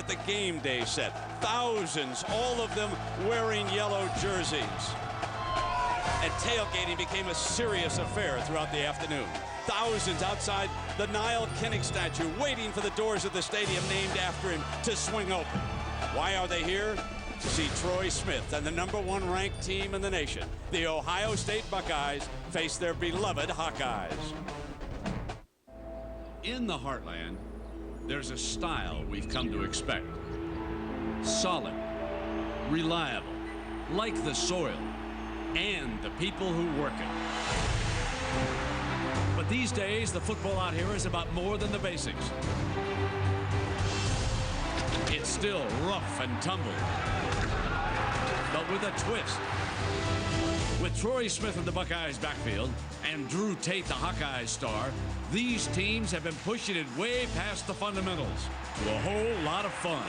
at the game day set. Thousands, all of them wearing yellow jerseys. And tailgating became a serious affair throughout the afternoon. Thousands outside the Niall Kinnick statue waiting for the doors of the stadium named after him to swing open. Why are they here? To see Troy Smith and the #1 ranked team in the nation, the Ohio State Buckeyes, face their beloved Hawkeyes. In the Heartland, there's a style we've come to expect. Solid, reliable, like the soil, and the people who work it. But these days, the football out here is about more than the basics. It's still rough and tumble, but with a twist. With Troy Smith in the Buckeyes backfield and Drew Tate, the Hawkeyes star, these teams have been pushing it way past the fundamentals to a whole lot of fun.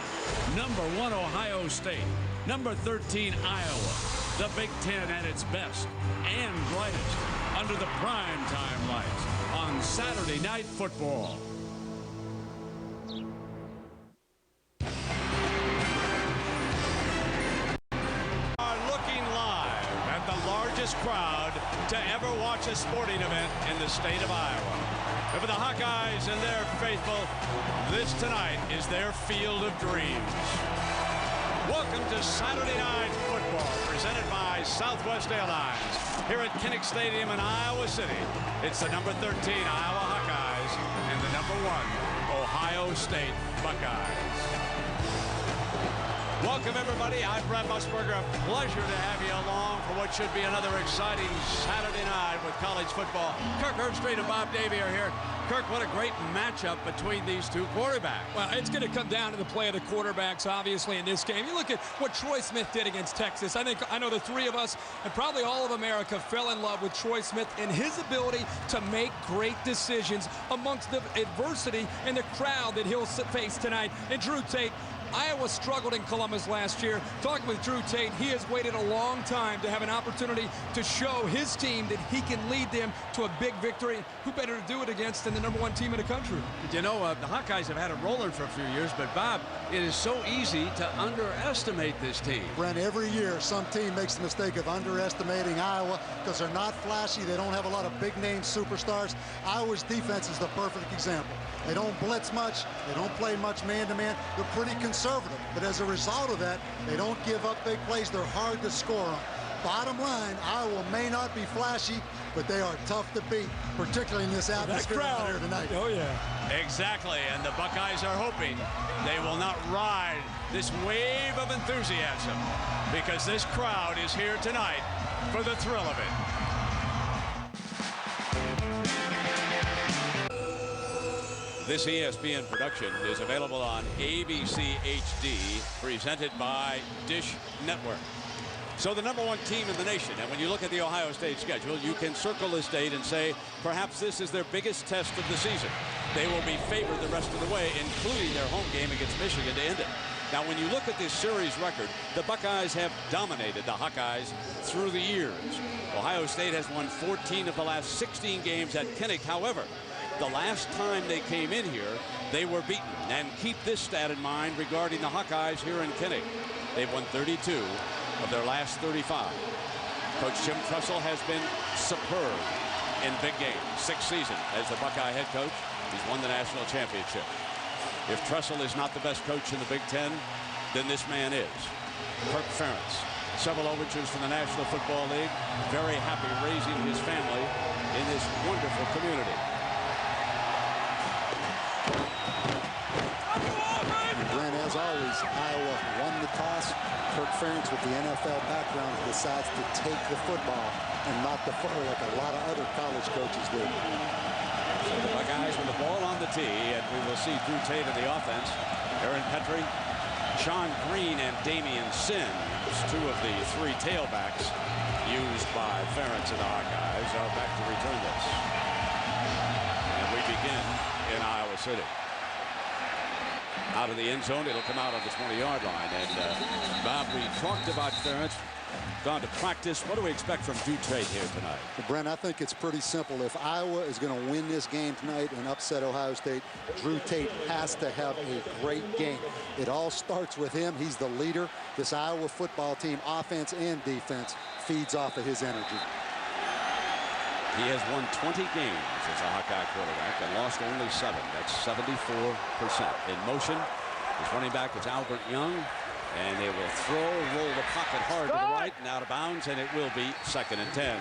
#1 Ohio State, #13 Iowa, the Big Ten at its best and brightest under the prime time lights on Saturday Night Football. Crowd to ever watch a sporting event in the state of Iowa. And for the Hawkeyes and their faithful, this tonight is their field of dreams. Welcome to Saturday Night Football, presented by Southwest Airlines here at Kinnick Stadium in Iowa City. It's the #13 Iowa Hawkeyes and the #1 Ohio State Buckeyes. Welcome, everybody. I'm Brent Musburger. A pleasure to have you along for what should be another exciting Saturday night with college football. Kirk Herbstreit and Bob Davie are here. Kirk, what a great matchup between these two quarterbacks. Well, it's going to come down to the play of the quarterbacks, obviously, in this game. You look at what Troy Smith did against Texas. I know the three of us, and probably all of America, fell in love with Troy Smith and his ability to make great decisions amongst the adversity and the crowd that he'll face tonight. And Drew Tate, Iowa struggled in Columbus last year. Talking with Drew Tate, he has waited a long time to have an opportunity to show his team that he can lead them to a big victory. Who better to do it against than the #1 team in the country? You know, the Hawkeyes have had a roller for a few years, but Bob, it is so easy to underestimate this team. Brent, every year some team makes the mistake of underestimating Iowa because they're not flashy. They don't have a lot of big-name superstars. Iowa's defense is the perfect example. They don't blitz much. They don't play much man-to-man. They're pretty conservative. But as a result of that, they don't give up big plays. They're hard to score on. Bottom line, Iowa may not be flashy, but they are tough to beat, particularly in this atmosphere out here tonight. Oh, yeah. Exactly, and the Buckeyes are hoping they will not ride this wave of enthusiasm because this crowd is here tonight for the thrill of it. This ESPN production is available on ABC HD, presented by Dish Network. So the #1 team in the nation, and when you look at the Ohio State schedule, you can circle this date and say perhaps this is their biggest test of the season. They will be favored the rest of the way, including their home game against Michigan to end it. Now, when you look at this series record, the Buckeyes have dominated the Hawkeyes through the years. Ohio State has won 14 of the last 16 games at Kinnick. However, the last time they came in here, they were beaten. And keep this stat in mind regarding the Hawkeyes here in Kinnick. They've won 32 of their last 35. Coach Jim Tressel has been superb in big games. 6th season as the Buckeye head coach. He's won the national championship. If Tressel is not the best coach in the Big Ten, then this man is. Kirk Ferentz. Several overtures from the National Football League. Very happy raising his family in this wonderful community. As always, Iowa won the toss. Kirk Ferentz, with the NFL background, decides to take the football and not the football like a lot of other college coaches do. So the Buckeyes with the ball on the tee, and we will see Drew Tate in the offense. Aaron Petrie, Sean Green, and Damian Sims, two of the three tailbacks used by Ferentz and the Hawkeyes, are back to return this. And we begin in Iowa City. Out of the end zone, it'll come out on the 20-yard line. And Bob, we talked about Ferentz gone to practice. What do we expect from Drew Tate here tonight? Brent, I think it's pretty simple. If Iowa is going to win this game tonight and upset Ohio State, Drew Tate has to have a great game. It all starts with him. He's the leader. This Iowa football team, offense and defense, feeds off of his energy. He has won 20 games as a Hawkeye quarterback and lost only 7. That's 74%. In motion, his running back is Albert Young, and they will roll the pocket hard to the right and out of bounds, and it will be 2nd and 10.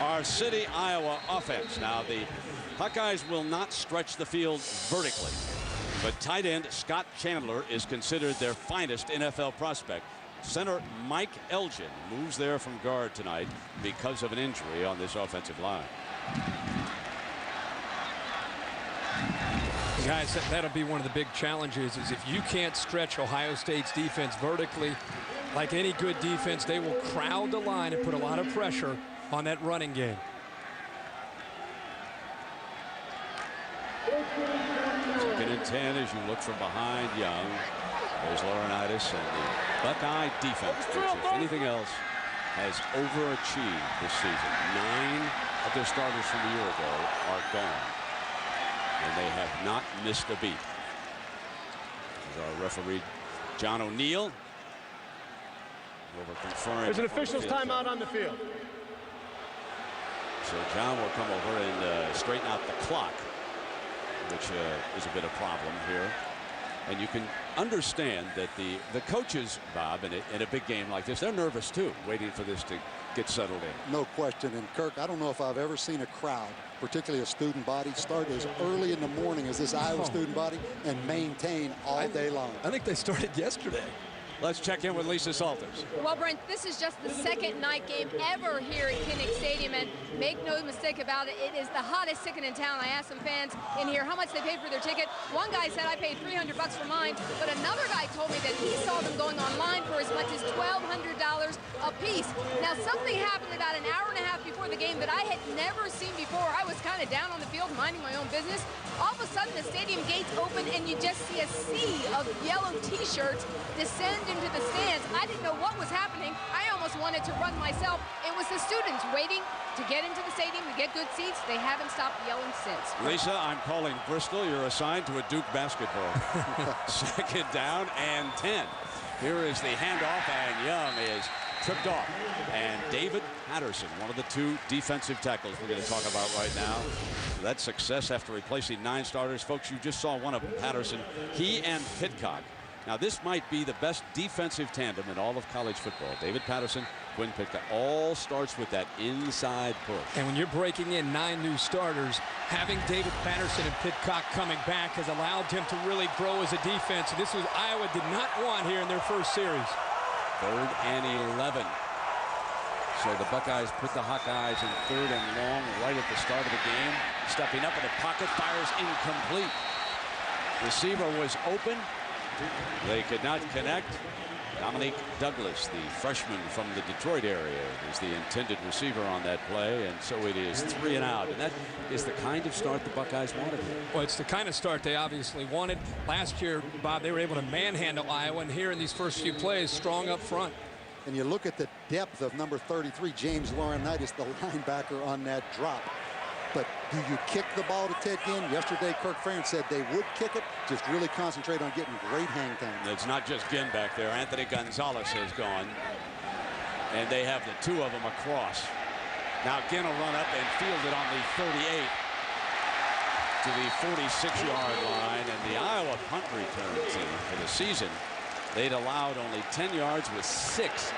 Our City, Iowa offense. Now, the Hawkeyes will not stretch the field vertically, but tight end Scott Chandler is considered their finest NFL prospect. Center Mike Elgin moves there from guard tonight because of an injury on this offensive line. Guys, that'll be one of the big challenges, is if you can't stretch Ohio State's defense vertically, like any good defense, they will crowd the line and put a lot of pressure on that running game. Second and 10 as you look from behind Young. There's Laurinaitis, and the Buckeye defense, which, if anything else, has overachieved this season. 9 of their starters from a year ago are gone, and they have not missed a beat. There's our referee, John O'Neill, over conferring. There's an official's timeout on the field. So John will come over and straighten out the clock, which is a bit of a problem here. And you can understand that the coaches, Bob, in a big game like this, they're nervous too, waiting for this to get settled in. No question. And Kirk, I don't know if I've ever seen a crowd, particularly a student body, start as early in the morning as this Iowa student body and maintain all day long. I think they started yesterday. Let's check in with Lisa Salters. Well, Brent, this is just the second night game ever here at Kinnick Stadium, and make no mistake about it, it is the hottest ticket in town. I asked some fans in here how much they paid for their ticket. One guy said, I paid $300 for mine, but another guy told me that he saw them going online for as much as $1,200 a piece. Now, something happened about an hour and a half before the game that I had never seen before. I was kind of down on the field minding my own business. All of a sudden, the stadium gates open, and you just see a sea of yellow T-shirts descend into the stands. I didn't know what was happening. I almost wanted to run myself. It was the students waiting to get into the stadium to get good seats. They haven't stopped yelling since. Lisa, I'm calling Bristol. You're assigned to a Duke basketball. 2nd down and 10. Here is the handoff, and Young is tripped off. And David Patterson, one of the 2 defensive tackles we're going to talk about right now. That success after replacing 9 starters. Folks, you just saw one of them, Patterson. He and Pitcock. Now, this might be the best defensive tandem in all of college football. David Patterson, Quinn Pitcock, all starts with that inside push. And when you're breaking in 9 new starters, having David Patterson and Pitcock coming back has allowed him to really grow as a defense. And this was Iowa did not want here in their first series. 3rd and 11. So the Buckeyes put the Hawkeyes in 3rd and long right at the start of the game. Stepping up in the pocket, fires incomplete. Receiver was open. They could not connect. Dominique Douglas, the freshman from the Detroit area, is the intended receiver on that play, and so it is 3 and out. And that is the kind of start the Buckeyes wanted here. Well, it's the kind of start they obviously wanted. Last year, Bob, they were able to manhandle Iowa, and here in these first few plays, strong up front. And you look at the depth of number 33, James Laurinaitis, the linebacker on that drop. But do you kick the ball to Ted Ginn? Yesterday, Kirk Ferentz said they would kick it. Just really concentrate on getting great hang time. It's not just Ginn back there. Anthony Gonzalez has gone. And they have the 2 of them across. Now Ginn will run up and field it on the 38 to the 46-yard line. And the Iowa punt return team for the season, they'd allowed only 10 yards with 6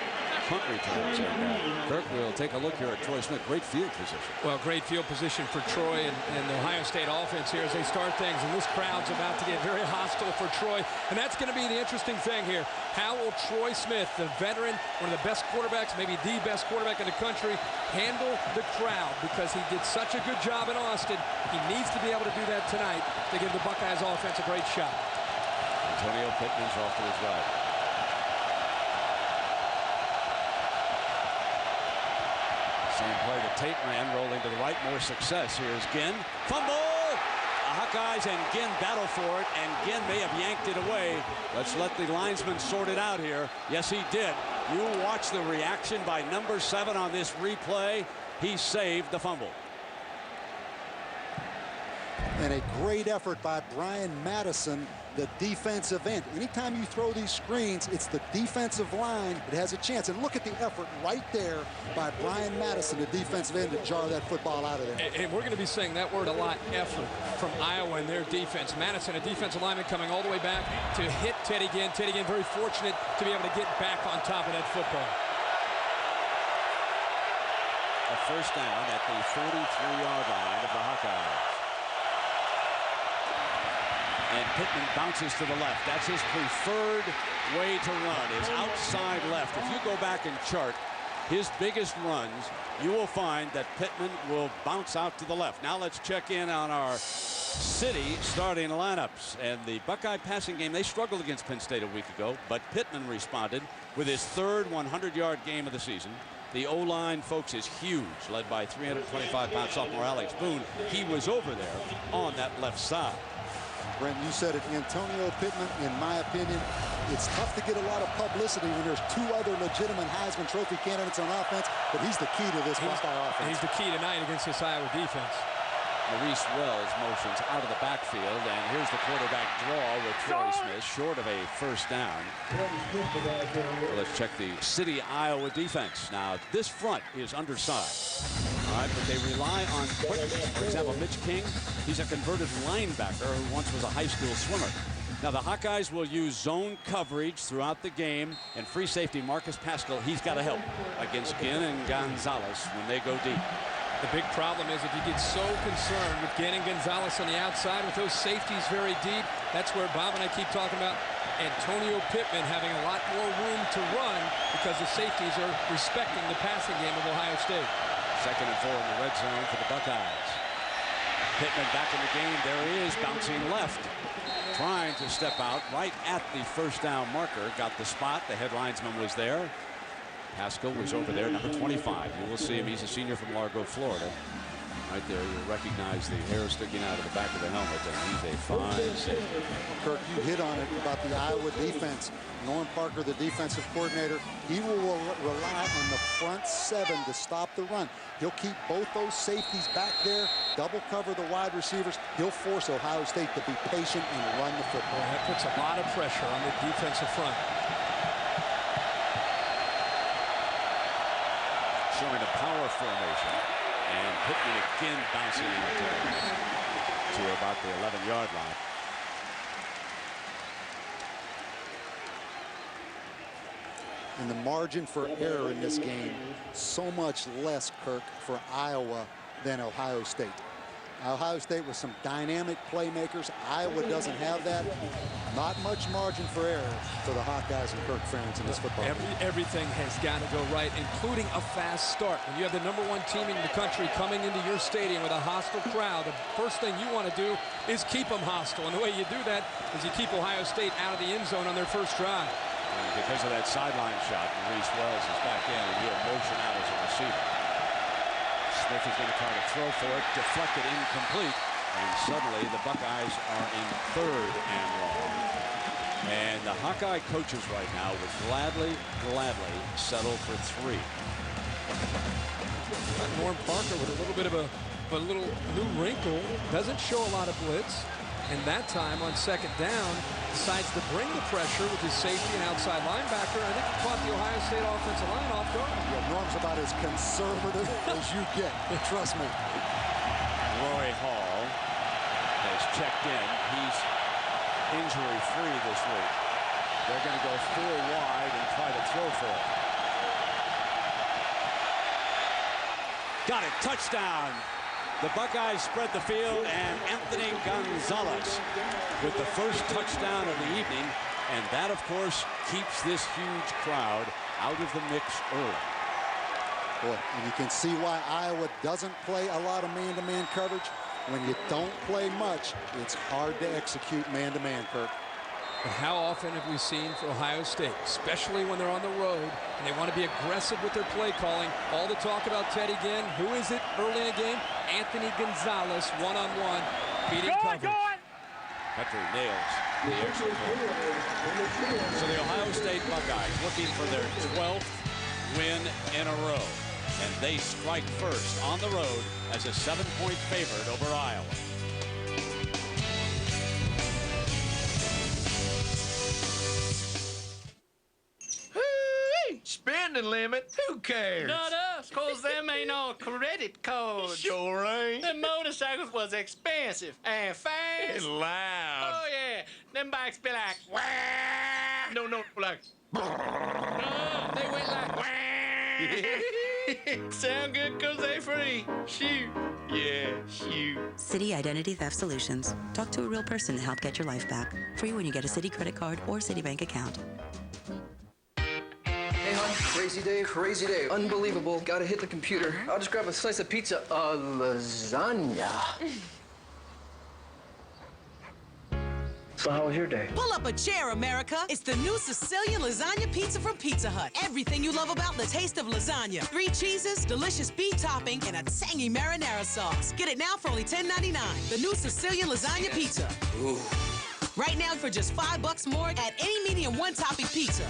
punt returns. And Kirk will take a look here at Troy Smith. Great field position. Well, great field position for Troy and the Ohio State offense here as they start things. And this crowd's about to get very hostile for Troy. And that's going to be the interesting thing here. How will Troy Smith, the veteran, one of the best quarterbacks, maybe the best quarterback in the country, handle the crowd? Because he did such a good job in Austin. He needs to be able to do that tonight to give the Buckeyes offense a great shot. Antonio Pittman's off to his right. Same play that Tate ran, rolling to the right, more success. Here's Ginn. Fumble! The Hawkeyes and Ginn battle for it, and Ginn may have yanked it away. Let's let the linesman sort it out here. Yes, he did. You watch the reaction by number 7 on this replay. He saved the fumble. And a great effort by Brian Madison, the defensive end. Anytime you throw these screens, it's the defensive line that has a chance. And look at the effort right there by Brian Madison, the defensive end, to jar that football out of there. And we're going to be saying that word a lot, effort, from Iowa and their defense. Madison, a defensive lineman, coming all the way back to hit Teddy Ginn. Teddy Ginn very fortunate to be able to get back on top of that football. A first down at the 43-yard line of the Hawkeyes. And Pittman bounces to the left. That's his preferred way to run, is outside left. If you go back and chart his biggest runs, you will find that Pittman will bounce out to the left. Now let's check in on our city starting lineups. And the Buckeye passing game, they struggled against Penn State a week ago, but Pittman responded with his third 100-yard game of the season. The O-line, folks, is huge, led by 325-pound sophomore Alex Boone. He was over there on that left side. Brent, you said it. Antonio Pittman, in my opinion, it's tough to get a lot of publicity when there's 2 other legitimate Heisman Trophy candidates on offense, but he's the key to this Buckeye offense. He's the key tonight against this Iowa defense. Maurice Wells motions out of the backfield, and here's the quarterback draw with Troy Smith, short of a first down. So let's check the City, Iowa defense. Now, this front is undersized. All right, but they rely on quickness. For example, Mitch King, he's a converted linebacker who once was a high school swimmer. Now, the Hawkeyes will use zone coverage throughout the game, and free safety Marcus Pascal, he's got to help against Ginn and Gonzalez when they go deep. The big problem is if you get so concerned with Ginn and Gonzalez on the outside with those safeties very deep, that's where Bob and I keep talking about Antonio Pittman having a lot more room to run because the safeties are respecting the passing game of Ohio State. 2nd and 4 in the red zone for the Buckeyes. Pittman back in the game. There he is, bouncing left, trying to step out right at the first down marker. Got the spot. The head linesman was there. Pascal was over there, number 25. You will see him. He's a senior from Largo, Florida. Right there, you'll recognize the hair sticking out of the back of the helmet, and he's a fine safety. Kirk, you hit on it about the Iowa defense. Norm Parker, the defensive coordinator, he will rely on the front 7 to stop the run. He'll keep both those safeties back there, double cover the wide receivers. He'll force Ohio State to be patient and run the football. That puts a lot of pressure on the defensive front. Showing a power formation, and Pittman again bouncing to about the 11-yard line. And the margin for error in this game, so much less, Kirk, for Iowa than Ohio State. Ohio State with some dynamic playmakers. Iowa doesn't have that. Not much margin for error for the Hawkeyes and Kirk Ferentz in this football game. Everything has got to go right, including a fast start. When you have the #1 team in the country coming into your stadium with a hostile crowd, the first thing you want to do is keep them hostile. And the way you do that is you keep Ohio State out of the end zone on their first drive. And because of that sideline shot, Maurice Wells is back in, and he'll motion out as a receiver. Smith is going to try to throw for it, deflected, incomplete, and suddenly the Buckeyes are in 3rd and long. And the Hawkeye coaches right now would gladly settle for 3. Norm Parker with a little bit of a little new wrinkle, doesn't show a lot of blitz, and that time on 2nd down decides to bring the pressure with his safety and outside linebacker. I think he caught the Ohio State offensive line off guard. Yeah, Norm's about as conservative as you get. Trust me. Roy Hall has checked in. He's injury-free this week. They're going to go 4 wide and try to throw for it. Got it. Touchdown. The Buckeyes spread the field, and Anthony Gonzalez with the first touchdown of the evening. And that, of course, keeps this huge crowd out of the mix early. Boy, and you can see why Iowa doesn't play a lot of man-to-man coverage. When you don't play much, it's hard to execute man-to-man, Kirk. But how often have we seen for Ohio State, especially when they're on the road and they want to be aggressive with their play calling, all the talk about Teddy Ginn, who is it early in the game? Anthony Gonzalez, one-on-one, beating coverage. Petrie nails the extra point. So the Ohio State Buckeyes looking for their 12th win in a row. And they strike first on the road as a 7-point favorite over Iowa. Spending limit? Who cares? Not us, cause them ain't all credit cards. Sure ain't. Them motorcycles was expensive and fast. And loud. Oh yeah, them bikes be like wah. No, like. They went like wah. Sound good cause they free. Shoot. Yeah, shoot. Citi Identity Theft Solutions. Talk to a real person to help get your life back. Free when you get a Citi credit card or Citibank account. Hey, hon. Crazy day. Unbelievable. Gotta hit the computer. I'll just grab a slice of pizza. Lasagna. So how was your day? Pull up a chair, America. It's the new Sicilian lasagna pizza from Pizza Hut. Everything you love about the taste of lasagna. 3 cheeses, delicious beef topping, and a tangy marinara sauce. Get it now for only $10.99. The new Sicilian lasagna pizza. Ooh. Right now for just $5 more at any medium 1-topping pizza.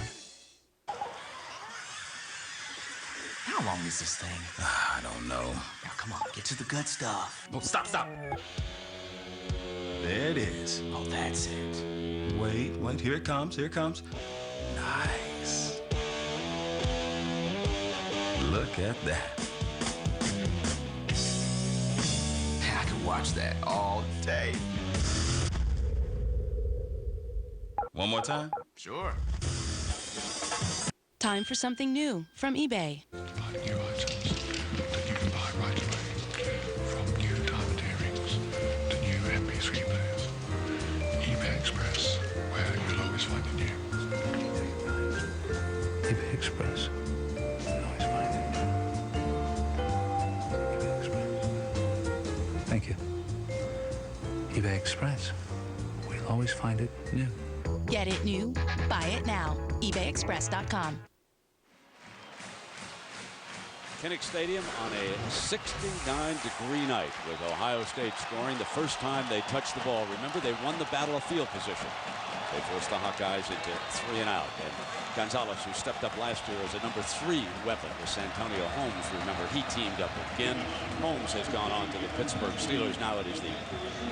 How long is this thing? I don't know. Now, come on, get to the good stuff. Oh, stop. There it is. Oh, that's it. Wait, here it comes. Nice. Look at that. I could watch that all day. One more time? Sure. Time for something new from eBay. Like new items that you can buy right away. From new diamond earrings to new MP3 players. eBay Express, where you'll always find the new. eBay Express. You'll always find it new. eBay Express. Thank you. eBay Express. We'll always find it new. Get it new, buy it now. eBayExpress.com. Kinnick Stadium on a 69-degree night with Ohio State scoring the first time they touched the ball. Remember, they won the battle of field position. They forced the Hawkeyes into 3 and out. And Gonzalez, who stepped up last year as a number 3 weapon with Santonio Holmes, remember, he teamed up with Ginn. Holmes has gone on to the Pittsburgh Steelers. Now it is the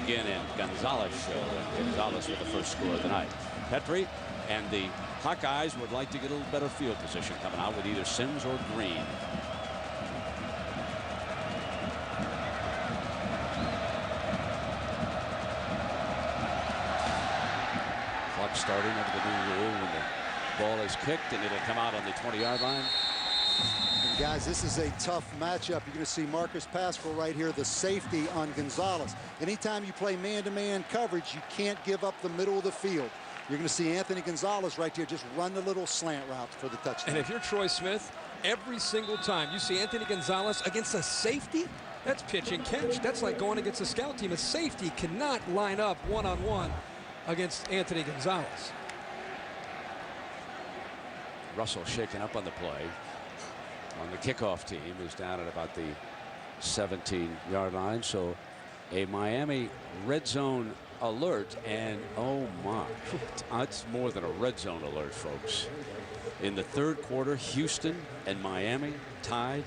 Ginn and Gonzalez show. And Gonzalez with the first score of the night. Petrie and the Hawkeyes would like to get a little better field position coming out with either Sims or Green. Clock starting under the new rule when the ball is kicked, and it'll come out on the 20-yard line. And guys, this is a tough matchup. You're going to see Marcus Pascal right here, the safety on Gonzalez. Anytime you play man-to-man coverage, you can't give up the middle of the field. You're going to see Anthony Gonzalez right here just run the little slant route for the touchdown. And if you're Troy Smith, every single time you see Anthony Gonzalez against a safety, that's pitch and catch. That's like going against a scout team. A safety cannot line up one-on-one against Anthony Gonzalez. Russell shaken up on the play. On the kickoff team is down at about the 17-yard line. So a Miami red zone alert, and oh my, it's more than a red zone alert, folks. In the third quarter, Houston and Miami tied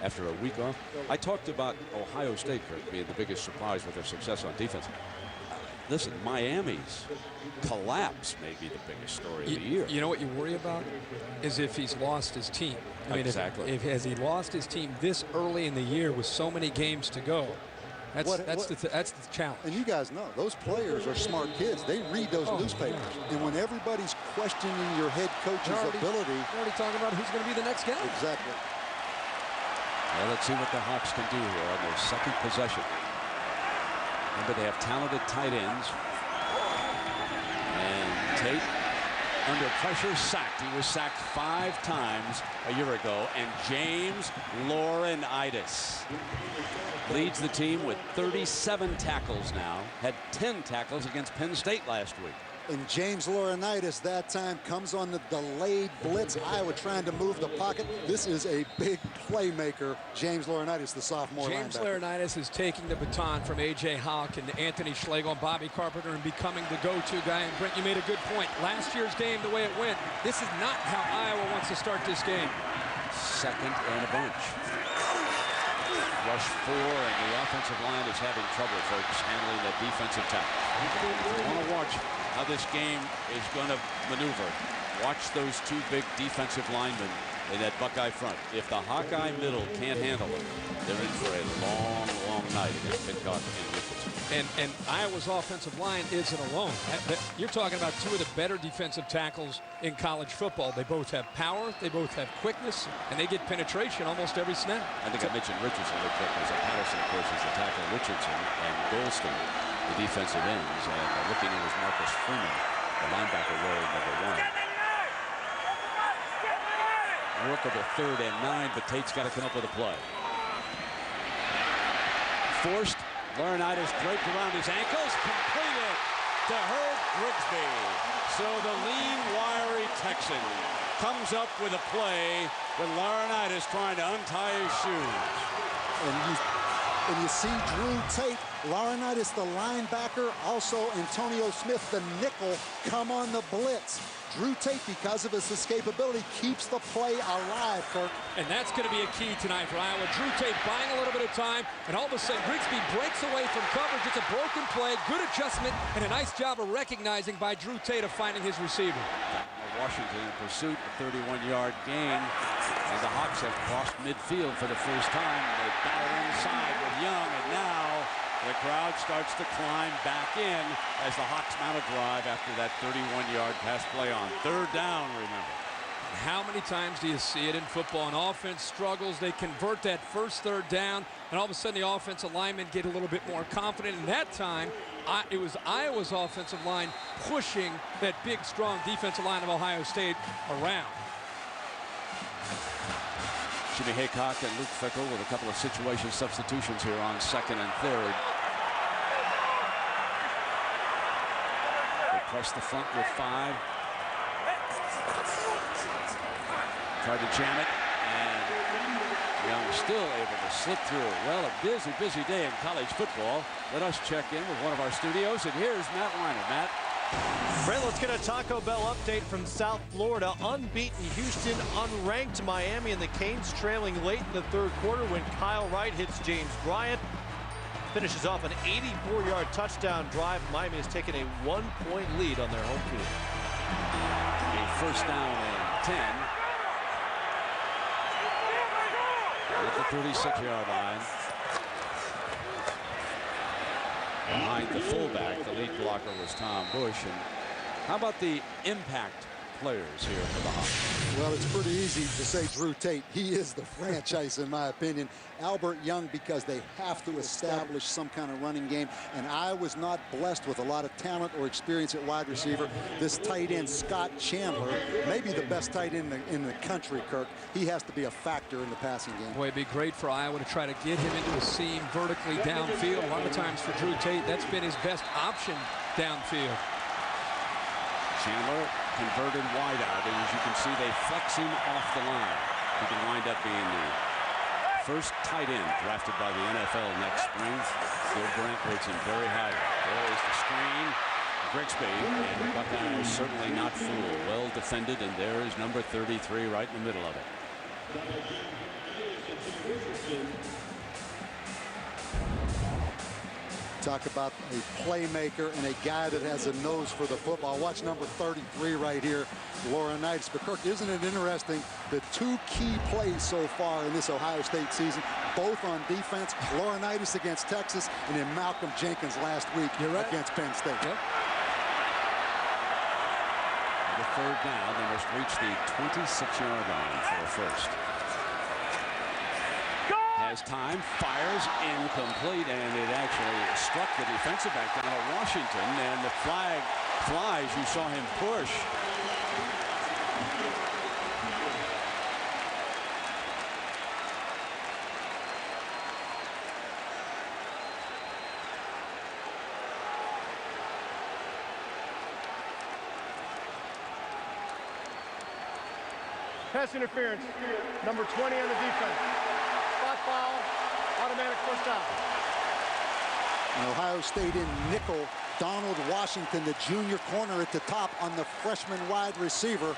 after a week off. I talked about Ohio State, Kirk, being the biggest surprise with their success on defense. Listen, Miami's collapse may be the biggest story of the year. You know what you worry about is if he's lost his team. I mean, exactly. if has he lost his team this early in the year with so many games to go, that's the challenge. And you guys know, those players are smart kids. They read those newspapers. Yeah. And when everybody's questioning your head coach's ability. They're already talking about who's going to be the next guy. Exactly. Well, let's see what the Hawks can do here on their second possession. Remember, they have talented tight ends. And Tate, under pressure, sacked. He was sacked 5 times a year ago. And James Laurinaitis leads the team with 37 tackles now. Had 10 tackles against Penn State last week. And James Laurinaitis that time comes on the delayed blitz. Iowa trying to move the pocket. This is a big playmaker, James Laurinaitis, the sophomore James linebacker. Laurinaitis is taking the baton from A.J. Hawk and Anthony Schlegel and Bobby Carpenter and becoming the go-to guy. And Brent, you made a good point. Last year's game, the way it went, this is not how Iowa wants to start this game. Second and a bunch. Rush 4, and the offensive line is having trouble, folks, handling that defensive tackle. You want to watch how this game is going to maneuver. Watch those two big defensive linemen in that Buckeye front. If the Hawkeye middle can't handle it, they're in for a long, long night against Pitcock and Richardson. And Iowa's offensive line isn't alone. You're talking about two of the better defensive tackles in college football. They both have power, they both have quickness, and they get penetration almost every snap. I think I mentioned Richardson. Patterson, of course, is the tackle. Richardson and Golston, the defensive ends. And looking in is Marcus Freeman, the linebacker role #1. Workable 3rd and 9, but Tate's got to come up with a play. Forced. Laurinaitis draped around his ankles, completed to Herb Grigsby. So the lean, wiry Texan comes up with a play with Laurinaitis trying to untie his shoes. And you see Drew Tate, Laurinaitis the linebacker, also Antonio Smith the nickel come on the blitz. Drew Tate, because of his escapability, keeps the play alive, Kirk. And that's going to be a key tonight for Iowa. Drew Tate buying a little bit of time, and all of a sudden Grigsby breaks away from coverage. It's a broken play, good adjustment, and a nice job of recognizing by Drew Tate of finding his receiver. Washington in pursuit, a 31-yard gain, and the Hawks have crossed midfield for the first time. They battle inside with Young, and now the crowd starts to climb back in as the Hawks mount a drive after that 31-yard pass play on 3rd down, remember. How many times do you see it in football? An offense struggles, they convert that first 3rd down, and all of a sudden the offensive linemen get a little bit more confident. And that time, it was Iowa's offensive line pushing that big, strong defensive line of Ohio State around. Jimmy Haycock and Luke Fickell with a couple of situation substitutions here on 2nd and 3rd. They press the front with 5. Tried to jam it, and Young still able to slip through. Well, a busy, busy day in college football. Let us check in with one of our studios, and here's Matt Weiner. Matt. Brent, let's get a Taco Bell update from South Florida. Unbeaten Houston, unranked Miami, and the Canes trailing late in the 3rd quarter when Kyle Wright hits James Bryant. Finishes off an 84-yard touchdown drive. Miami has taken a 1-point lead on their home field. A 1st down and 10. At the 36-yard line. Behind the fullback, the lead blocker was Tom Bush. And how about the impact players here for the Hawks? Well, it's pretty easy to say Drew Tate. He is the franchise, in my opinion. Albert Young, because they have to establish some kind of running game. And I was not blessed with a lot of talent or experience at wide receiver. This tight end, Scott Chandler, maybe the best tight end in the country, Kirk. He has to be a factor in the passing game. Boy, it'd be great for Iowa to try to get him into a seam vertically downfield. A lot of times for Drew Tate, that's been his best option downfield. Chandler converted wide out, and as you can see, they flex him off the line. He can wind up being the first tight end drafted by the NFL next spring. Bill Grant rates him very highly. There is the screen. Grigsby, and the Buckeyes certainly not fooled. Well defended, and there is number 33 right in the middle of it. Talk about a playmaker and a guy that has a nose for the football. Watch number 33 right here, Laurinaitis. But Kirk, isn't it interesting, the 2 key plays so far in this Ohio State season, both on defense, Laurinaitis against Texas, and then Malcolm Jenkins last week against Penn State. Yep. The 3rd down, they must reach the 26-yard line for a first. Has time, fires, incomplete, and it actually struck the defensive back down at Washington, and the flag flies. You saw him push. Pass interference. Number 20 on the defense. Spot foul. Automatic first down. Ohio State in nickel. Donald Washington, the junior corner at the top on the freshman wide receiver.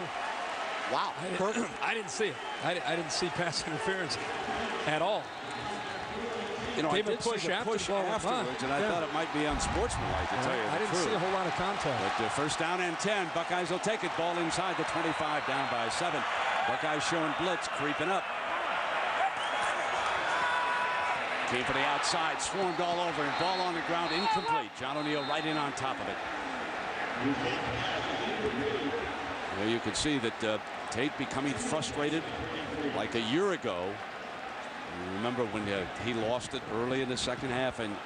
Wow. I didn't see it. I didn't see pass interference at all. You know, I did see the push afterwards, and I thought it might be unsportsmanlike, to tell you the truth. I didn't see a whole lot of contact. But first down and 10. Buckeyes will take it. Ball inside the 25, down by 7. Buckeyes showing blitz, creeping up. Came for the outside, swarmed all over, and ball on the ground, incomplete. John O'Neill right in on top of it. Well, you can see that Tate becoming frustrated like a year ago. You remember when he lost it early in the second half in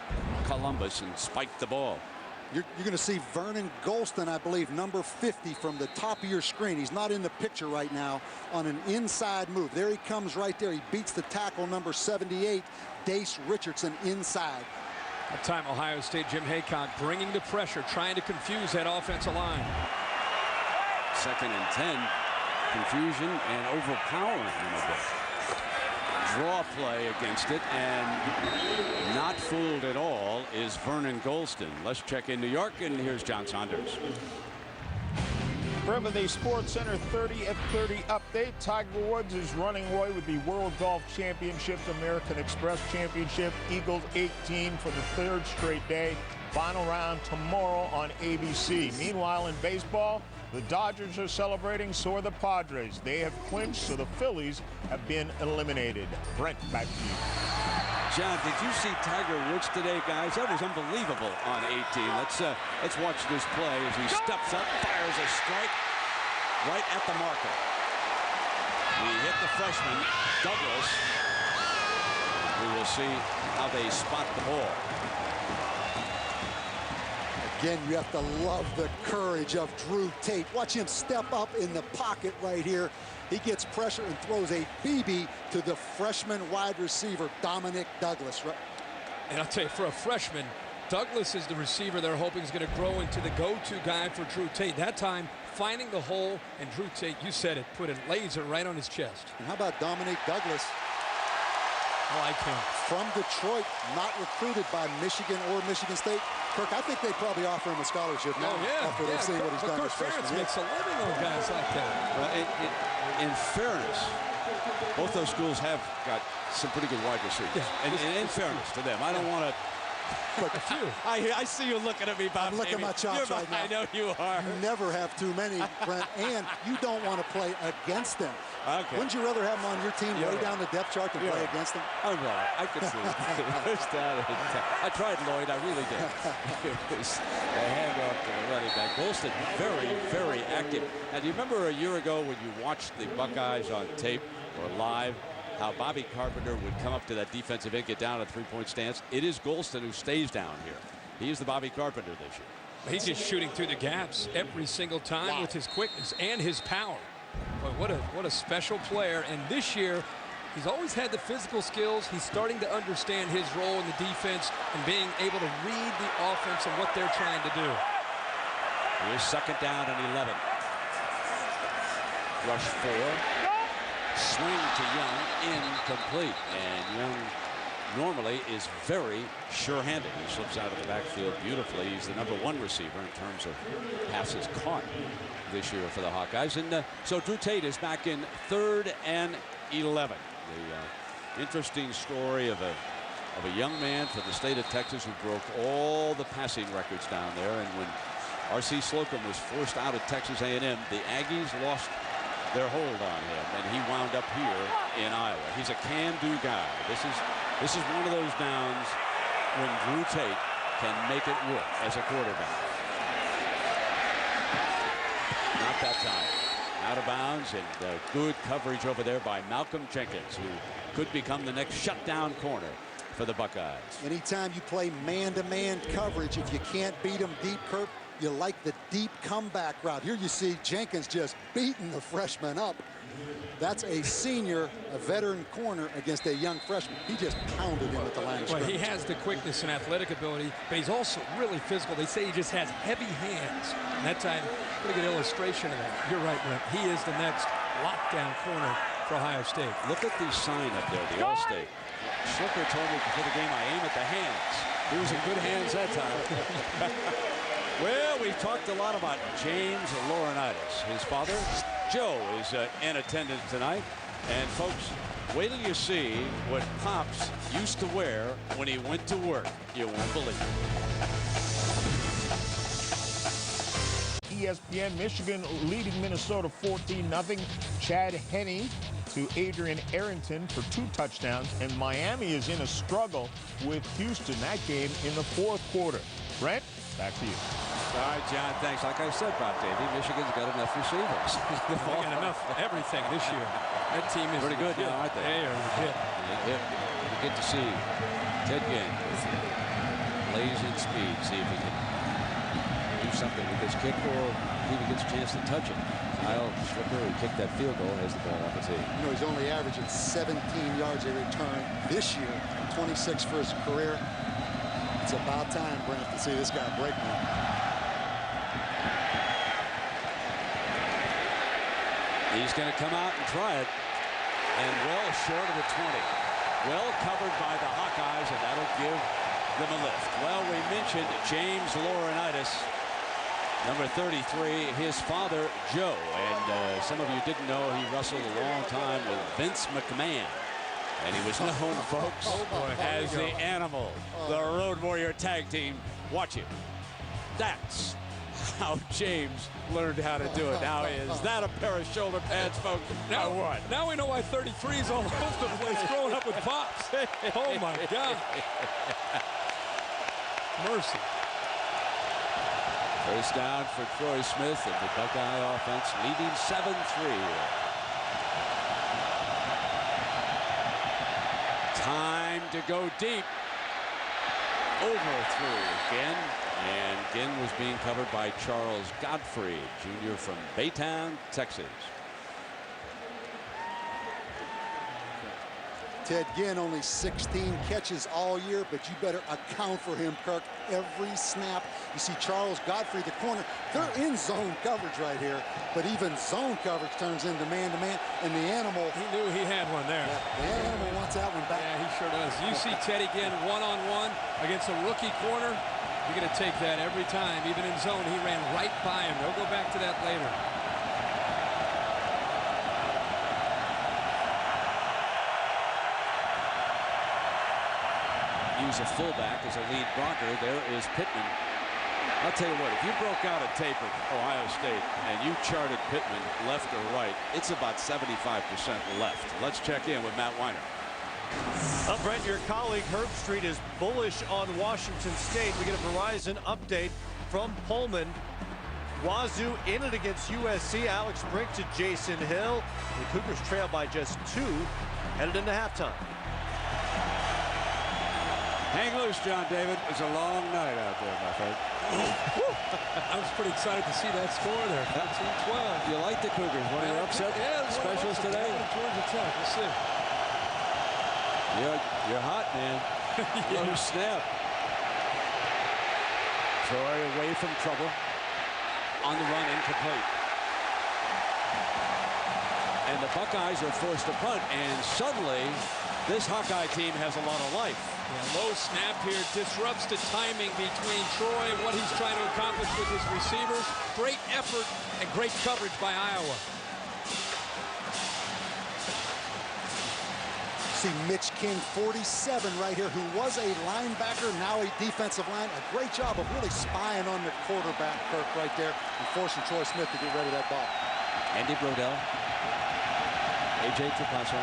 Columbus and spiked the ball. You're going to see Vernon Golston, I believe, number 50 from the top of your screen. He's not in the picture right now on an inside move. There he comes right there. He beats the tackle number 78, Dace Richardson, inside. That time Ohio State, Jim Haycock bringing the pressure, trying to confuse that offensive line. 2nd and 10. Confusion and overpowering him a bit. Draw play against it, and not fooled at all is Vernon Golston. Let's check in New York, and here's John Saunders. From the Sports Center 30 at 30 update, Tiger Woods is running away with the World Golf Championships, American Express Championship, Eagles 18 for the 3rd straight day. Final round tomorrow on ABC. Meanwhile, in baseball, the Dodgers are celebrating, so are the Padres. They have clinched, so the Phillies have been eliminated. Brent, back to you. John, did you see Tiger Woods today, guys? That was unbelievable on 18. Let's watch this play as he steps up, fires a strike right at the marker. He hit the freshman, Douglas. We will see how they spot the ball. Again, you have to love the courage of Drew Tate. Watch him step up in the pocket right here. He gets pressure and throws a BB to the freshman wide receiver, Dominic Douglas. And I'll tell you, for a freshman, Douglas is the receiver they're hoping is going to grow into the go-to guy for Drew Tate. That time, finding the hole, and Drew Tate, you said it, put a laser right on his chest. And how about Dominic Douglas? I like him. From Detroit, not recruited by Michigan or Michigan State. Kirk, I think they'd probably offer him a scholarship now after they've seen what he's done. Kirk Ferentz makes a living on guys like that. Well, in fairness, both those schools have got some pretty good wide receivers. Yeah. And in fairness to them, I don't want to. But a few. I see you looking at me, Bob. I'm looking at my chops right now. I know you are. You never have too many, Brent, and you don't want to play against them. Okay. Wouldn't you rather have them on your team way down the depth chart than play against them? I'm right. I could see it. I tried Lloyd. I really did. It was a handoff to the running back. Golston, very, very active. And do you remember a year ago when you watched the Buckeyes on tape or live, how Bobby Carpenter would come up to that defensive end, get down a three-point stance? It is Golston who stays down here. He is the Bobby Carpenter this year. He's just shooting through the gaps every single time with his quickness and his power. But what a special player. And this year, he's always had the physical skills. He's starting to understand his role in the defense and being able to read the offense and what they're trying to do. Here's 2nd down and 11. Rush 4. Swing to Young, incomplete. And Young normally is very sure-handed. He slips out of the backfield beautifully. He's the #1 receiver in terms of passes caught this year for the Hawkeyes. And so Drew Tate is back in 3rd and 11. The interesting story of a young man from the state of Texas who broke all the passing records down there. And when R.C. Slocum was forced out of Texas A&M, the Aggies lost their hold on him, and he wound up here in Iowa. He's a can-do guy. This is one of those downs when Drew Tate can make it work as a quarterback. Not that time. Out of bounds, and good coverage over there by Malcolm Jenkins, who could become the next shutdown corner for the Buckeyes. Anytime you play man-to-man coverage, if you can't beat them deep, Kirk, you like the deep comeback route. Here you see Jenkins just beating the freshman up. That's a senior, a veteran corner against a young freshman. He just pounded him at the line of scrimmage. He has the quickness and athletic ability, but he's also really physical. They say he just has heavy hands. And that time, pretty good illustration of that. You're right, Brent. He is the next lockdown corner for Ohio State. Look at the sign up there, the All-State. Schlicker told me before the game, I aim at the hands. He was in good hands that time. Well, we've talked a lot about James Laurinaitis. His father, Joe, is in attendance tonight. And folks, wait till you see what Pops used to wear when he went to work. You won't believe it. ESPN, Michigan leading Minnesota 14-0. Chad Henne to Adrian Arrington for 2 touchdowns. And Miami is in a struggle with Houston. That game in the 4th quarter. Brent, back to you. All right, John, thanks. Like I said, Bob Davey, Michigan's got enough receivers. They got enough everything this year. That team is pretty good now, aren't they? They are legit. You get to see Ted Ginn with blazing speed. See if he can do something with this kick or if he gets a chance to touch it. Kyle Schlicker, who kicked that field goal, has the ball on the tee. You know, he's only averaging 17 yards a return this year, 26 for his career. It's about time, Brent, to see this guy break one. He's going to come out and try it, and well short of the 20. Well covered by the Hawkeyes, and that'll give them a lift. Well, we mentioned James Laurinaitis, number 33, his father, Joe. And some of you didn't know he wrestled a long time with Vince McMahon. And he was known, folks, as the Animal, the Road Warrior Tag Team. Watch it. That's how James learned how to do it. Now, is that a pair of shoulder pads, folks? Now what? Now we know why 33 is all over the place growing up with Pops. Oh, my God. Mercy. First down for Troy Smith and the Buckeye offense leading 7-3. Time to go deep. Overthrew again. And Ginn was being covered by Charles Godfrey, Jr. from Baytown, Texas. Ted Ginn only 16 catches all year, but you better account for him, Kirk. Every snap. You see Charles Godfrey, the corner. They're in zone coverage right here, but even zone coverage turns into man-to-man, and the Animal. He knew he had one there. The Animal wants that one back. Yeah, he sure does. You see Teddy Ginn one-on-one against a rookie corner. You're going to take that every time. Even in zone, he ran right by him. They'll go back to that later. Use a fullback as a lead blocker. There is Pittman. I'll tell you what, if you broke out a tape of Ohio State and you charted Pittman left or right, it's about 75% left. Let's check in with Matt Weiner. Brent, your colleague Herb Street is bullish on Washington State. We get a Verizon update from Pullman. Wazoo in it against USC. Alex Brink to Jason Hill. The Cougars trail by just 2, headed into halftime. Hang loose, John David. It's a long night out there, my friend. I was pretty excited to see that score there. 14-12. You like the Cougars? One of your upset specials today? Georgia Tech. We'll see. You're hot, man. Low snap. Troy away from trouble. On the run, incomplete. And the Buckeyes are forced to punt, and suddenly this Hawkeye team has a lot of life. Yeah, low snap here disrupts the timing between Troy and what he's trying to accomplish with his receivers. Great effort and great coverage by Iowa. See Mitch King, 47 right here, who was a linebacker, now a defensive line. A great job of really spying on the quarterback, Kirk, right there, and forcing Troy Smith to get rid of that ball. Andy Brodell. A.J. Trapasso.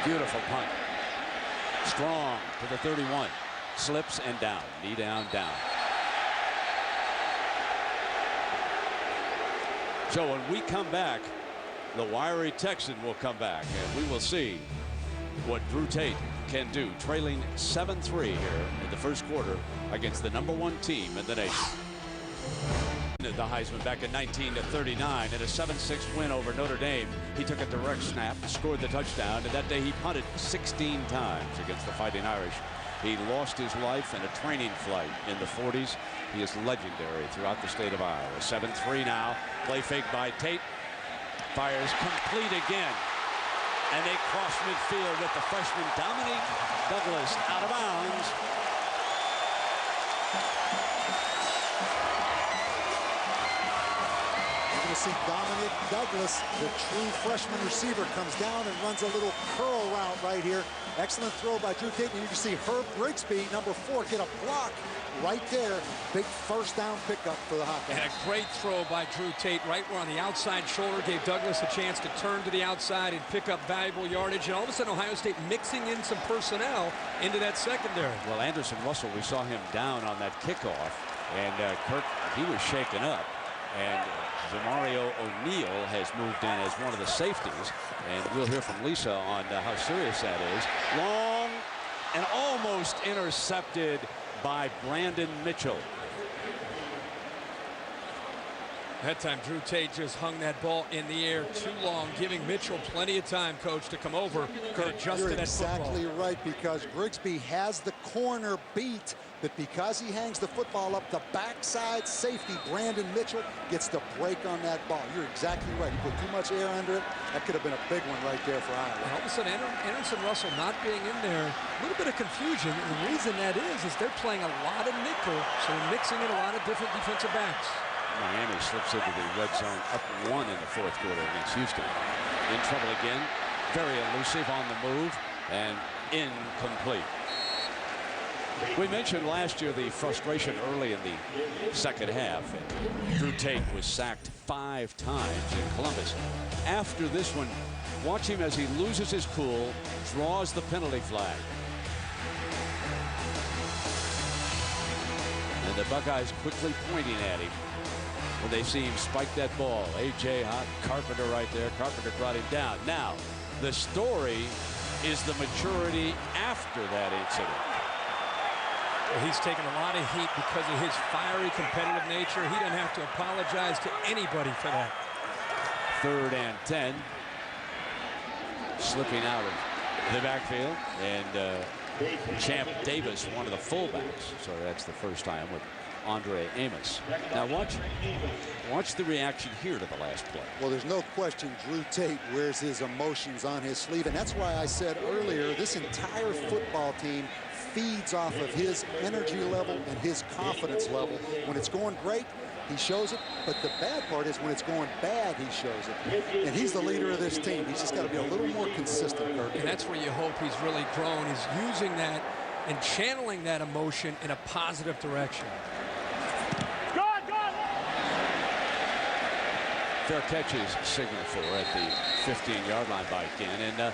Beautiful punt. Strong to the 31. Slips and down. Knee down, down. So when we come back, the wiry Texan will come back, and we will see what Drew Tate can do, trailing 7-3 here in the first quarter against the #1 team in the nation. The Heisman back in 1939 in a 7-6 win over Notre Dame. He took a direct snap, scored the touchdown, and that day he punted 16 times against the Fighting Irish. He lost his life in a training flight in the 40s. He is legendary throughout the state of Iowa. 7-3 now. Play fake by Tate. Fires complete again. And they cross midfield with the freshman Dominique Douglas out of bounds. You're going to see Dominic Douglas, the true freshman receiver, comes down and runs a little curl route right here. Excellent throw by Drew Tate. And you can see Herb Grigsby, number 4, get a block right there. Big first down pickup for the Hawkeyes. And a great throw by Drew Tate right where on the outside shoulder gave Douglas a chance to turn to the outside and pick up valuable yardage. And all of a sudden Ohio State mixing in some personnel into that secondary. Well, Anderson Russell, we saw him down on that kickoff. And Kirk, he was shaken up. And Zamario O'Neal has moved in as one of the safeties. And we'll hear from Lisa on how serious that is. Long and almost intercepted by Brandon Mitchell. That time Drew Tate just hung that ball in the air too long, giving Mitchell plenty of time, Coach, to come over and adjust You're to that exactly football. right, because Grigsby has the corner beat, but because he hangs the football up, the backside safety, Brandon Mitchell, gets the break on that ball. You're exactly right. He put too much air under it. That could have been a big one right there for Iowa. And all of a sudden, Anderson Russell not being in there, a little bit of confusion. And the reason that is they're playing a lot of nickel, so they're mixing in a lot of different defensive backs. Miami slips into the red zone up 1 in the 4th quarter against Houston. In trouble again. Very elusive on the move and incomplete. We mentioned last year the frustration early in the second half. Drew Tate was sacked 5 times in Columbus. After this one, watch him as he loses his cool, draws the penalty flag. And the Buckeyes quickly pointing at him when they see him spike that ball. A.J. Carpenter right there. Carpenter brought him down. Now, the story is the maturity after that incident. He's taken a lot of heat because of his fiery, competitive nature. He doesn't have to apologize to anybody for that. 3rd and 10. Slipping out of the backfield. And Champ Davis, one of the fullbacks. So that's the first time with Andre Amos. Now watch the reaction here to the last play. Well, there's no question Drew Tate wears his emotions on his sleeve. And that's why I said earlier, this entire football team feeds off of his energy level and his confidence level. When it's going great, he shows it. But the bad part is when it's going bad, he shows it. And he's the leader of this team. He's just got to be a little more consistent, Kirk. And that's where you hope he's really grown, is using that and channeling that emotion in a positive direction. Fair catch is signaled for at the 15-yard line by Ginn. And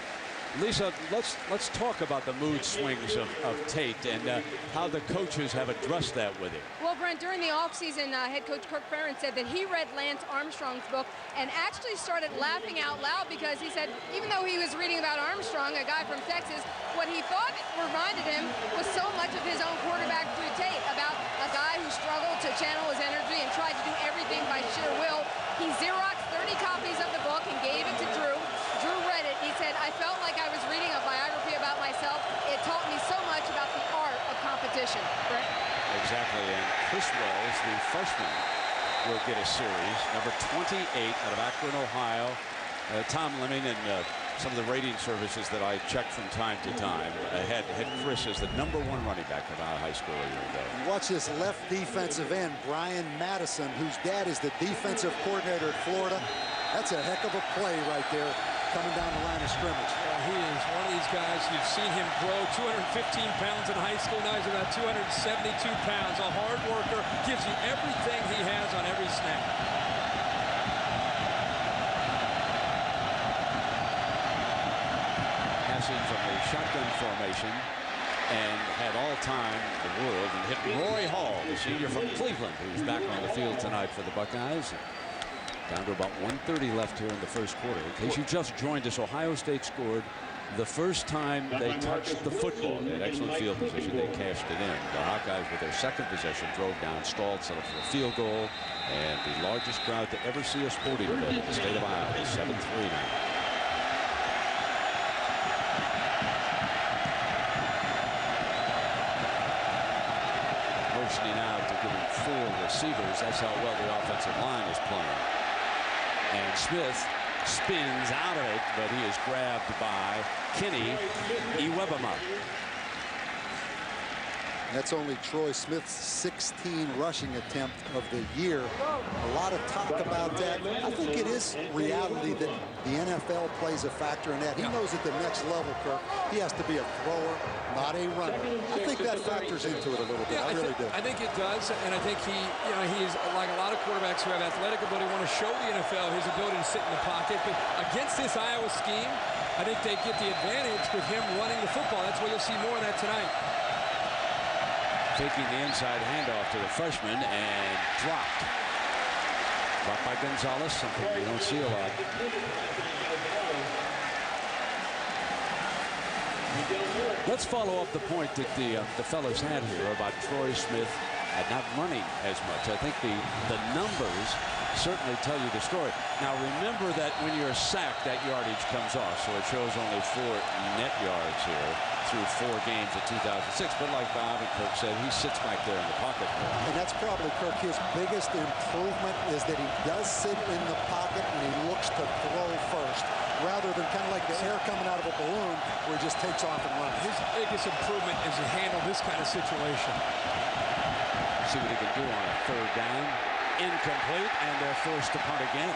Lisa, let's talk about the mood swings of Tate and how the coaches have addressed that with him. Well, Brent, during the offseason, head coach Kirk Ferentz said that he read Lance Armstrong's book and actually started laughing out loud because he said even though he was reading about Armstrong, a guy from Texas, what he thought reminded him was so much of his own quarterback, Drew Tate, about a guy who struggled to channel his energy and tried to do everything by sheer will. He Xeroxed 30 copies of the book and gave it to Drew. Drew read it. He said, I felt like I was reading a biography about myself. It taught me so much about the art of competition. Brett? Exactly. And Chris Wells, the freshman, will get a series. Number 28 out of Akron, Ohio. Tom Lemming and some of the rating services that I checked from time to time had Chris as the #1 running back from out of high school a year ago. Watch this left defensive end, Brian Madison, whose dad is the defensive coordinator at Florida. That's a heck of a play right there coming down the line of scrimmage. He is one of these guys. You've seen him grow 215 pounds in high school. Now he's about 272 pounds. A hard worker, gives you everything he has on every snap. From the shotgun formation and had all time in the world and hit Roy Hall, the senior from Cleveland, who's back on the field tonight for the Buckeyes. Down to about 1:30 left here in the first quarter. In case you just joined us, Ohio State scored the first time they touched the football. They had excellent field position. They cashed it in. The Hawkeyes, with their second possession, drove down, stalled, set up for a field goal. And the largest crowd to ever see a sporting event in the state of Iowa is 7-3 now. allowed to give him 4 receivers. That's how well the offensive line is playing. And Smith spins out of it, but he is grabbed by Kenny Iwebama. That's only Troy Smith's 16 rushing attempt of the year. A lot of talk about that. I think it is reality that the NFL plays a factor in that. He knows at the next level, Kirk, he has to be a thrower, not a runner. I think that factors into it a little bit. I really do. I think it does, and I think he's like a lot of quarterbacks who have athletic ability, want to show the NFL his ability to sit in the pocket. But against this Iowa scheme, I think they get the advantage with him running the football. That's why you'll see more of that tonight. Taking the inside handoff to the freshman and dropped. Dropped by Gonzalez, something we don't see a lot. Let's follow up the point that the fellas had here about Troy Smith not running as much. I think the numbers certainly tell you the story. Now remember that when you're sacked, that yardage comes off, so it shows only 4 net yards here through 4 games in 2006. But like Bob and Kirk said, he sits back there in the pocket. And that's probably, Kirk, his biggest improvement is that he does sit in the pocket and he looks to throw first, rather than kind of like the air coming out of a balloon where he just takes off and runs. His biggest improvement is to handle this kind of situation. See what he can do on a 3rd down. Incomplete, and they're forced to punt again.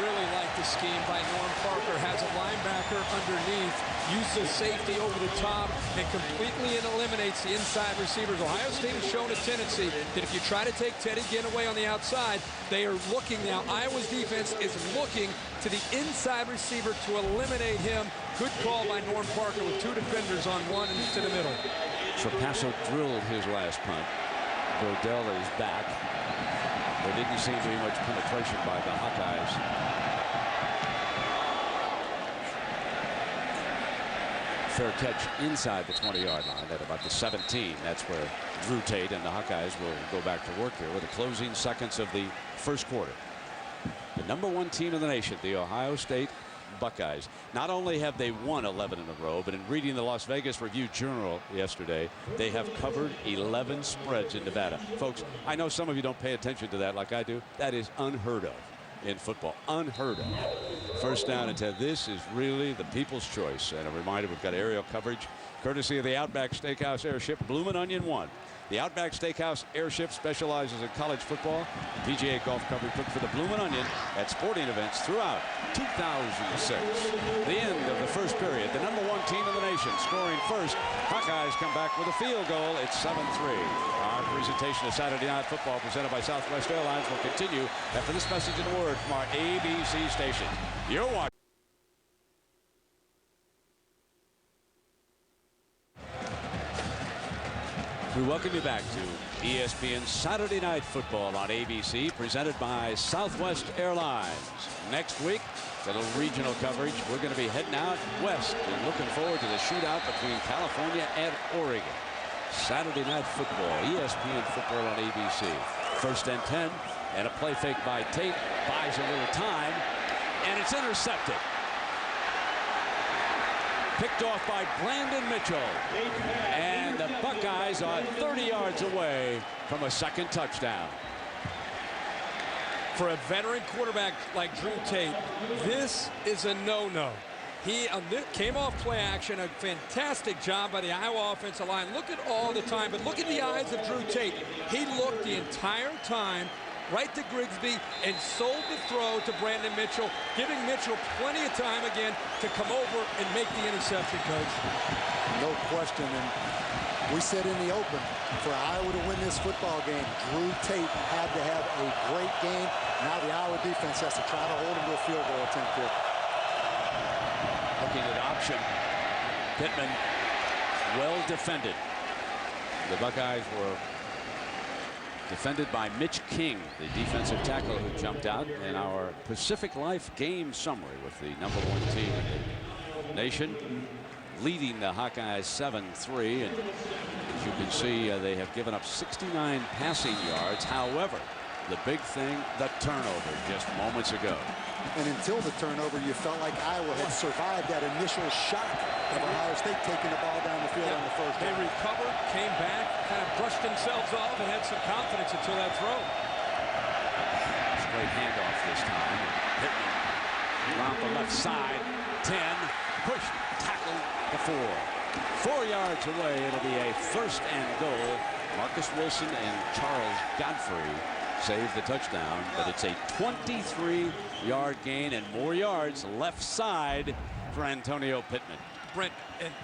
Really like the scheme by Norm Parker. Has a linebacker underneath, uses safety over the top, and completely eliminates the inside receivers. Ohio State has shown a tendency that if you try to take Teddy Ginn away on the outside, they are looking now. Iowa's defense is looking to the inside receiver to eliminate him. Good call by Norm Parker with 2 defenders on 1 into the middle. Trapasso drilled his last punt. Burdell is back. There didn't seem to be much penetration by the Hawkeyes. Fair catch inside the 20-yard line at about the 17. That's where Drew Tate and the Hawkeyes will go back to work here with the closing seconds of the first quarter. The #1 team in the nation, the Ohio State Buckeyes. Not only have they won 11 in a row, but in reading the Las Vegas Review-Journal yesterday, they have covered 11 spreads in Nevada. Folks, I know some of you don't pay attention to that like I do. That is unheard of in football. Unheard of. First down and 10. This is really the people's choice. And a reminder, we've got aerial coverage courtesy of the Outback Steakhouse Airship Bloomin' Onion 1. The Outback Steakhouse Airship specializes in college football. PGA golf coverage booked for the Bloomin' Onion at sporting events throughout 2006. The end of the first period. The #1 team in the nation scoring first. Hawkeyes come back with a field goal. It's 7-3. Our presentation of Saturday Night Football presented by Southwest Airlines will continue after this message and word from our ABC station. You're watching. We welcome you back to ESPN Saturday Night Football on ABC, presented by Southwest Airlines. Next week, a little regional coverage. We're going to be heading out west and looking forward to the shootout between California and Oregon. Saturday Night Football, ESPN Football on ABC. 1st and 10, and a play fake by Tate. Buys a little time, and it's intercepted. Picked off by Brandon Mitchell. And the Buckeyes are 30 yards away from a second touchdown. For a veteran quarterback like Drew Tate, this is a no-no. He came off play action, a fantastic job by the Iowa offensive line. Look at all the time, but look at the eyes of Drew Tate. He looked the entire time right to Grigsby and sold the throw to Brandon Mitchell, giving Mitchell plenty of time again to come over and make the interception, Coach. No question. And we said in the open, for Iowa to win this football game, Drew Tate had to have a great game. Now the Iowa defense has to try to hold him to a field goal attempt here. Looking at option. Pittman, well defended. The Buckeyes were defended by Mitch King, the defensive tackle who jumped out. In our Pacific Life game summary with the #1 team in the nation, leading the Hawkeyes 7-3. And as you can see, they have given up 69 passing yards. However, the big thing, the turnover just moments ago. And until the turnover, you felt like Iowa had survived that initial shock of Ohio State taking the ball down the field on the first They down. recovered, came back, kind of brushed themselves off, and had some confidence until that throw. Straight handoff this time. Pittman around the left side. 10. Pushed. Tackled the 4. 4 yards away. It'll be a first and goal. Marcus Wilson and Charles Godfrey save the touchdown, but it's a 23-yard gain and more yards left side for Antonio Pittman. Brent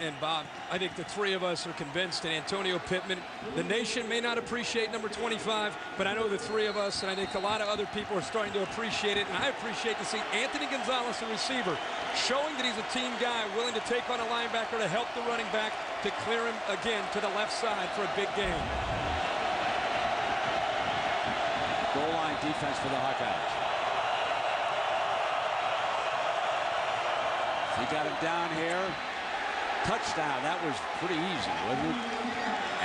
and Bob, I think the three of us are convinced that Antonio Pittman, the nation may not appreciate number 25, but I know the three of us, and I think a lot of other people are starting to appreciate it, and I appreciate to see Anthony Gonzalez, the receiver, showing that he's a team guy, willing to take on a linebacker to help the running back to clear him again to the left side for a big game. Goal line defense for the Hawkeyes. He got him down here. Touchdown. That was pretty easy, wasn't it?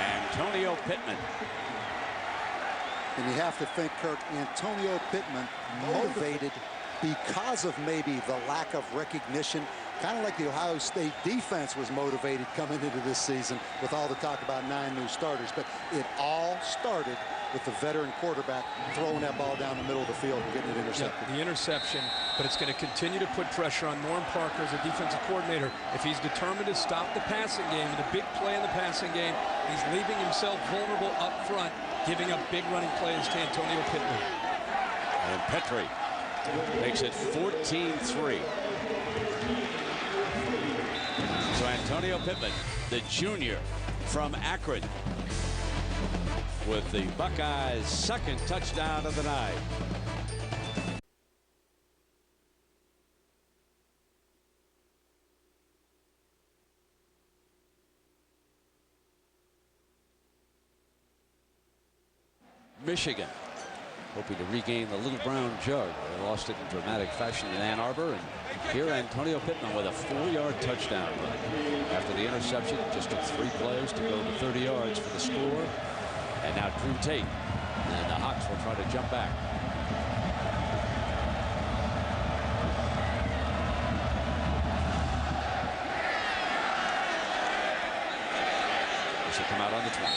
Antonio Pittman. And you have to think, Kirk, Antonio Pittman motivated because of maybe the lack of recognition, kind of like the Ohio State defense was motivated coming into this season with all the talk about 9 new starters. But it all started with the veteran quarterback throwing that ball down the middle of the field and getting it intercepted. Yeah, the interception, but it's going to continue to put pressure on Norm Parker as a defensive coordinator. If he's determined to stop the passing game, the big play in the passing game, he's leaving himself vulnerable up front, giving up big running plays to Antonio Pittman. And Petrie makes it 14-3. So Antonio Pittman, the junior from Akron, with the Buckeyes' second touchdown of the night. Michigan hoping to regain the little brown jug. They lost it in dramatic fashion in Ann Arbor, and here Antonio Pittman with a 4-yard touchdown run. After the interception, it just took 3 plays to go to 30 yards for the score. And now Drew Tate, and the Hawks will try to jump back. This will come out on the 20.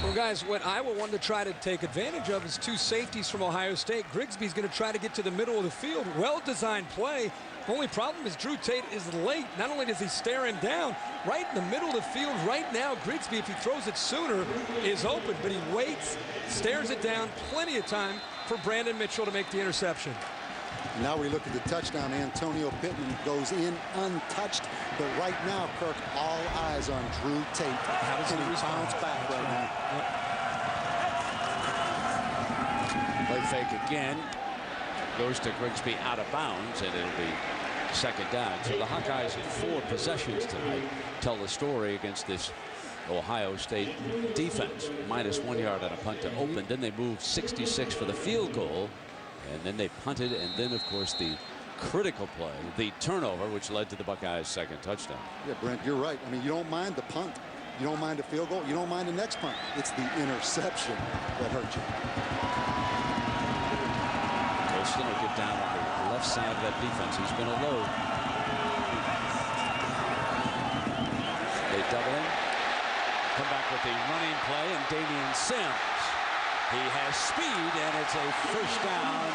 Well, guys, what Iowa wanted to try to take advantage of is 2 safeties from Ohio State. Grigsby's going to try to get to the middle of the field. Well-designed play. Only problem is Drew Tate is late. Not only does he stare him down, right in the middle of the field right now, Grigsby, if he throws it sooner, is open, but he waits, stares it down, plenty of time for Brandon Mitchell to make the interception. Now we look at the touchdown. Antonio Pittman goes in untouched, but right now, Kirk, all eyes on Drew Tate. How does he bounce back right now? Play fake again. Goes to Grigsby out of bounds, and it'll be second down. So the Hawkeyes in 4 possessions tonight tell the story against this Ohio State defense. Minus 1 yard on a punt to open. Then they moved 66 for the field goal, and then they punted, and then, of course, the critical play, the turnover, which led to the Buckeyes' second touchdown. Yeah, Brent, you're right. I mean, you don't mind the punt. You don't mind the field goal. You don't mind the next punt. It's the interception that hurt you. Colston will get down on the left side of that defense. He's been a load. They double him. Come back with the running play, and Damian Sims. He has speed, and it's a first down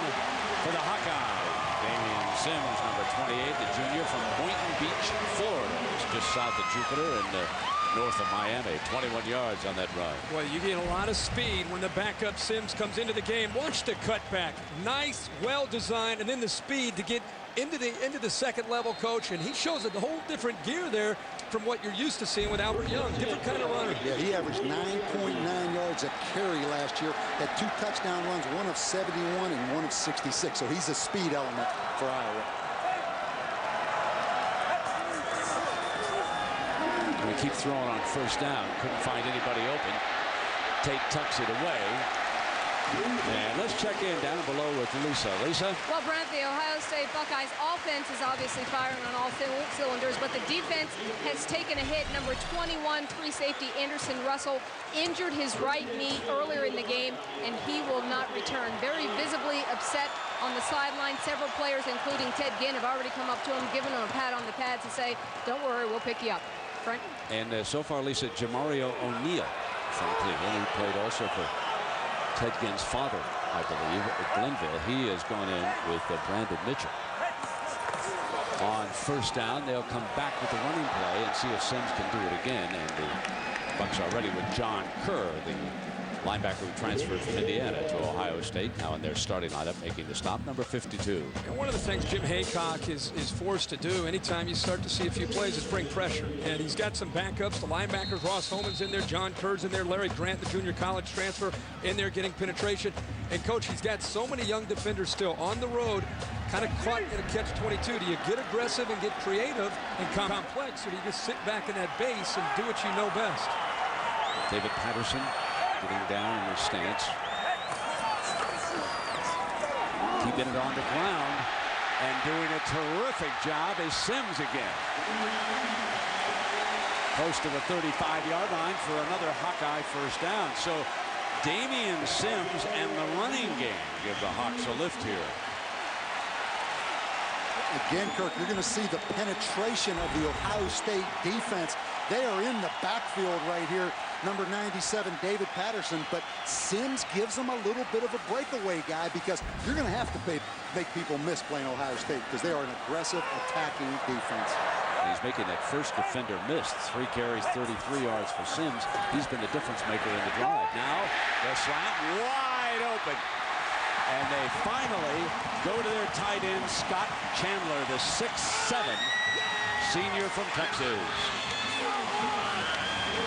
for the Hawkeyes. Damian Sims, number 28, the junior from Boynton Beach, Florida. It's just south of Jupiter and north of Miami. 21 yards on that run. Well, you get a lot of speed when the backup Sims comes into the game. Watch the cutback. Nice, well-designed, and then the speed to get into the second level, coach. And he shows a whole different gear there from what you're used to seeing with Albert Young. Different kind of runner. Yeah, he averaged 9.9 yards a carry last year. Had 2 touchdown runs, one of 71 and one of 66. So he's a speed element for Iowa. We keep throwing on first down. Couldn't find anybody open. Tate tucks it away. And let's check in down below with Lisa. Lisa? Well, Brent, the Ohio State Buckeyes offense is obviously firing on all cylinders, but the defense has taken a hit. Number 21, free safety Anderson Russell injured his right knee earlier in the game, and he will not return. Very visibly upset on the sideline. Several players, including Ted Ginn, have already come up to him, given him a pat on the pads and say, don't worry, we'll pick you up. Brent? And so far, Lisa, Jamario O'Neal from Cleveland, who played also for Ted Ginn's father, I believe, at Glenville. He has gone in with Brandon Mitchell. On first down, they'll come back with the running play and see if Sims can do it again. And the Bucs are ready with John Kerr, the linebacker who transferred from Indiana to Ohio State, now in their starting lineup, making the stop, number 52. And one of the things Jim Haycock is forced to do anytime you start to see a few plays is bring pressure. And he's got some backups. The linebackers, Ross Holman's in there, John Kerr's in there, Larry Grant, the junior college transfer, in there getting penetration. And, Coach, he's got so many young defenders still on the road, kind of caught in a catch-22. Do you get aggressive and get creative and complex, or do you just sit back in that base and do what you know best? David Patterson getting down in his stance. Keeping it on the ground and doing a terrific job is Sims again. Close to the 35-yard line for another Hawkeye first down. So Damian Sims and the running game give the Hawks a lift here. Again, Kirk, you're going to see the penetration of the Ohio State defense. They are in the backfield right here. Number 97, David Patterson, but Sims gives them a little bit of a breakaway guy because you're going to have to make people miss playing Ohio State because they are an aggressive attacking defense. He's making that first defender miss. 3 carries, 33 yards for Sims. He's been the difference maker in the drive. Now, the slant wide open. And they finally go to their tight end, Scott Chandler, the 6'7" senior from Texas.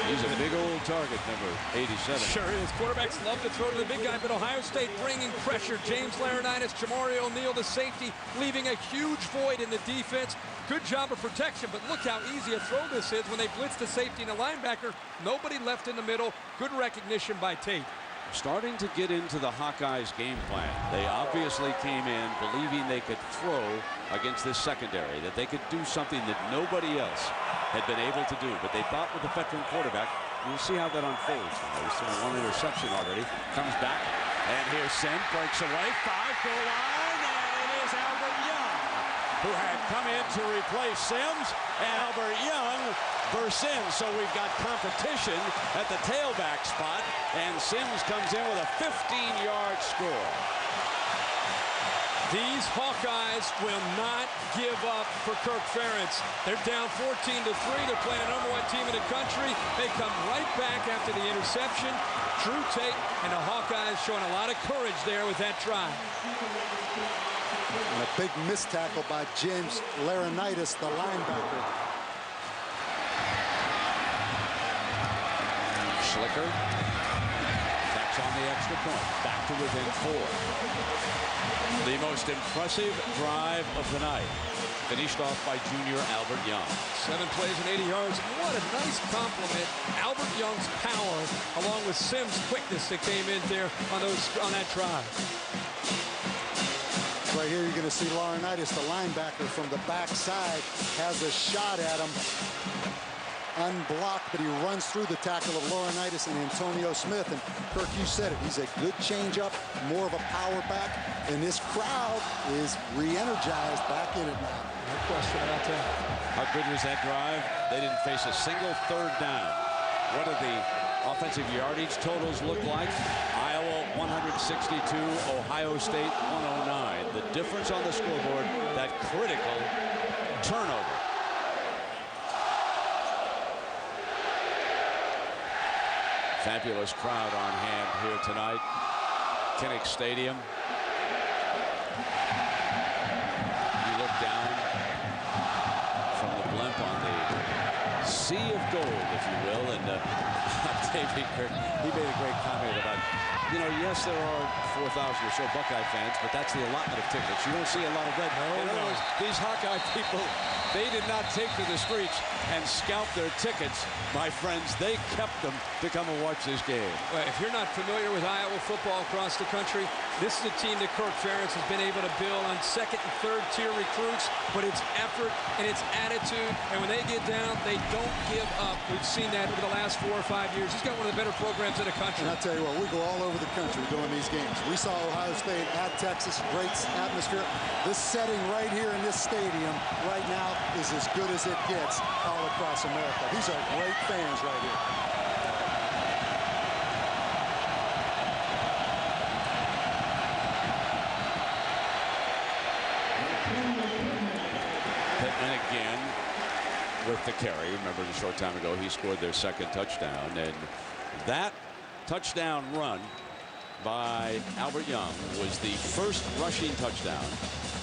He's a big old target, number 87. Sure is. Quarterbacks love to throw to the big guy, but Ohio State bringing pressure. James Laurinaitis, Jamario O'Neal, the safety, leaving a huge void in the defense. Good job of protection, but look how easy a throw this is when they blitz the safety and the linebacker. Nobody left in the middle. Good recognition by Tate. Starting to get into the Hawkeyes game plan. They obviously came in believing they could throw against this secondary, that they could do something that nobody else had been able to do. But they thought with the veteran quarterback, we'll see how that unfolds. He's thrown 1 interception already. Comes back, and here's Sims, breaks away, 5-goal line, and it is Albert Young, who had come in to replace Sims, and Albert Young bursts in. So we've got competition at the tailback spot, and Sims comes in with a 15-yard score. These Hawkeyes will not give up for Kirk Ferentz. They're down 14-3. They're playing a #1 team in the country. They come right back after the interception. Drew Tate and the Hawkeyes showing a lot of courage there with that drive. And a big missed tackle by James Laurinaitis, the linebacker. Schlicker tacks on the extra point. Back to within 4. The most impressive drive of the night, finished off by junior Albert Young. 7 plays and 80 yards. What a nice compliment. Albert Young's power, along with Sims' quickness that came in there on that drive. Right here, you're going to see Laurinaitis, the linebacker, from the backside, has a shot at him. Unblocked, but he runs through the tackle of Laurinaitis and Antonio Smith. And Kirk, you said it, he's a good changeup, more of a power back, and this crowd is re-energized back in it now. No question about that. How good was that drive? They didn't face a single third down. What did the offensive yardage totals look like? Iowa 162, Ohio State 109. The difference on the scoreboard, that critical turnover. Fabulous crowd on hand here tonight. Kinnick Stadium. You look down from the blimp on the sea of gold, if you will, and J.B. Kirk, he made a great comment about, you know, yes, there are 4,000 or so Buckeye fans, but that's the allotment of tickets. You don't see a lot of that. In other words, these Hawkeye people, they did not take to the streets and scalp their tickets, my friends. They kept them to come and watch this game. Well, if you're not familiar with Iowa football across the country, this is a team that Kirk Ferentz has been able to build on second and third tier recruits, but it's effort and it's attitude, and when they get down, they don't give up. We've seen that over the last 4 or 5 years. He's got one of the better programs in the country. And I'll tell you what, we go all over the country doing these games. We saw Ohio State at Texas, great atmosphere. This setting right here in this stadium right now is as good as it gets all across America. These are great fans right here. Pittman again with the carry. Remember, a short time ago, he scored their second touchdown. And that touchdown run by Albert Young was the first rushing touchdown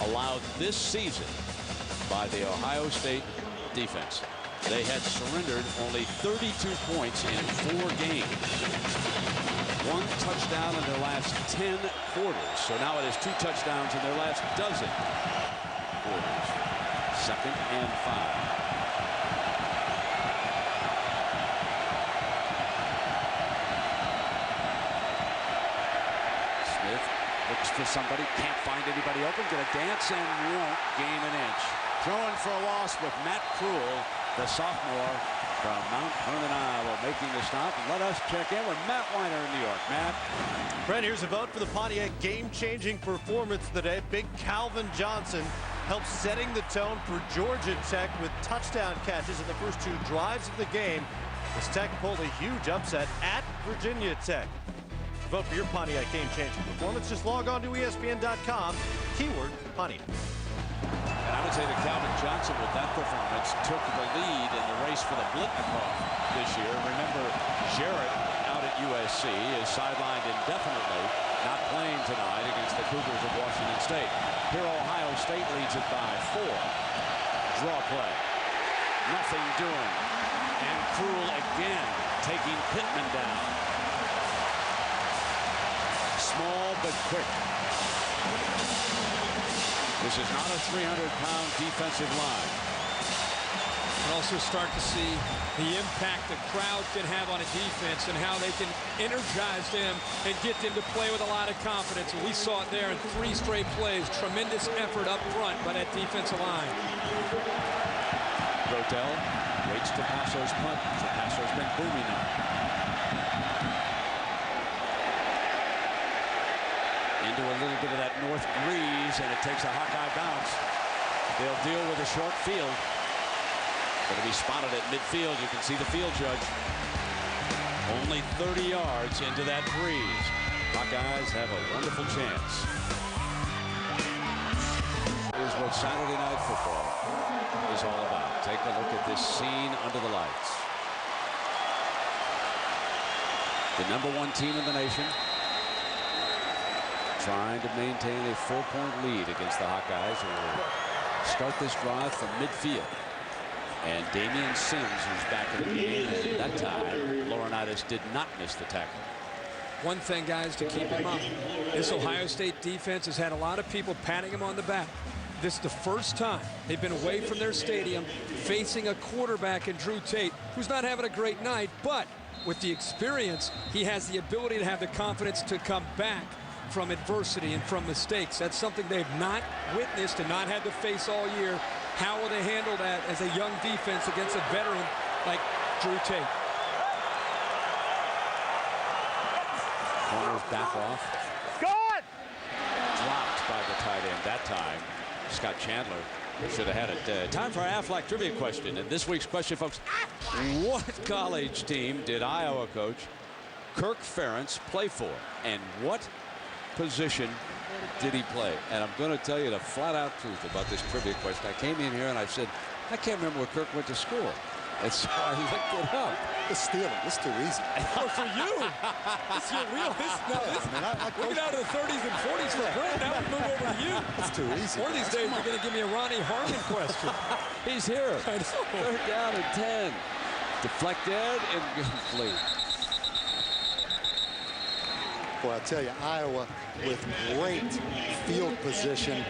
allowed this season by the Ohio State defense. They had surrendered only 32 points in 4 games. 1 touchdown in their last 10 quarters. So now it is 2 touchdowns in their last dozen quarters. 2nd and 5. Looks for somebody, can't find anybody open, gonna dance and won't gain an inch. Throwing for a loss with Matt Krul, the sophomore from Mount Vernon, Iowa, making the stop. Let us check in with Matt Weiner in New York. Matt. Brent, here's a vote for the Pontiac game-changing performance today. Big Calvin Johnson helps setting the tone for Georgia Tech with touchdown catches in the first 2 drives of the game as Tech pulled a huge upset at Virginia Tech. Vote for your Pontiac game-changing performance. Just log on to ESPN.com, keyword Pontiac. And I would say that Calvin Johnson, with that performance, took the lead in the race for the Blitnikoff this year. Remember, Jarrett out at USC is sidelined indefinitely, not playing tonight against the Cougars of Washington State. Here, Ohio State leads it by 4. Draw play. Nothing doing. And Krul again taking Pittman down. Small but quick. This is not a 300-pound defensive line. And also start to see the impact the crowd can have on a defense and how they can energize them and get them to play with a lot of confidence. And we saw it there in 3 straight plays. Tremendous effort up front by that defensive line. Brodell waits to Passo's punt. So Passo's been booming now. Into a little bit of that north breeze, and it takes a Hawkeye bounce. They'll deal with a short field. It'll be spotted at midfield. You can see the field judge. Only 30 yards into that breeze. Hawkeyes have a wonderful chance. Is what Saturday Night Football is all about. Take a look at this scene under the lights. The #1 team in the nation trying to maintain a 4-point lead against the Hawkeyes, who will start this drive from midfield. And Damian Sims, who's back in the game, and that time Laurinaitis did not miss the tackle. One thing, guys, to keep in mind, this Ohio State defense has had a lot of people patting him on the back. This is the first time they've been away from their stadium facing a quarterback in Drew Tate, who's not having a great night, but with the experience, he has the ability to have the confidence to come back from adversity and from mistakes. That's something they've not witnessed and not had to face all year. How will they handle that as a young defense against a veteran like Drew Tate? Corners back off. Scott! Dropped by the tight end that time. Scott Chandler should have had it. Time for our Aflac trivia question. And this week's question, folks, what college team did Iowa coach Kirk Ferentz play for? And what position did he play? And I'm going to tell you the flat-out truth about this trivia question. I came in here and I said, I can't remember where Kirk went to school. And so I looked it up. It's stealing. It's too easy. Oh, for you. It's your real. We're out of the 30s and 40s for Brent. Now we move over to you. It's too easy. One of these days, you're going to give me a Ronnie Harmon question. He's here. 3rd down and 10. Deflected and incomplete. Boy, I tell you, Iowa with great field position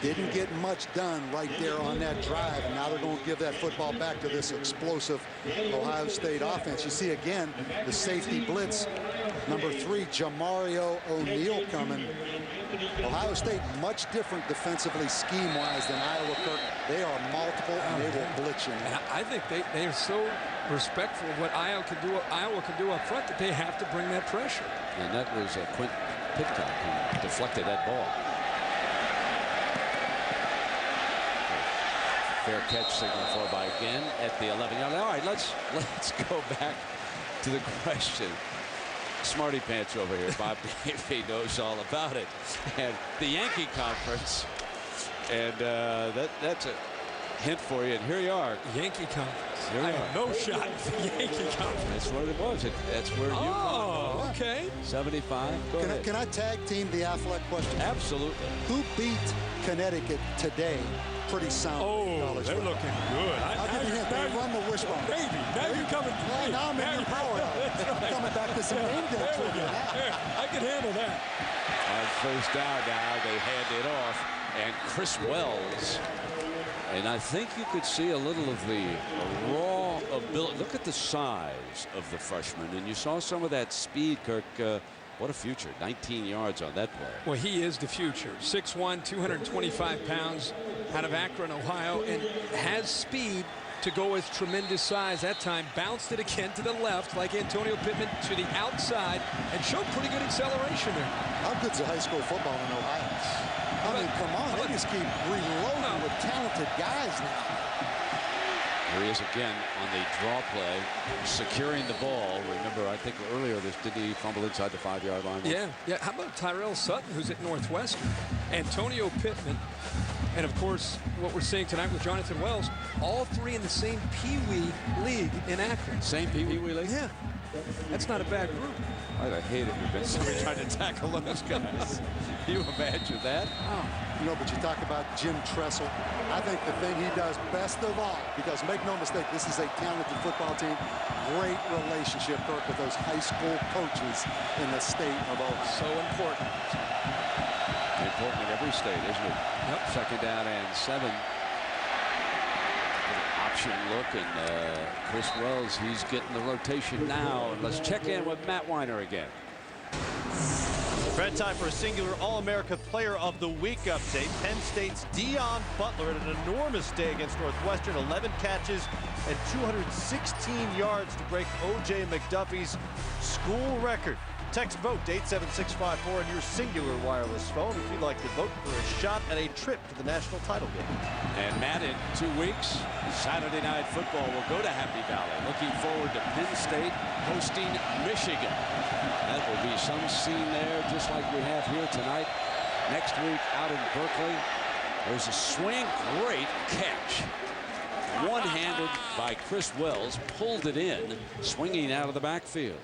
didn't get much done right there on that drive, and now they're going to give that football back to this explosive Ohio State offense. You see again the safety blitz, number 3, Jamario O'Neal coming. Ohio State much different defensively scheme-wise than Iowa. Kirk. They are multiple and they will blitz you. And I think they are so respectful of what Iowa can do up front that they have to bring that pressure. And that was Quint Pitcock who deflected that ball. Fair catch signal for by again at the 11-yard line. All right, let's go back to the question. Smarty pants over here, Bob Davey knows all about it. And the Yankee conference, and that's a hint for you. And here you are, Yankee conference. Here you I are. have no shot at the Yankee conference. That's what it was. That's where you. Oh, okay. 75. Go ahead. Can I tag team the Affleck question? Absolutely. Who beat Connecticut today? Pretty sound. Oh, they're looking good. I'll give you a hint. They run the wishbone. Maybe. Now you're coming. Now I'm in your power. Coming back to some in-depth trivia. I can handle that. On first down now, they hand it off, and Chris Wells. And I think you could see a little of the raw ability. Look at the size of the freshman, and you saw some of that speed, Kirk. What a future. 19 yards on that play. Well, he is the future. 6'1", 225 pounds, out of Akron, Ohio, and has speed to go with tremendous size. That time bounced it again to the left like Antonio Pittman to the outside and showed pretty good acceleration there. How good's the high school football in Ohio? I mean, come on, they just keep reloading with talented guys now. Here he is again on the draw play, securing the ball. Remember, I think earlier did he fumble inside the 5-yard line? Yeah. How about Tyrell Sutton, who's at Northwestern? Antonio Pittman, and of course, what we're seeing tonight with Jonathan Wells, all three in the same Pee Wee league in Akron. Same Pee Wee league? Yeah. That's not a bad group. I'd hate it if somebody tried to tackle those guys. Can you imagine that? Oh. You know, but you talk about Jim Tressel. I think the thing he does best of all, because make no mistake, this is a talented football team. Great relationship, Kirk, with those high school coaches in the state of Ohio. So important. Important in every state, isn't it? Yep. Second down and 7. Option look, and Chris Wells, he's getting the rotation now. And let's check in with Matt Weiner again. Fred, time for a singular All-America Player of the Week update. Penn State's Dion Butler had an enormous day against Northwestern. 11 catches and 216 yards to break O.J. McDuffie's school record. Text VOTE to 87654 on your singular wireless phone if you'd like to vote for a shot at a trip to the national title game. And Matt, in 2 weeks, Saturday Night Football will go to Happy Valley. Looking forward to Penn State hosting Michigan. That will be some scene there, just like we have here tonight. Next week out in Berkeley, there's a swing, great catch. One-handed by Chris Wells, pulled it in, swinging out of the backfield.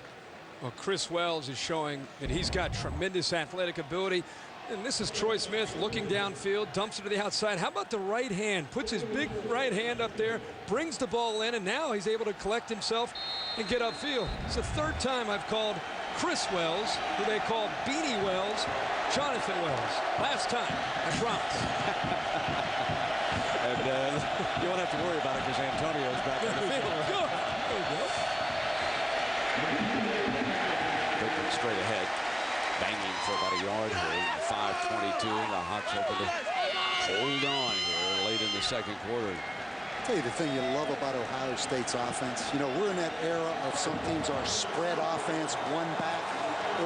Well, Chris Wells is showing that he's got tremendous athletic ability. And this is Troy Smith looking downfield, dumps it to the outside. How about the right hand? Puts his big right hand up there, brings the ball in, and now he's able to collect himself and get upfield. It's the 3rd time I've called Chris Wells, who they call Beanie Wells, Jonathan Wells. Last time, I promise. And you won't have to worry about it because Antonio's back in the field. Good. There we go. Straight ahead, banging for about a yard here. 5:22. The Hawks able to hold on here late in the second quarter. I'll tell you the thing you love about Ohio State's offense. You know, we're in that era of some teams are spread offense, one back,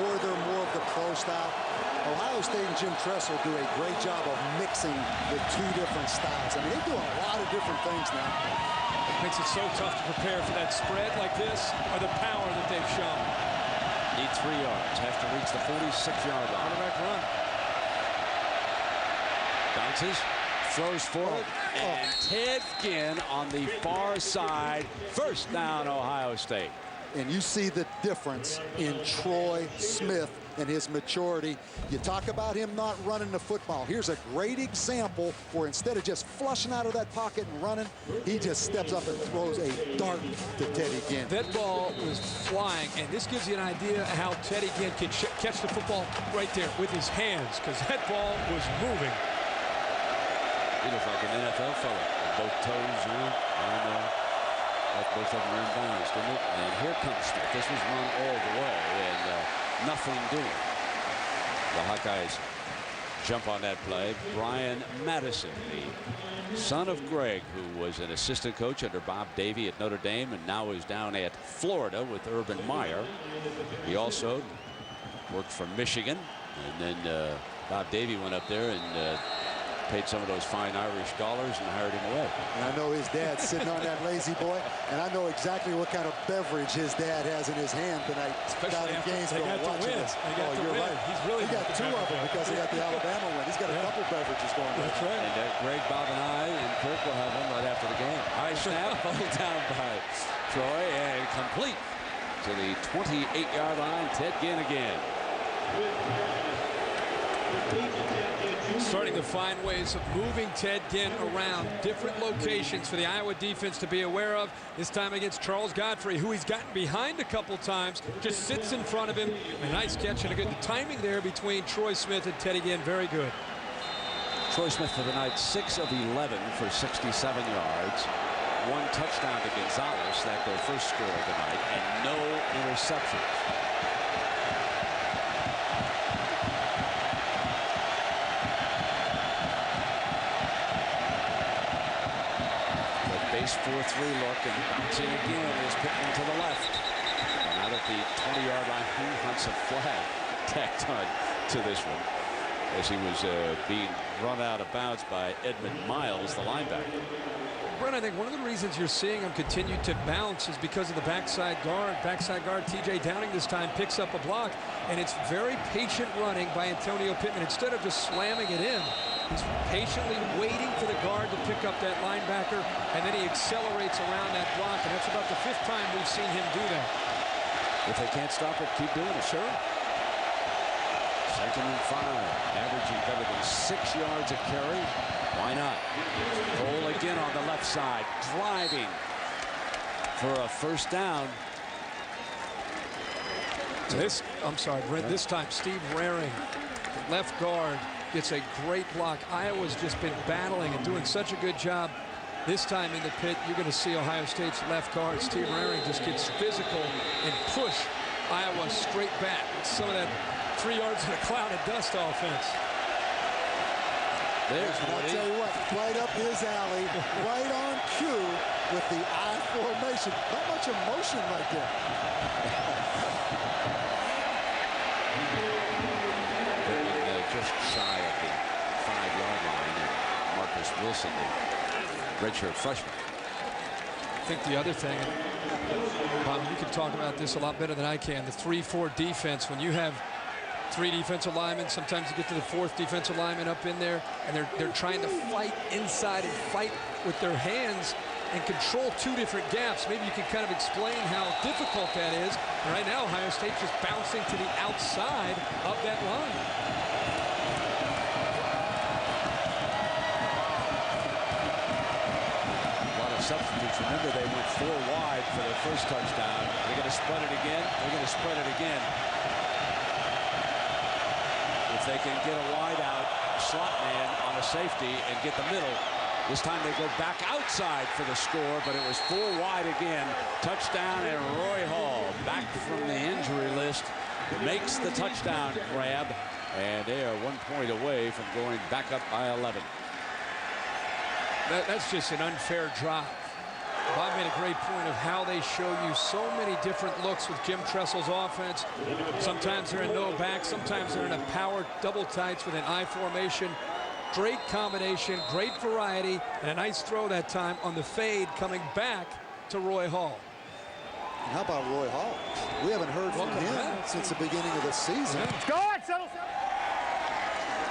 or they're more of the pro style. Ohio State and Jim Tressel do a great job of mixing the 2 different styles. I mean, they do a lot of different things now. Makes it so tough to prepare for that spread like this, or the power that they've shown. Need 3 yards. Have to reach the 46-yard line. Quarterback run. Bounces. Throws forward. And Ted Ginn on the far side. First down, Ohio State. and you see the difference in Troy Smith and his maturity. You talk about him not running the football. Here's a great example where instead of just flushing out of that pocket and running, he just steps up and throws a dart to Teddy Ginn. That ball was flying, and this gives you an idea how Teddy Ginn can catch the football right there with his hands, because that ball was moving. He looks like an NFL fella. Both toes in, and like both of them are in bounds, didn't it? And here comes Smith. This was run all the way, and nothing doing. The Hawkeyes jump on that play. Brian Madison, the son of Greg, who was an assistant coach under Bob Davie at Notre Dame and now is down at Florida with Urban Meyer. He also worked for Michigan, and then Bob Davie went up there and paid some of those fine Irish dollars and hired him away. And I know his dad's sitting on that lazy boy, and I know exactly what kind of beverage his dad has in his hand tonight. Especially after they got to win. You're right. He got two of them because he got the Alabama win. He's got a couple beverages going on. That's right. And Greg, Bob, and I, and Kirk will have one right after the game. High snap, pulled down by Troy, and complete to the 28-yard line. Ted Ginn again. Starting to find ways of moving Ted Ginn around different locations for the Iowa defense to be aware of. This time against Charles Godfrey, who he's gotten behind a couple times, just sits in front of him. A nice catch and a good timing there between Troy Smith and Teddy Ginn. Very good. Troy Smith for the night, 6 of 11 for 67 yards. One touchdown to Gonzalez, that's their first score of the night, and no interceptions. Base 4-3 look, and bouncing again is Pittman to the left. And out at the 20-yard line, who hunts a flag tacked on to this one as he was being run out of bounds by Edmund Miles, the linebacker. Brent, I think one of the reasons you're seeing him continue to bounce is because of the backside guard. Backside guard T.J. Downing this time picks up a block, and it's very patient running by Antonio Pittman. Instead of just slamming it in, he's patiently waiting for the guard to pick up that linebacker, and then he accelerates around that block, and that's about the 5th time we've seen him do that. If they can't stop it, keep doing it. Sure. 2nd and 5, averaging better than 6 yards a carry. Why not? Cole again on the left side, driving for a first down. I'm sorry, Brent, this time Steve Raring, left guard, gets a great block. Iowa's just been battling and doing such a good job. This time in the pit, you're going to see Ohio State's left guard, Steve Raring, just gets physical and push Iowa straight back. Some of that 3 yards in a cloud of dust offense. There's and I'll tell you what, right up his alley, right on cue with the I formation. Not much emotion right there. Just shy of the 5-yard line, and Marcus Wilson, the redshirt freshman. I think the other thing, Bob, you can talk about this a lot better than I can, the 3-4 defense. When you have 3 defensive linemen, sometimes you get to the 4th defensive lineman up in there, and they're trying to fight inside and fight with their hands and control 2 different gaps. Maybe you can kind of explain how difficult that is. And right now, Ohio State just bouncing to the outside of that line. Substitutes. Remember, they went 4 wide for their first touchdown. They're going to spread it again. They're going to spread it again. If they can get a wide out slot man on a safety and get the middle, this time they go back outside for the score, but it was 4 wide again. Touchdown, and Roy Hall, back from the injury list, makes the touchdown grab, and they are 1 point away from going back up by 11. That's just an unfair drop. Bob made a great point of how they show you so many different looks with Jim Tressel's offense. Sometimes they're in no back, sometimes they're in a power double tights with an I formation. Great combination, great variety, and a nice throw that time on the fade coming back to Roy Hall. And how about Roy Hall? We haven't heard from him since the beginning of the season. Go ahead, settle.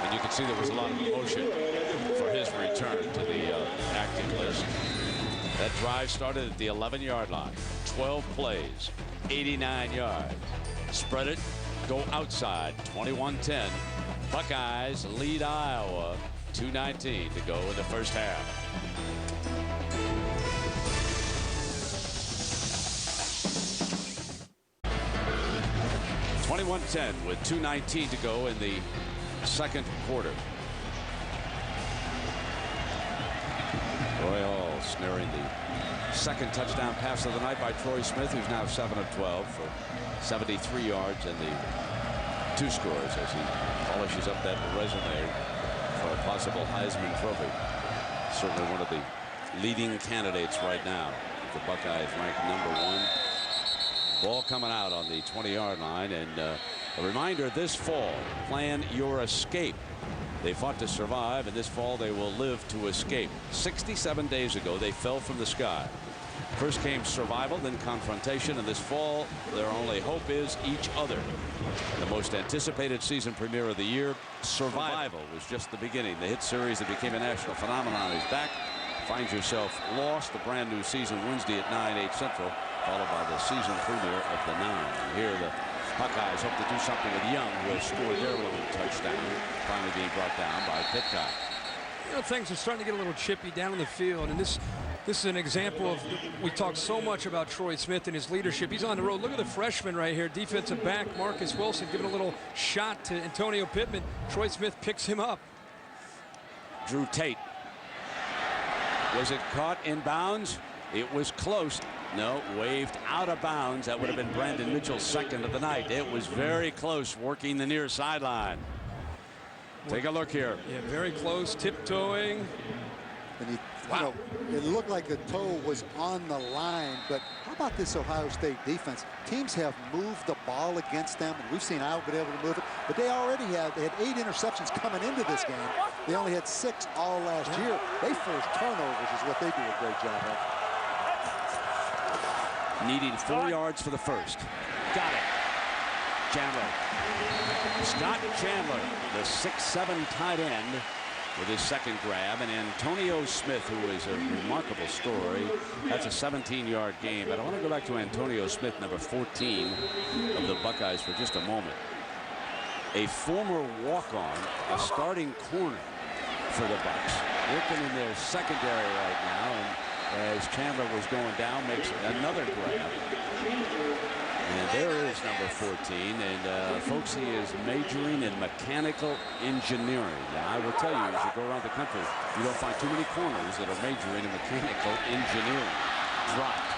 And you can see there was a lot of emotion for his return to the active list. That drive started at the 11-yard line. 12 plays, 89 yards. Spread it, go outside, 21-10. Buckeyes lead Iowa, 2:19 to go in the first half. (21-10) with 2:19 to go in the second quarter. Troy Hall snaring the second touchdown pass of the night by Troy Smith, who's now 7 of 12 for 73 yards and the 2 scores as he polishes up that resume for a possible Heisman Trophy. Certainly one of the leading candidates right now. The Buckeyes ranked #1. Ball coming out on the 20-yard line, and a reminder: this fall, plan your escape. They fought to survive, and this fall they will live to escape. 67 days ago, they fell from the sky. First came survival, then confrontation, and this fall, their only hope is each other. The most anticipated season premiere of the year, Survival, was just the beginning. The hit series that became a national phenomenon is back. Find yourself lost. The brand new season Wednesday at 9/8 Central, followed by the season premiere of the 9. Here the Buckeyes hope to do something with Young, who has scored their lone touchdown, finally being brought down by Pitcock. You know, things are starting to get a little chippy down in the field, and this is an example of, we talk so much about Troy Smith and his leadership. He's on the road. Look at the freshman right here, defensive back Marcus Wilson, giving a little shot to Antonio Pittman. Troy Smith picks him up. Drew Tate. Was it caught in bounds? It was close. No, waved out of bounds. That would have been Brandon Mitchell's second of the night. It was very close, working the near sideline. Take a look here. Yeah, very close, tiptoeing. And you know, it looked like the toe was on the line, but how about this Ohio State defense? Teams have moved the ball against them, and we've seen Iowa been able to move it, but they had 8 interceptions coming into this game. They only had 6 all last year. They force turnovers is what they do a great job of. Needing 4 yards for the first. Got it. Chandler. Scott Chandler, the 6'7" tight end, with his second grab, and Antonio Smith, who is a remarkable story. That's a 17-yard gain, but I want to go back to Antonio Smith, number 14 of the Buckeyes, for just a moment. A former walk-on, a starting corner for the Bucks, working in their secondary right now, and as Chandler was going down, makes another grab. And there is number 14, and folks, he is majoring in mechanical engineering. Now, I will tell you, as you go around the country, you don't find too many corners that are majoring in mechanical engineering. Dropped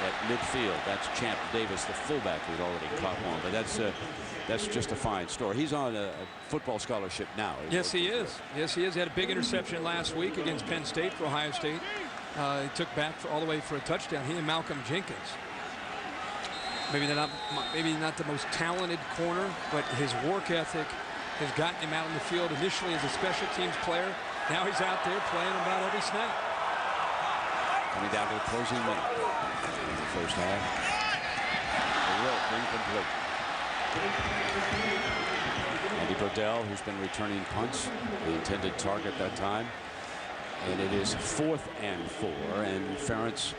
at midfield. That's Champ Davis, the fullback, who's already caught one. But that's just a fine story. He's on a football scholarship now. Yes, he is. Yes, he is. He had a big interception last week against Penn State for Ohio State. He took back all the way for a touchdown. He and Malcolm Jenkins. Maybe not the most talented corner, but his work ethic has gotten him out in the field initially as a special teams player. Now he's out there playing about every snap. Coming down to the closing minute in the first half. The Andy Brodell, who's been returning punts, the intended target that time. And it is 4th and 4, and Ferentz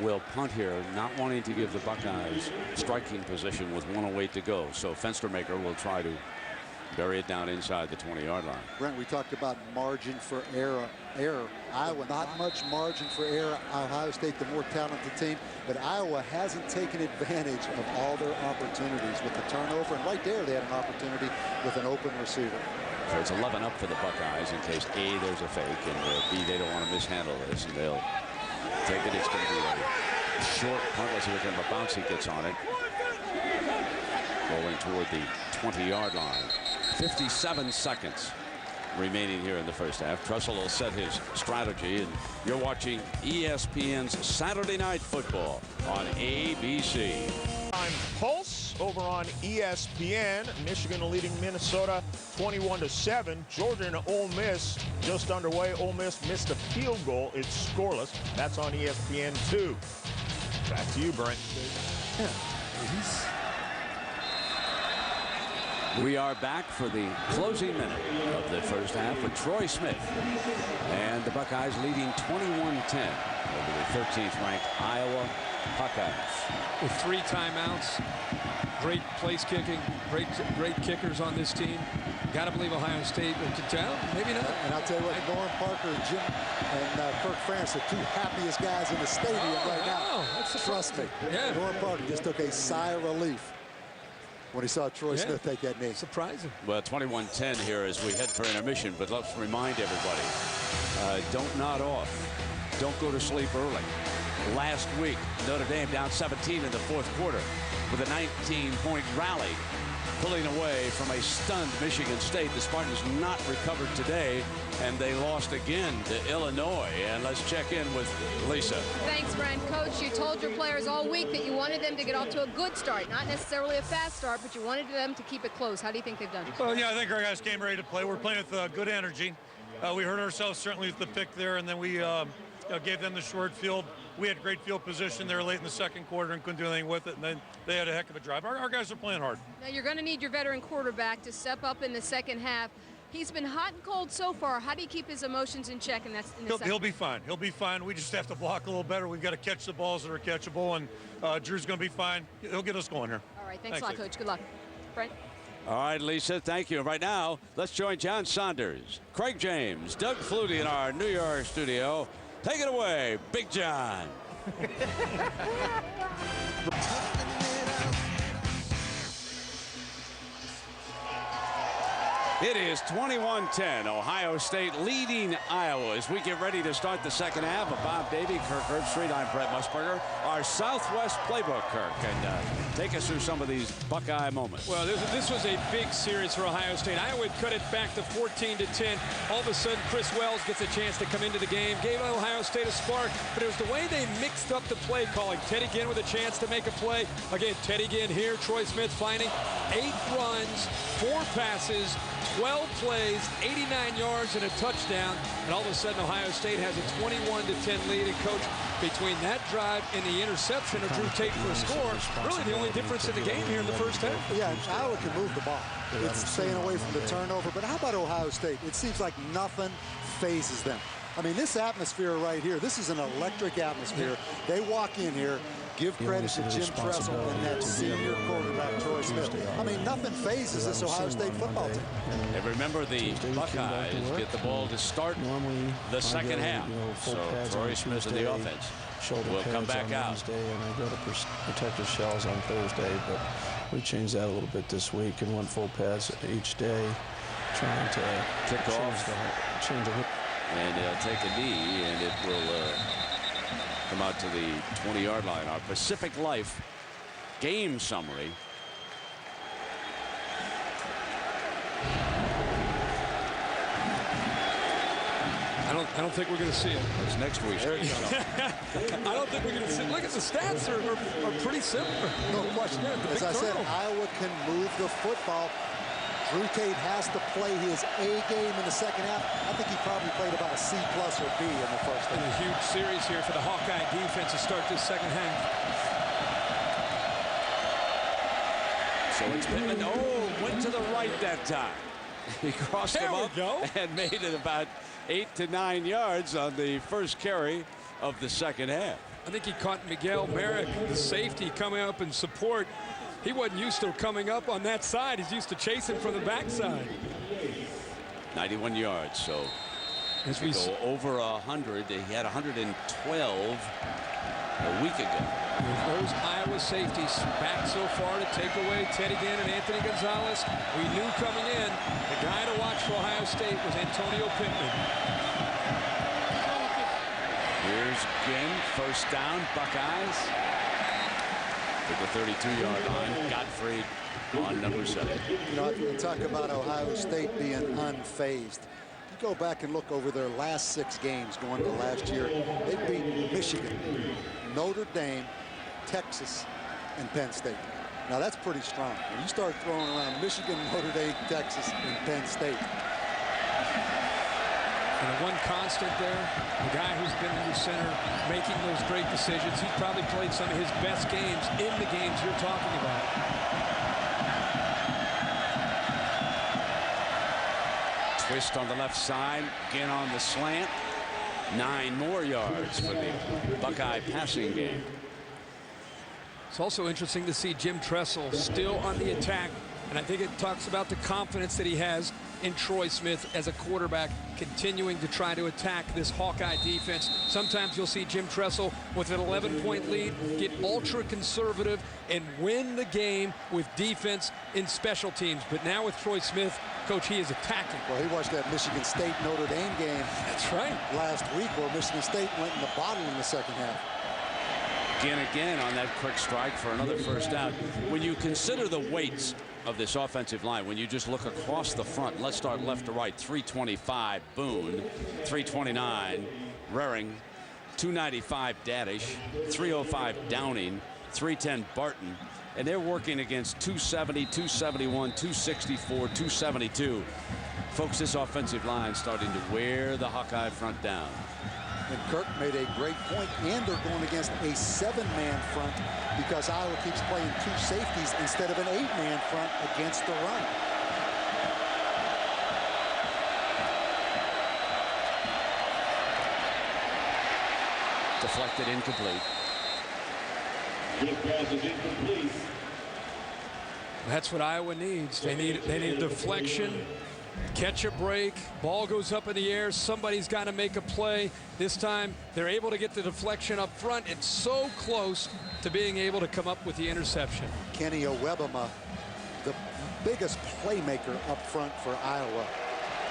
will punt here, not wanting to give the Buckeyes striking position with 1:08 to go. So Fenstermaker will try to bury it down inside the 20-yard line. Brent, we talked about margin for error. Iowa, not much margin for error. Ohio State, the more talented team, but Iowa hasn't taken advantage of all their opportunities with the turnover, and right there they had an opportunity with an open receiver. So it's 11 up for the Buckeyes in case A, there's a fake, and B, they don't want to mishandle this, and they'll take it. It's going to be a short punt. Let's see what kind of a bounce he gets on it. Rolling toward the 20-yard line. 57 seconds remaining here in the first half. Trussell will set his strategy, and you're watching ESPN's Saturday Night Football on ABC. I'm Pulse over on ESPN. Michigan leading Minnesota 21-7. Georgia and Ole Miss just underway. Ole Miss missed a field goal. It's scoreless. That's on ESPN2. Back to you, Brent. Yeah. We are back for the closing minute of the first half with Troy Smith. And the Buckeyes leading 21-10 over the 13th ranked Iowa. Buckeyes. With 3 timeouts, great place kicking, great kickers on this team. Got to believe Ohio State will contend. Maybe not. And I'll tell you what, Norm Parker and Jim and Kirk Ferentz are 2 happiest guys in the stadium right now. Trust me. Yeah. Norm Parker just took a sigh of relief when he saw Troy Smith take that knee. Surprising. Well, 21-10 here as we head for intermission, but let's remind everybody, don't nod off. Don't go to sleep early. Last week, Notre Dame down 17 in the 4th quarter with a 19-point rally, pulling away from a stunned Michigan State. The Spartans not recovered today, and they lost again to Illinois. And let's check in with Lisa. Thanks, Brent. Coach, you told your players all week that you wanted them to get off to a good start, not necessarily a fast start, but you wanted them to keep it close. How do you think they've done? Well, yeah, I think our guys came ready to play. We're playing with good energy. We hurt ourselves certainly with the pick there, and then we gave them the short field. We had great field position there late in the 2nd quarter and couldn't do anything with it, and then they had a heck of a drive. Our guys are playing hard. Now, you're going to need your veteran quarterback to step up in the 2nd half. He's been hot and cold so far. How do you keep his emotions in check? And that's He'll be fine. He'll be fine. We just have to block a little better. We've got to catch the balls that are catchable, and Drew's going to be fine. He'll get us going here. All right, thanks a lot, Coach. Good luck. Brent? All right, Lisa, thank you. Right now, let's join John Saunders, Craig James, Doug Flutie in our New York studio. Take it away, Big John. It is 21-10. Ohio State leading Iowa as we get ready to start the 2nd half of Bob Davie, Kirk Herbstreit. I'm Brett Musburger. Our Southwest playbook, Kirk, and take us through some of these Buckeye moments. Well, this was a big series for Ohio State. Iowa cut it back to 14-10. All of a sudden, Chris Wells gets a chance to come into the game, gave Ohio State a spark, but it was the way they mixed up the play calling. Teddy Ginn with a chance to make a play. Again, Teddy Ginn here, Troy Smith finding 8 runs, 4 passes, 12 plays, 89 yards, and a touchdown. And all of a sudden, Ohio State has a 21-10 lead. And, Coach, between that drive and the interception of Drew Tate for a score, really the only difference in the game here in the first half. Yeah, Iowa can move the ball. It's staying away from the turnover. But how about Ohio State? It seems like nothing phases them. I mean, this atmosphere right here, this is an electric atmosphere. They walk in here, give credit to Jim Tressel and that senior quarterback, Troy Smith. I mean, nothing phases this Ohio State football team. And remember, the Buckeyes get the ball to start the 2nd half. So Troy Smith in the offense will come back out. And I go to protective shells on Thursday, but we changed that a little bit this week and went full pads each day, trying to kick off, change the and take a knee, and it will come out to the 20-yard line. Our Pacific Life game summary. I don't think we're going to see it. It's next week. I don't think we're going to see it. Look at the stats are pretty similar. No question. As I said, Iowa can move the football. Drew Tate has to play his A game in the 2nd half. I think he probably played about a C+ or B in the first half. And a huge series here for the Hawkeye defense to start this 2nd half. So it's Pittman. Oh, went to the right that time. He crossed him up and made it about 8 to 9 yards on the first carry of the 2nd half. I think he caught Miguel Merrick, the safety, coming up in support. He wasn't used to coming up on that side. He's used to chasing from the backside. 91 yards, so as we go over 100. He had 112 a week ago. Those Iowa safeties back so far to take away Teddy Ginn and Anthony Gonzalez. We knew coming in, the guy to watch for Ohio State was Antonio Pittman. Here's Ginn, first down, Buckeyes. To the 32-yard line, Gottfried on number 7. You know, you talk about Ohio State being unfazed. You go back and look over their last 6 games going to last year. They beat Michigan, Notre Dame, Texas, and Penn State. Now that's pretty strong. When you start throwing around Michigan, Notre Dame, Texas, and Penn State. And the one constant there, the guy who's been in the center making those great decisions. He's probably played some of his best games in the games you're talking about. Twist on the left side, again on the slant. 9 more yards for the Buckeye passing game. It's also interesting to see Jim Tressel still on the attack, and I think it talks about the confidence that he has in Troy Smith as a quarterback, continuing to try to attack this Hawkeye defense. Sometimes you'll see Jim Tressel with an 11-point lead get ultra conservative and win the game with defense in special teams. But now with Troy Smith, Coach, he is attacking. Well, he watched that Michigan State Notre Dame game. That's right. Last week, where Michigan State went in the bottle in the second half. Again on that quick strike for another first down. When you consider the weights of this offensive line, when you just look across the front, let's start left to right. 325 Boone, 329 Raring, 295 Dadish, 305 Downing, 310 Barton, and they're working against 270, 271, 264, 272. Folks, this offensive line starting to wear the Hawkeye front down. And Kirk made a great point, and they're going against a 7-man front because Iowa keeps playing 2 safeties instead of an 8-man front against the run. Deflected, incomplete. That's what Iowa needs. They need a deflection, catch a break, ball goes up in the air, somebody's got to make a play. This time they're able to get the deflection up front. It's so close to being able to come up with the interception. Kenny Owebama, the biggest playmaker up front for Iowa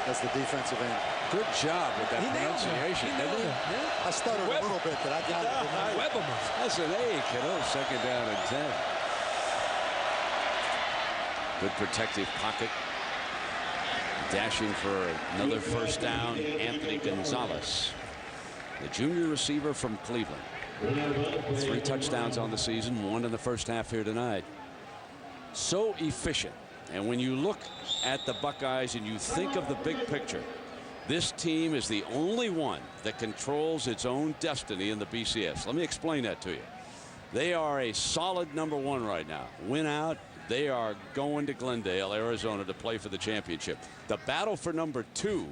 as the defensive end. Good job with that pronunciation, didn't he? I stuttered a little bit, but I got it. Owebama. That's an A, kiddo. Second down and 10. Good protective pocket. Dashing for another first down, Anthony Gonzalez, the junior receiver from Cleveland. 3 touchdowns on the season, 1 in the first half here tonight. So efficient. And when you look at the Buckeyes and you think of the big picture, this team is the only one that controls its own destiny in the BCS. Let me explain that to you. They are a solid #1 right now. Win out. They are going to Glendale, Arizona to play for the championship. The battle for #2,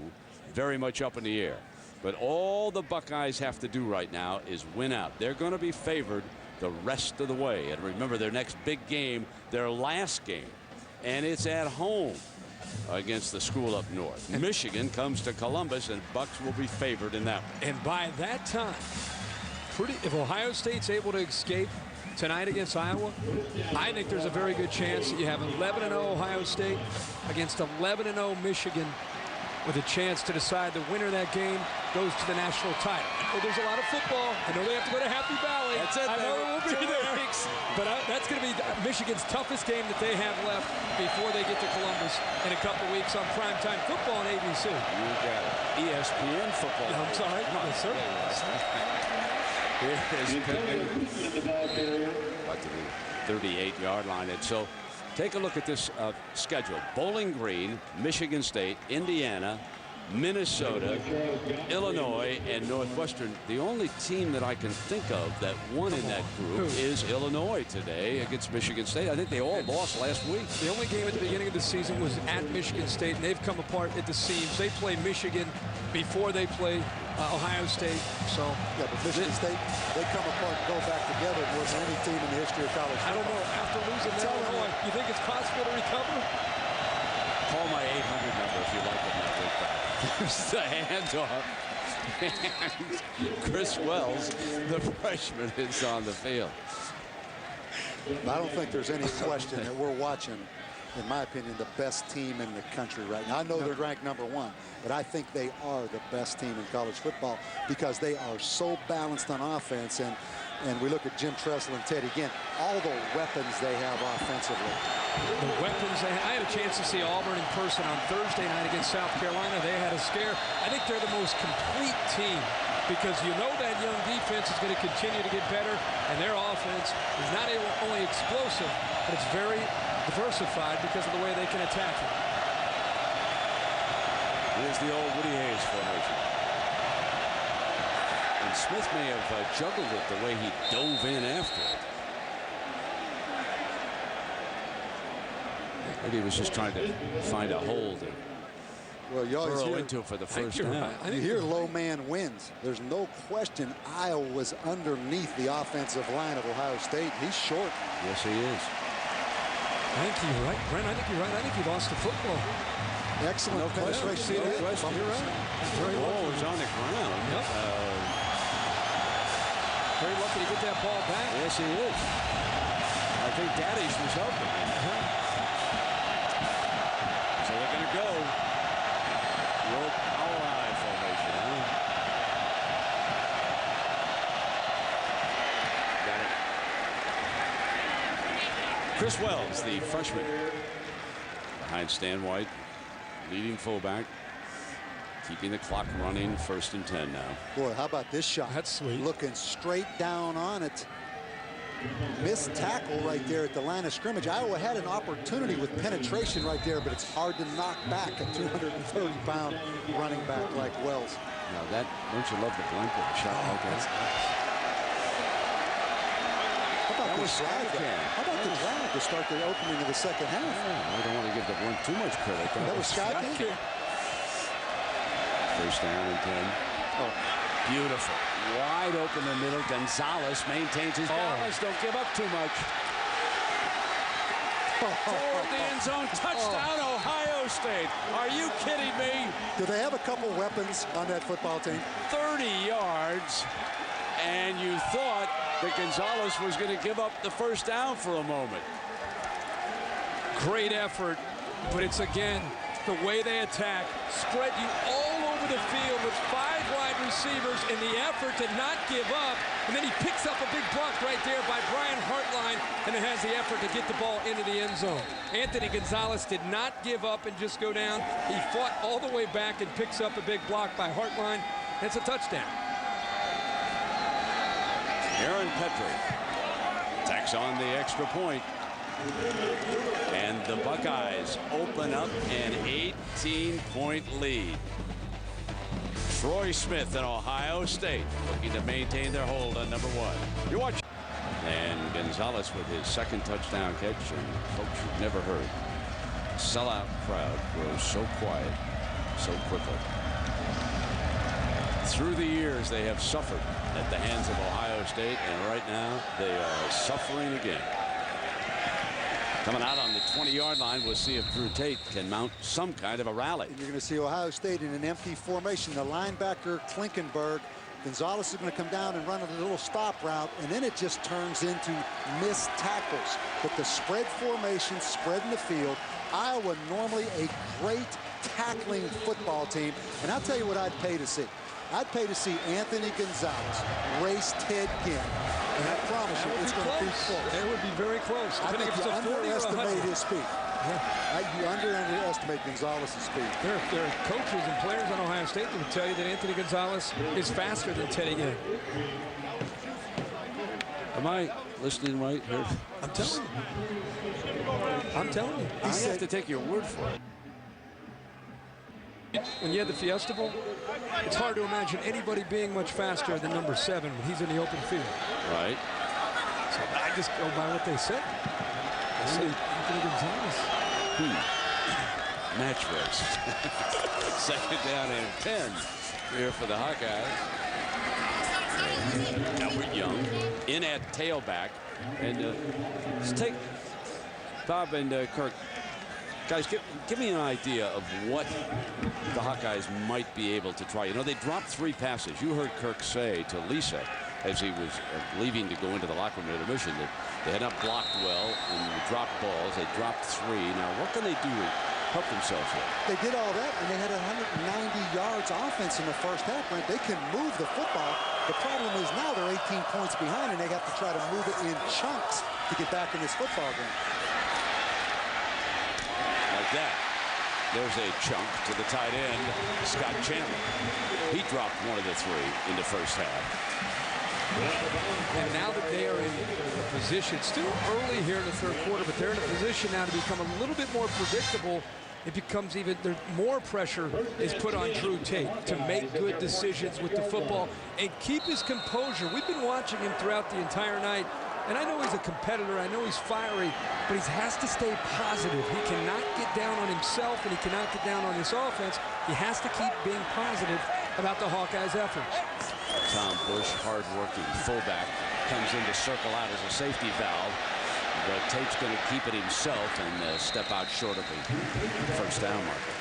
very much up in the air. But all the Buckeyes have to do right now is win out. They're going to be favored the rest of the way. And remember, their next big game, their last game, and it's at home against the school up north. Michigan comes to Columbus, and Bucks will be favored in that one. And by that time, if Ohio State's able to escape tonight against Iowa, I think there's a very good chance that you have 11-0 Ohio State against 11-0 Michigan, with a chance to decide the winner of that game goes to the national title. I know there's a lot of football. I know they have to go to Happy Valley. That's it. I know it will be there. But that's going to be Michigan's toughest game that they have left before they get to Columbus in a couple weeks on primetime football on ABC. You got it. ESPN football. I'm sorry. Yes, sir. About the 38-yard line. And so take a look at this schedule. Bowling Green, Michigan State, Indiana, Minnesota, Illinois, and Northwestern. The only team that I can think of that won in that group is Illinois today against Michigan State. I think they all lost last week. The only game at the beginning of the season was at Michigan State, and they've come apart at the seams. They play Michigan before they play Ohio State. So yeah, but Michigan State, they come apart and go back together more than any team in the history of college football. I don't know. After losing to Illinois, you think it's possible to recover? Call my 800 number if you like it. There's the handoff. And Chris Wells, the freshman, is on the field. I don't think there's any question that we're watching, in my opinion, the best team in the country right now. I know they're ranked #1, but I think they are the best team in college football because they are so balanced on offense. And we look at Jim Tressel and Teddy again, all the weapons they have offensively. The weapons they have. I had a chance to see Auburn in person on Thursday night against South Carolina. They had a scare. I think they're the most complete team because you know that young defense is going to continue to get better, and their offense is not only explosive, but it's very diversified because of the way they can attack it. Here's the old Woody Hayes formation. And Smith may have juggled it the way he dove in after it. Maybe he was just trying to find a hole to Well, you always burrow hear, into for the first down. You hear low man wins. There's no question Iowa was underneath the offensive line of Ohio State. He's short. Yes, he is. I think you're right, Brent. I think you're right. I think he lost the football. Excellent penetration. No question. You're right. The ball was on the ground. Yep. Very lucky to get that ball back. Yes, he is. I think Daddish was helping. So they're going to go. Your power eye formation. Got it. Chris Wells, the freshman, behind Stan White, leading fullback. Keeping the clock running, 1st and 10 now. Boy, how about this shot? That's sweet. Looking straight down on it. Missed tackle right there at the line of scrimmage. Iowa had an opportunity with penetration right there, but it's hard to knock back a 230-pound running back like Wells. Now that, don't you love the blanket shot like that? How about That the was drive? Skycam. How about the drive to start the opening of the second half? I don't want to give the blank too much credit. That was Skycam? 1st down and 10. Oh, beautiful. Wide open in the middle. Gonzalez maintains his balance. Don't give up too much. Toward the end zone. Touchdown, Ohio State. Are you kidding me? Do they have a couple weapons on that football team? 30 yards. And you thought that Gonzalez was going to give up the 1st down for a moment. Great effort, but it's again the way they attack, spread you all over the field with 5 wide receivers in the effort to not give up, and then he picks up a big block right there by Brian Hartline, and then has the effort to get the ball into the end zone. Anthony Gonzalez did not give up and just go down. He fought all the way back and picks up a big block by Hartline. It's a touchdown. Aaron Petrie tacks on the extra point. And the Buckeyes open up an 18-point lead. Troy Smith and Ohio State looking to maintain their hold on number 1. You're watching. And Gonzalez with his 2nd touchdown catch. And folks you've never heard. Sellout crowd grows so quiet so quickly. Through the years, they have suffered at the hands of Ohio State. And right now, they are suffering again. Coming out on the 20-yard line, we'll see if Drew Tate can mount some kind of a rally. And you're going to see Ohio State in an empty formation. The linebacker, Klinkenberg. Gonzalez is going to come down and run a little stop route, and then it just turns into missed tackles. But the spread formation, spreading the field, Iowa normally a great tackling football team. And I'll tell you what I'd pay to see. I'd pay to see Anthony Gonzalez race Ted Ginn. And I promise you, it's going to be close. It would be very close. I think you underestimate his speed. You underestimate Gonzalez's speed. There are coaches and players on Ohio State that would tell you that Anthony Gonzalez is faster than Teddy Ginn. Am I listening right here? I'm telling you. I'm telling you. I have to take your word for it. When you had the Fiesta Bowl, it's hard to imagine anybody being much faster than number 7 when he's in the open field. Right. So I just go by what they said. They say Anthony Gonzalez. Match race. 2nd down and 10 here for the Hawkeyes. Albert Young in at tailback. And let's take Bob and Kirk. Guys, give me an idea of what the Hawkeyes might be able to try. You know, they dropped 3 passes. You heard Kirk say to Lisa as he was leaving to go into the locker room at intermission that they had not blocked well and dropped balls. They dropped 3. Now, what can they do to help themselves here? They did all that, and they had 190 yards offense in the first half. Right? They can move the football. The problem is now they're 18 points behind, and they have to try to move it in chunks to get back in this football game. That. There's a chunk to the tight end, Scott Chandler. He dropped 1 of the 3 in the first half. And now that they are in a position, still early here in the 3rd quarter, but they're in a position now to become a little bit more predictable. It becomes even more pressure is put on Drew Tate to make good decisions with the football and keep his composure. We've been watching him throughout the entire night. And I know he's a competitor. I know he's fiery, but he has to stay positive. He cannot get down on himself, and he cannot get down on this offense. He has to keep being positive about the Hawkeyes' efforts. Tom Bush, hard-working fullback, comes in to circle out as a safety valve. But Tate's going to keep it himself and step out short of the first down marker.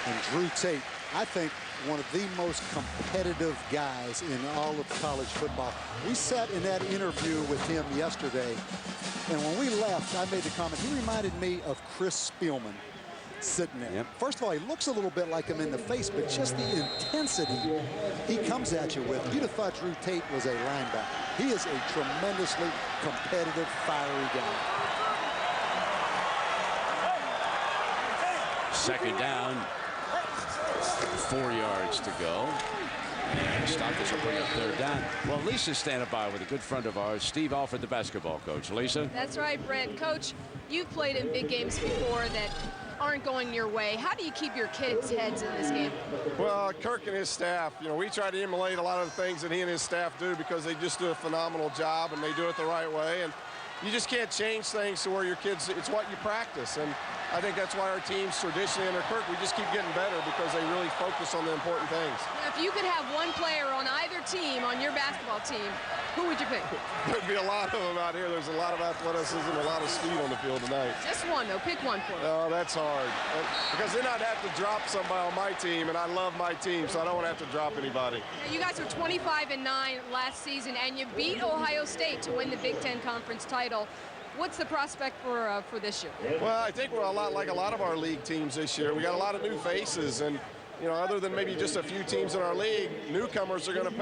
And Drew Tate, I think, one of the most competitive guys in all of college football. We sat in that interview with him yesterday, and when we left, I made the comment, he reminded me of Chris Spielman sitting there. First of all, he looks a little bit like him in the face, but just the intensity he comes at you with. You'd have thought Drew Tate was a linebacker. He is a tremendously competitive, fiery guy. Second down, 4 yards to go. And stop this will bring up third down. Well, Lisa's standing by with a good friend of ours, Steve Alford, the basketball coach. Lisa? That's right, Brent. Coach, you've played in big games before that aren't going your way. How do you keep your kids' heads in this game? Well, Kirk and his staff, you know, we try to emulate a lot of the things that he and his staff do because they just do a phenomenal job and they do it the right way. And you just can't change things to where your kids, it's what you practice. And I think that's why our teams traditionally under Kirk, we just keep getting better because they really focus on the important things. Now, if you could have one player on either team, on your basketball team, who would you pick? There'd be a lot of them out here. There's a lot of athleticism, a lot of speed on the field tonight. Just one, though. Pick one for me. Oh, that's hard. Because then I'd have to drop somebody on my team, and I love my team, so I don't want to have to drop anybody. Now, you guys were 25-9 last season, and you beat Ohio State to win the Big Ten Conference title. What's the prospect for this year? Well, I think we're a lot like a lot of our league teams this year. We got a lot of new faces, and you know, other than maybe just a few teams in our league, newcomers are going to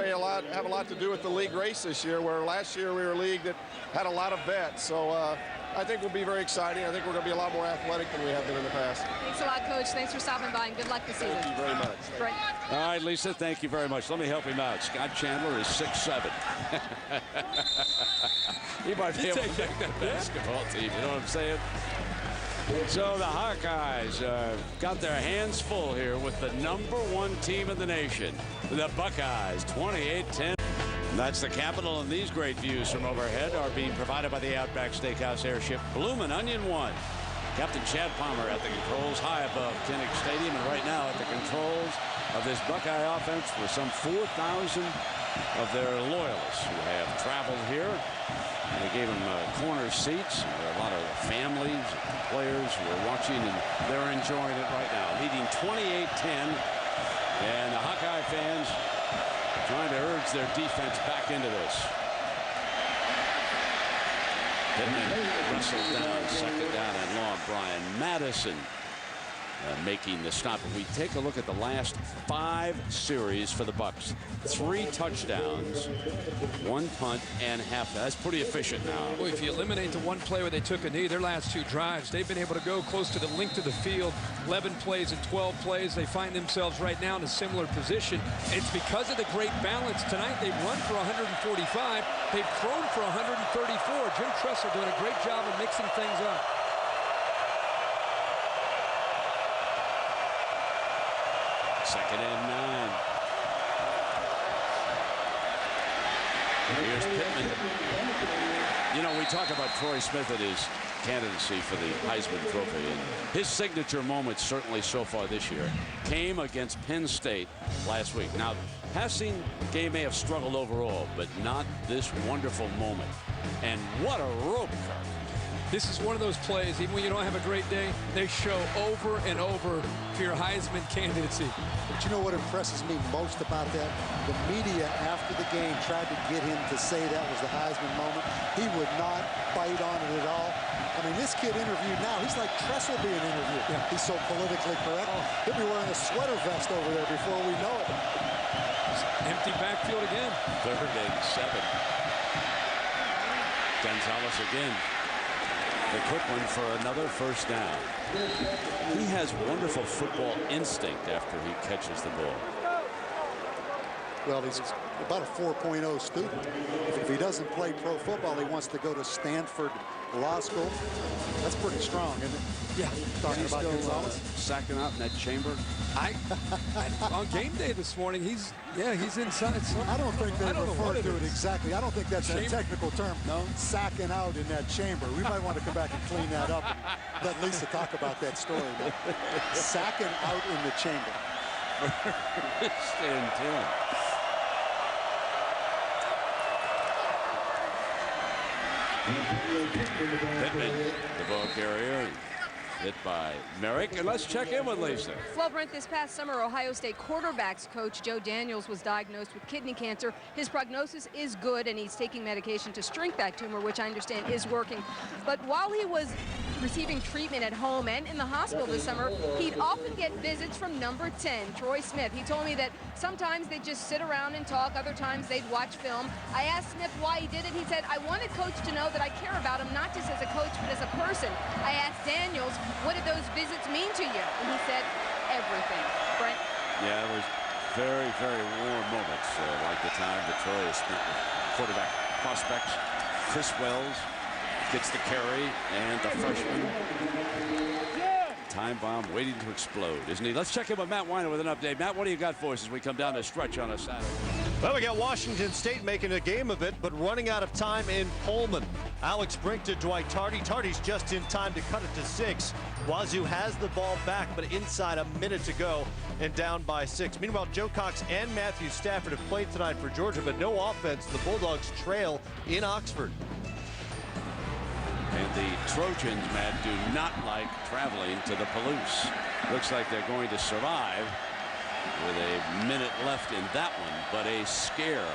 have a lot to do with the league race this year. Where last year we were a league that had a lot of vets. So I think we'll be very exciting. I think we're going to be a lot more athletic than we have been in the past. Thanks a lot, Coach. Thanks for stopping by, and good luck this season. Thank you very much. Brent. All right, Lisa, thank you very much. Let me help him out. Scott Chandler is 6'7". He might be able to take that basketball team, you know what I'm saying? So the Hawkeyes got their hands full here with the #1 team in the nation, the Buckeyes, 28-10. That's the Capitol, and these great views from overhead are being provided by the Outback Steakhouse airship Bloomin' Onion 1. Captain Chad Palmer at the controls high above Kinnick Stadium, and right now at the controls of this Buckeye offense with some 4,000 of their loyalists who have traveled here. And they gave them corner seats. There are a lot of families and players who are watching, and they're enjoying it right now. Leading 28-10, and the Hawkeye fans trying to urge their defense back into this. Pittman wrestled down, second down and long. Brian Madison making the stop. If we take a look at the last 5 series for the Bucks, 3 touchdowns, 1 punt, and half. That's pretty efficient now. Boy, if you eliminate the one play where they took a knee, their last 2 drives, they've been able to go close to the length of the field. 11 plays and 12 plays. They find themselves right now in a similar position. It's because of the great balance. Tonight, they've run for 145. They've thrown for 134. Jim Tressel doing a great job of mixing things up. Second and 9. Here's Pittman. You know, we talk about Troy Smith and his candidacy for the Heisman Trophy, and his signature moments certainly so far this year came against Penn State last week. Now, passing game may have struggled overall, but not this wonderful moment. And what a rope cut. This is one of those plays, even when you don't have a great day, they show over and over for your Heisman candidacy. But you know what impresses me most about that? The media after the game tried to get him to say that was the Heisman moment. He would not bite on it at all. I mean, this kid interviewed now, he's like Tressel being interviewed. Yeah. He's so politically correct. He'll be wearing a sweater vest over there before we know it. Empty backfield again. 3rd and 7. Gonzalez again. The quick one for another first down. He has wonderful football instinct after he catches the ball. Well, he's about a 4.0 student. If he doesn't play pro football, he wants to go to Stanford law school. That's pretty strong, isn't it? Yeah. Talking He's about still Gonzalez. sacking out in that chamber. On game day this morning, he's inside. I don't think they I don't know refer what to it exactly. I don't think that's a Chamber? technical term. No. Sacking out in that chamber. We might want to come back and clean that up and let Lisa talk about that story. Sacking out in the chamber. Stand tuned. Pittman, the ball carrier, hit by Merrick. And let's check in with Lisa. Well, Brent, this past summer, Ohio State quarterbacks coach Joe Daniels was diagnosed with kidney cancer. His prognosis is good, and he's taking medication to shrink that tumor, which I understand is working. But while he was receiving treatment at home and in the hospital this summer, he'd often get visits from number 10, Troy Smith. He told me that sometimes they'd just sit around and talk, other times they'd watch film. I asked Smith why he did it. He said, I wanted Coach to know that I care about him, not just as a coach, but as a person. I asked Daniels, what did those visits mean to you? And he said, everything. Brent? Yeah, it was very, very warm moments, like the time that Troy has spent with quarterback prospects. Chris Wells gets the carry, and the freshman. Time bomb waiting to explode, isn't he? Let's check in with Matt Weiner with an update. Matt, what do you got for us as we come down the stretch on a Saturday? Well, we got Washington State making a game of it, but running out of time in Pullman. Alex Brink to Dwight Tardy. Tardy's just in time to cut it to 6. Wazoo has the ball back, but inside a minute to go and down by 6. Meanwhile, Joe Cox and Matthew Stafford have played tonight for Georgia, but no offense. The Bulldogs trail in Oxford. And the Trojans, Matt, do not like traveling to the Palouse. Looks like they're going to survive with a minute left in that one, but a scare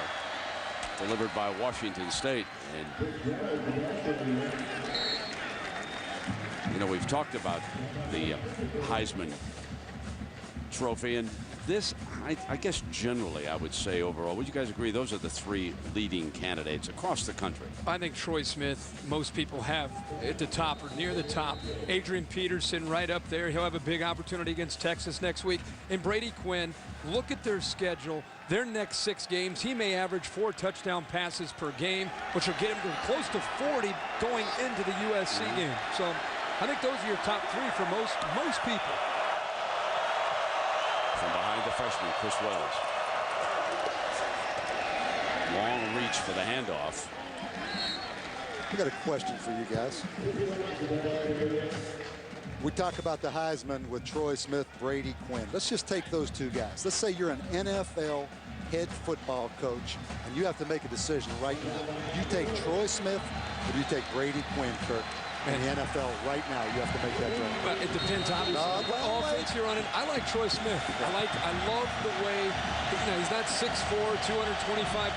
delivered by Washington State. And you know, we've talked about the Heisman Trophy, and this, I guess generally I would say overall, would you guys agree those are the 3 leading candidates across the country? I think Troy Smith, most people have at the top or near the top. Adrian Peterson right up there. He'll have a big opportunity against Texas next week. And Brady Quinn, look at their schedule. Their next 6 games, he may average 4 touchdown passes per game, which will get him to close to 40 going into the USC game. So I think those are your top 3 for most people. From behind the freshman, Chris Wells. Long reach for the handoff. I got a question for you guys. We talk about the Heisman with Troy Smith, Brady Quinn. Let's just take those 2 guys. Let's say you're an NFL head football coach, and you have to make a decision right now. You take Troy Smith, or do you take Brady Quinn, Kirk? In the NFL right now, you have to make that choice. But it depends, obviously, what offense you're running. I like Troy Smith. I love the way, he's not 6'4", 225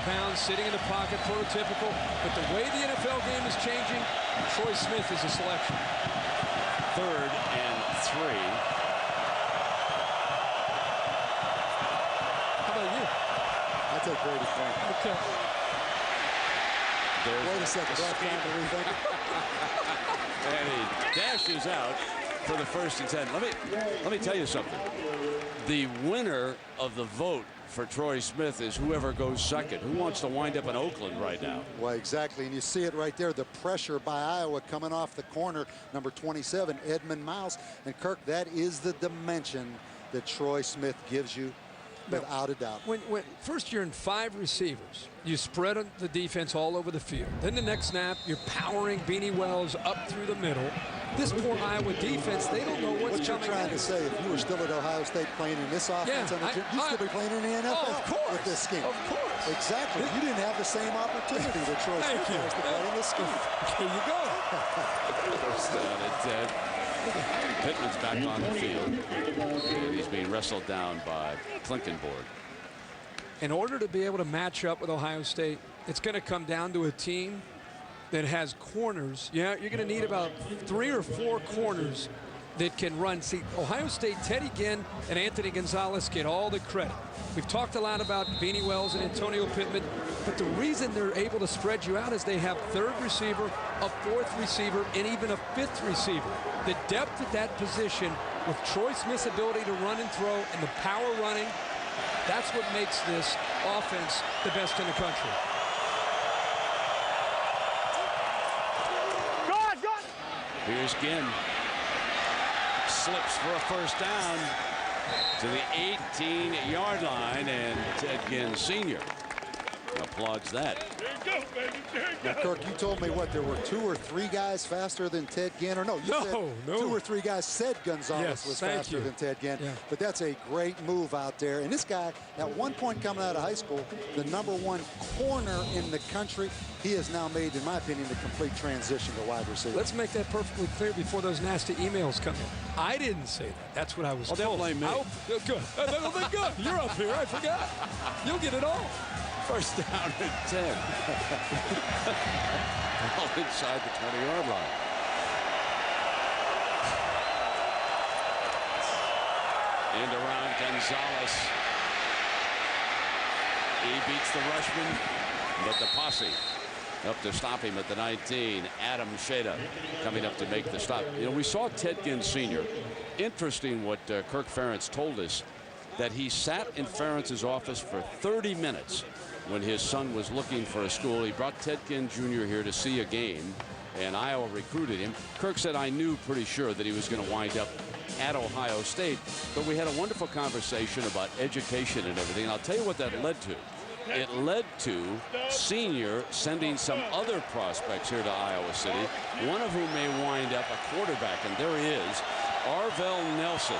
pounds, sitting in the pocket, prototypical. But the way the NFL game is changing, Troy Smith is a selection. 3rd and 3. How about you? I take Brady Quinn. Okay. Wait a second. Do I have time to rethink it? And he dashes out for the 1st and 10. Let me tell you something. The winner of the vote for Troy Smith is whoever goes second. Who wants to wind up in Oakland right now? Well, exactly. And you see it right there. The pressure by Iowa coming off the corner. Number 27, Edmund Miles. And Kirk, that is the dimension that Troy Smith gives you. Without a doubt. When first you're in 5 receivers, you spread the defense all over the field. Then the next snap, you're powering Beanie Wells up through the middle. This poor Iowa defense, they don't know what's coming. What you're trying to say, if you were still at Ohio State playing in this offense, you'd still be playing in the NFL with this scheme. Of course. Exactly. You didn't have the same opportunity that Troy Smith has to play in this scheme. There you go. First down and 10. Pittman's back on the field, and he's being wrestled down by Klinkenborg. In order to be able to match up with Ohio State, it's going to come down to a team that has corners. Yeah, you're going to need about 3 or 4 corners that can run. See, Ohio State, Teddy Ginn and Anthony Gonzalez get all the credit. We've talked a lot about Beanie Wells and Antonio Pittman, but the reason they're able to spread you out is they have 3rd receiver, a 4th receiver, and even a 5th receiver. The depth at that position with Troy Smith's ability to run and throw and the power running, that's what makes this offense the best in the country. Here's Ginn. Slips for a first down to the 18-yard line, and Ted Ginn Sr. applauds that. Now, Kirk, you told me what, there were 2 or 3 guys faster than Ted Ginn, or no, you said 2 or 3 guys said Gonzalez was faster than Ted Ginn. Yeah. But that's a great move out there. And this guy, at one point coming out of high school, the #1 corner in the country, he has now made, in my opinion, the complete transition to wide receiver. Let's make that perfectly clear before those nasty emails come in. I didn't say that. That's what I was told. Don't blame me. Good. Good. You're up here. I forgot. You'll get it all. First down and 10. All inside the 20-yard line. And around Gonzalez. He beats the rushman, but the posse up to stop him at the 19. Adam Sheda coming up to make the stop. You know, we saw Ted Ginn Sr. Interesting what Kirk Ferentz told us, that he sat in Ferentz's office for 30 minutes when his son was looking for a school. He brought Ted Ginn Jr. here to see a game, and Iowa recruited him. Kirk said, I knew pretty sure that he was going to wind up at Ohio State, but we had a wonderful conversation about education and everything. And I'll tell you what that led to. It led to Senior sending some other prospects here to Iowa City, one of whom may wind up a quarterback, and there he is, Arvell Nelson.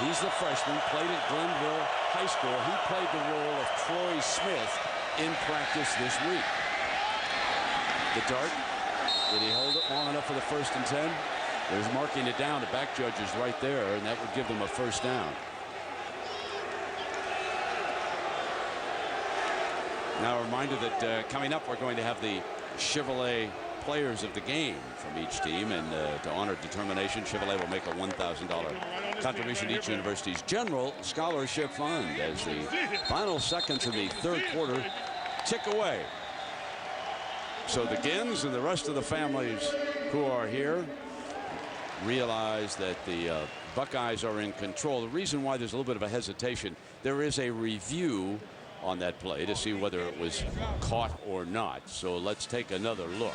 He's the freshman, played at Glenville High School. He played the role of Troy Smith in practice this week. The dart, did he hold it long enough for the 1st and 10? There's marking it down. The back judge is right there, and that would give them a first down. Now a reminder that coming up, we're going to have the Chevrolet players of the game from each team, and to honor determination, Chevrolet will make a $1,000 contribution to each university's general scholarship fund as the final seconds of the 3rd quarter tick away. So the Ginns and the rest of the families who are here realize that the Buckeyes are in control. The reason why there's a little bit of a hesitation, there is a review on that play to see whether it was caught or not. So let's take another look.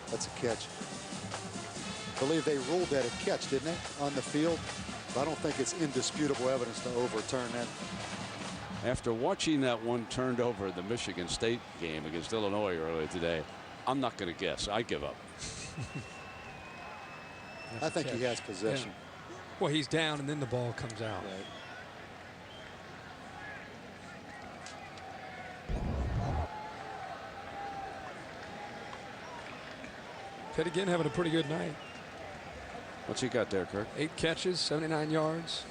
That's a catch. I believe they ruled that a catch, didn't they, on the field? But I don't think it's indisputable evidence to overturn that. After watching that one turned over in the Michigan State game against Illinois earlier today, I'm not going to guess. I give up. I think he has possession. Yeah. Well, he's down, and then the ball comes out. Right. Ted again having a pretty good night. What's he got there, Kirk? 8 catches, 79 yards.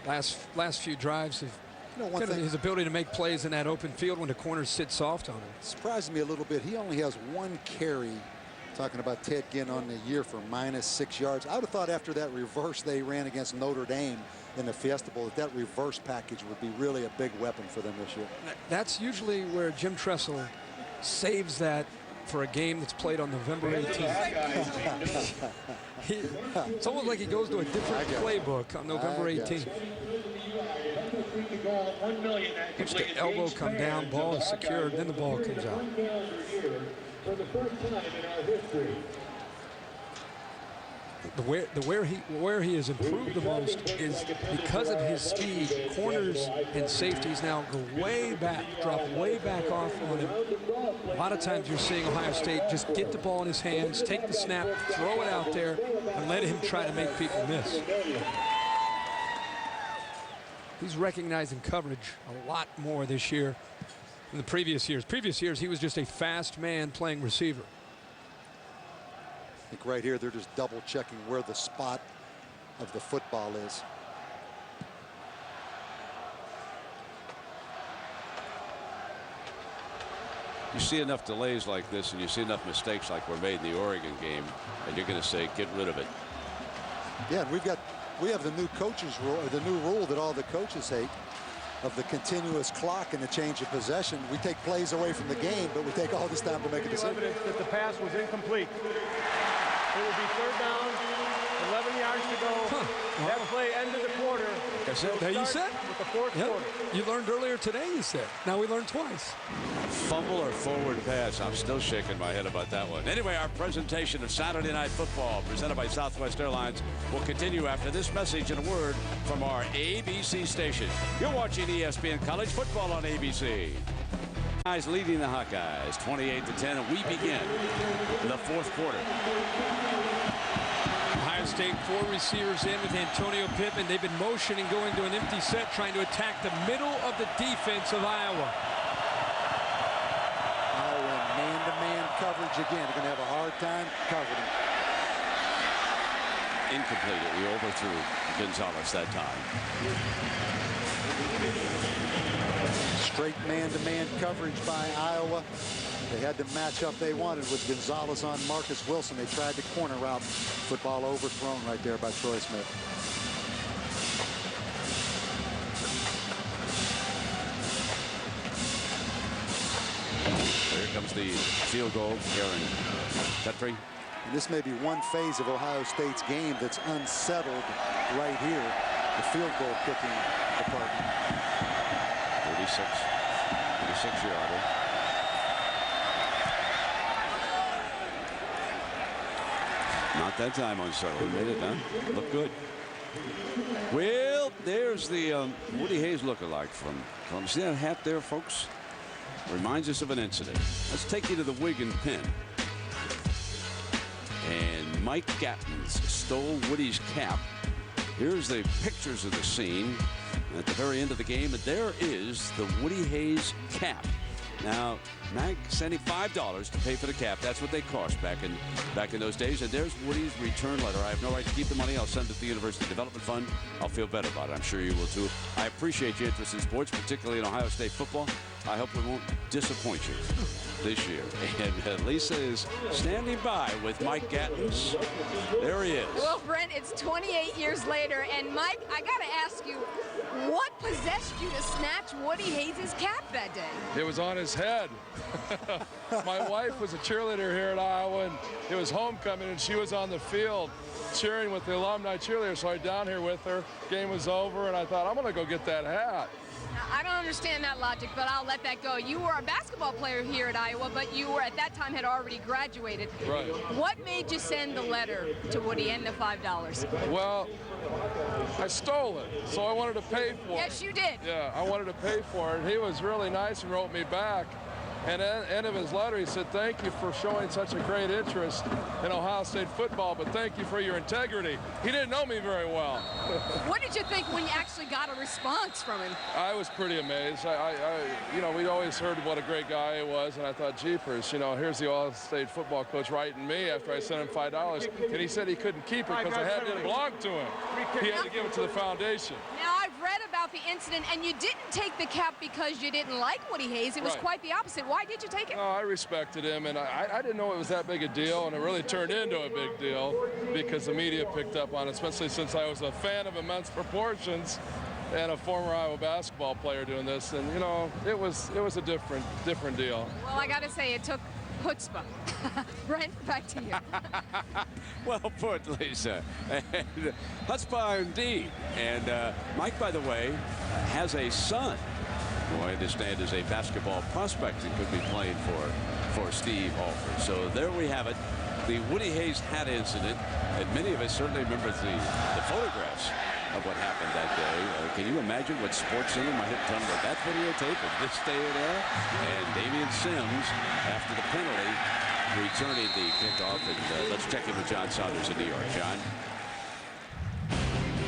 Last few drives have his ability to make plays in that open field when the corner sits soft on him. Surprised me a little bit. He only has 1 carry. Talking about Ted Ginn on the year for -6 yards. I would have thought after that reverse they ran against Notre Dame in the Fiesta Bowl that reverse package would be really a big weapon for them this year. That's usually where Jim Tressel saves that for a game that's played on November 18th. It's almost like he goes to a different playbook on November 18th. Watch the elbow come down, ball is secured, then the ball comes out. For the first time in our history. Where he has improved the most is because of his speed. Corners and safeties now go way back, drop way back off on him. A lot of times you're seeing Ohio State just get the ball in his hands, take the snap, throw it out there, and let him try to make people miss. He's recognizing coverage a lot more this year than the previous years. Previous years, he was just a fast man playing receiver. I think right here they're just double checking where the spot of the football is. You see enough delays like this and you see enough mistakes like were made in the Oregon game, and you're going to say get rid of it. Yeah, and we have the new coaches rule, or the new rule that all the coaches hate, of the continuous clock and the change of possession. We take plays away from the game, but we take all this time to make a decision. Evidence that the pass was incomplete. It will be 3rd down 11 yards to go. That play ended the quarter. I said, hey, you said? With the fourth quarter. You learned earlier today, you said. Now we learned twice. Fumble or forward pass? I'm still shaking my head about that one. Anyway, our presentation of Saturday Night Football, presented by Southwest Airlines, will continue after this message and a word from our ABC station. You're watching ESPN College Football on ABC. Guys leading the Hawkeyes 28-10, and we begin the fourth quarter. Ohio State 4 receivers in with Antonio Pittman. They've been motioning, going to an empty set, trying to attack the middle of the defense of Iowa. Iowa man-to-man coverage again. They're going to have a hard time covering him. Incomplete. We overthrew Gonzalez that time. Straight man-to-man coverage by Iowa. They had the matchup they wanted with Gonzalez on Marcus Wilson. They tried the corner route. Football overthrown right there by Troy Smith. Here comes the field goal. Aaron Petrie. And this may be one phase of Ohio State's game that's unsettled right here. The field goal kicking department. 36-yarder. Not that time unsettled. Made it, huh? Look good. Well, there's the Woody Hayes lookalike from see that hat there, folks? Reminds us of an incident. Let's take you to the wig and pin. And Mike Gattens stole Woody's cap. Here's the pictures of the scene at the very end of the game, and there is the Woody Hayes cap. Now, Mag sent him $5 to pay for the cap. That's what they cost back in those days. And there's Woody's return letter. I have no right to keep the money. I'll send it to the University Development Fund. I'll feel better about it. I'm sure you will too. I appreciate your interest in sports, particularly in Ohio State football. I hope we won't disappoint you this year. And Lisa is standing by with Mike Gattens. There he is. Well, Brent, it's 28 years later, and Mike, I got to ask you, what possessed you to snatch Woody Hayes' cap that day? It was on his head. My wife was a cheerleader here at Iowa, and it was homecoming, and she was on the field cheering with the alumni cheerleaders. So I down here with her. Game was over, and I thought, I'm going to go get that hat. Now, I don't understand that logic, but I'll let that go. You were a basketball player here at Iowa, but you were at that time had already graduated. Right. What made you send the letter to Woody and the $5? Well, I stole it, so I wanted to pay for it. Yes, you did. Yeah, I wanted to pay for it. He was really nice and wrote me back. And at the end of his letter, he said, thank you for showing such a great interest in Ohio State football, but thank you for your integrity. He didn't know me very well. What did you think when you actually got a response from him? I was pretty amazed. You know, we'd always heard what a great guy he was, and I thought, jeepers, you know, here's the Ohio State football coach writing me after I sent him $5. And he said he couldn't keep it because the hat didn't belong to him. He had to give it to the foundation. Now, I've read about the incident, and you didn't take the cap because you didn't like Woody Hayes. It was quite the opposite. Why did you take it? No, I respected him, and I didn't know it was that big a deal, and it really turned into a big deal because the media picked up on it, especially since I was a fan of immense proportions and a former Iowa basketball player doing this, and you know, it was a different deal. Well, I got to say, it took chutzpah. Brent, back to you. Well put, Lisa. Chutzpah indeed. And Mike, by the way, has a son who I understand is a basketball prospect and could be playing for Steve Alford. So there we have it, the Woody Hayes hat incident, and many of us certainly remember the photographs of what happened that day. Can you imagine what SportsCenter might have done with that videotape in this day and era? And Damian Sims, after the penalty, returning the kickoff. And let's check in with John Saunders in New York. John?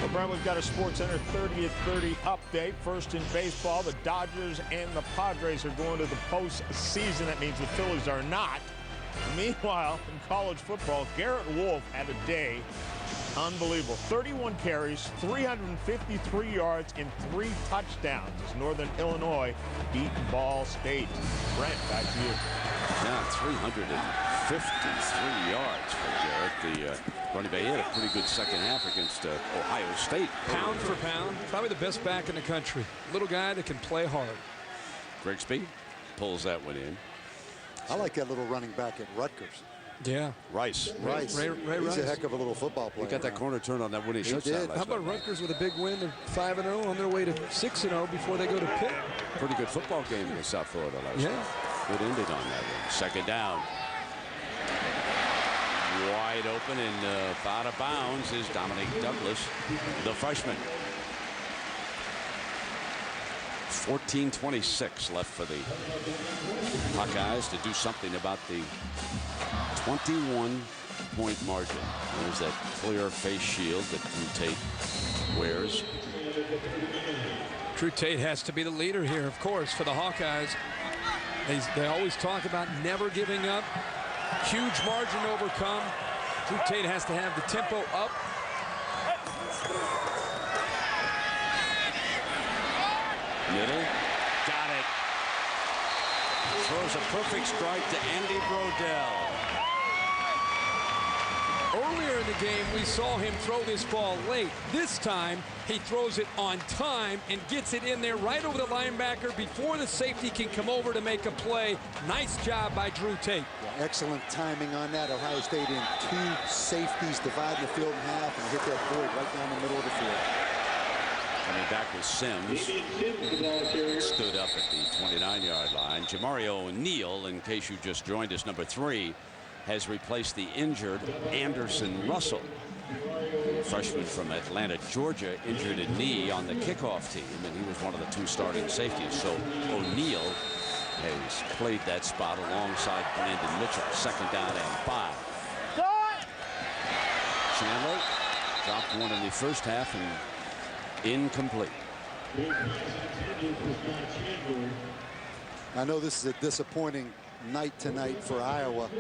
Well, Brent, we've got a SportsCenter 30 at 30 update. First in baseball, the Dodgers and the Padres are going to the postseason. That means the Phillies are not. Meanwhile, in college football, Garrett Wolf had a day unbelievable. 31 carries, 353 yards, and 3 touchdowns as Northern Illinois beat Ball State. Brent, back to you. Yeah, 353 yards for Garrett. The running back, he had a pretty good second half against Ohio State. Pound for pound, probably the best back in the country. Little guy that can play hard. Grigsby pulls that one in. I like that little running back at Rutgers. Yeah. Rice. Ray He's Rice. a heck of a little football player. He got that corner turn on that winning He touchdown did. last How about night. Rutgers with a big win? They're 5-0 on their way to 6-0 before they go to Pitt. Pretty good football game against South Florida last night. Good ending on that one. Second down. Wide open and out of bounds is Dominic Douglas, the freshman. 14:26 left for the Hawkeyes to do something about the 21-point margin. There's that clear face shield that Drew Tate wears. Drew Tate has to be the leader here, of course, for the Hawkeyes. They always talk about never giving up. Huge margin to overcome. Drew Tate has to have the tempo up. Middle. Got it. Throws a perfect strike to Andy Brodell. Earlier in the game, we saw him throw this ball late. This time, he throws it on time and gets it in there right over the linebacker before the safety can come over to make a play. Nice job by Drew Tate. Yeah, excellent timing on that. Ohio State in 2 safeties dividing the field in half and hit that void right down the middle of the field. Coming back with Sims. Stood up at the 29-yard line. Jamario O'Neal, in case you just joined us, number 3, has replaced the injured Anderson Russell. Freshman from Atlanta, Georgia, injured a knee on the kickoff team, and he was one of the 2 starting safeties. So O'Neal has played that spot alongside Brandon Mitchell. Second down and 5. Chandler dropped one in the first half and incomplete. I know this is a disappointing night tonight for Iowa.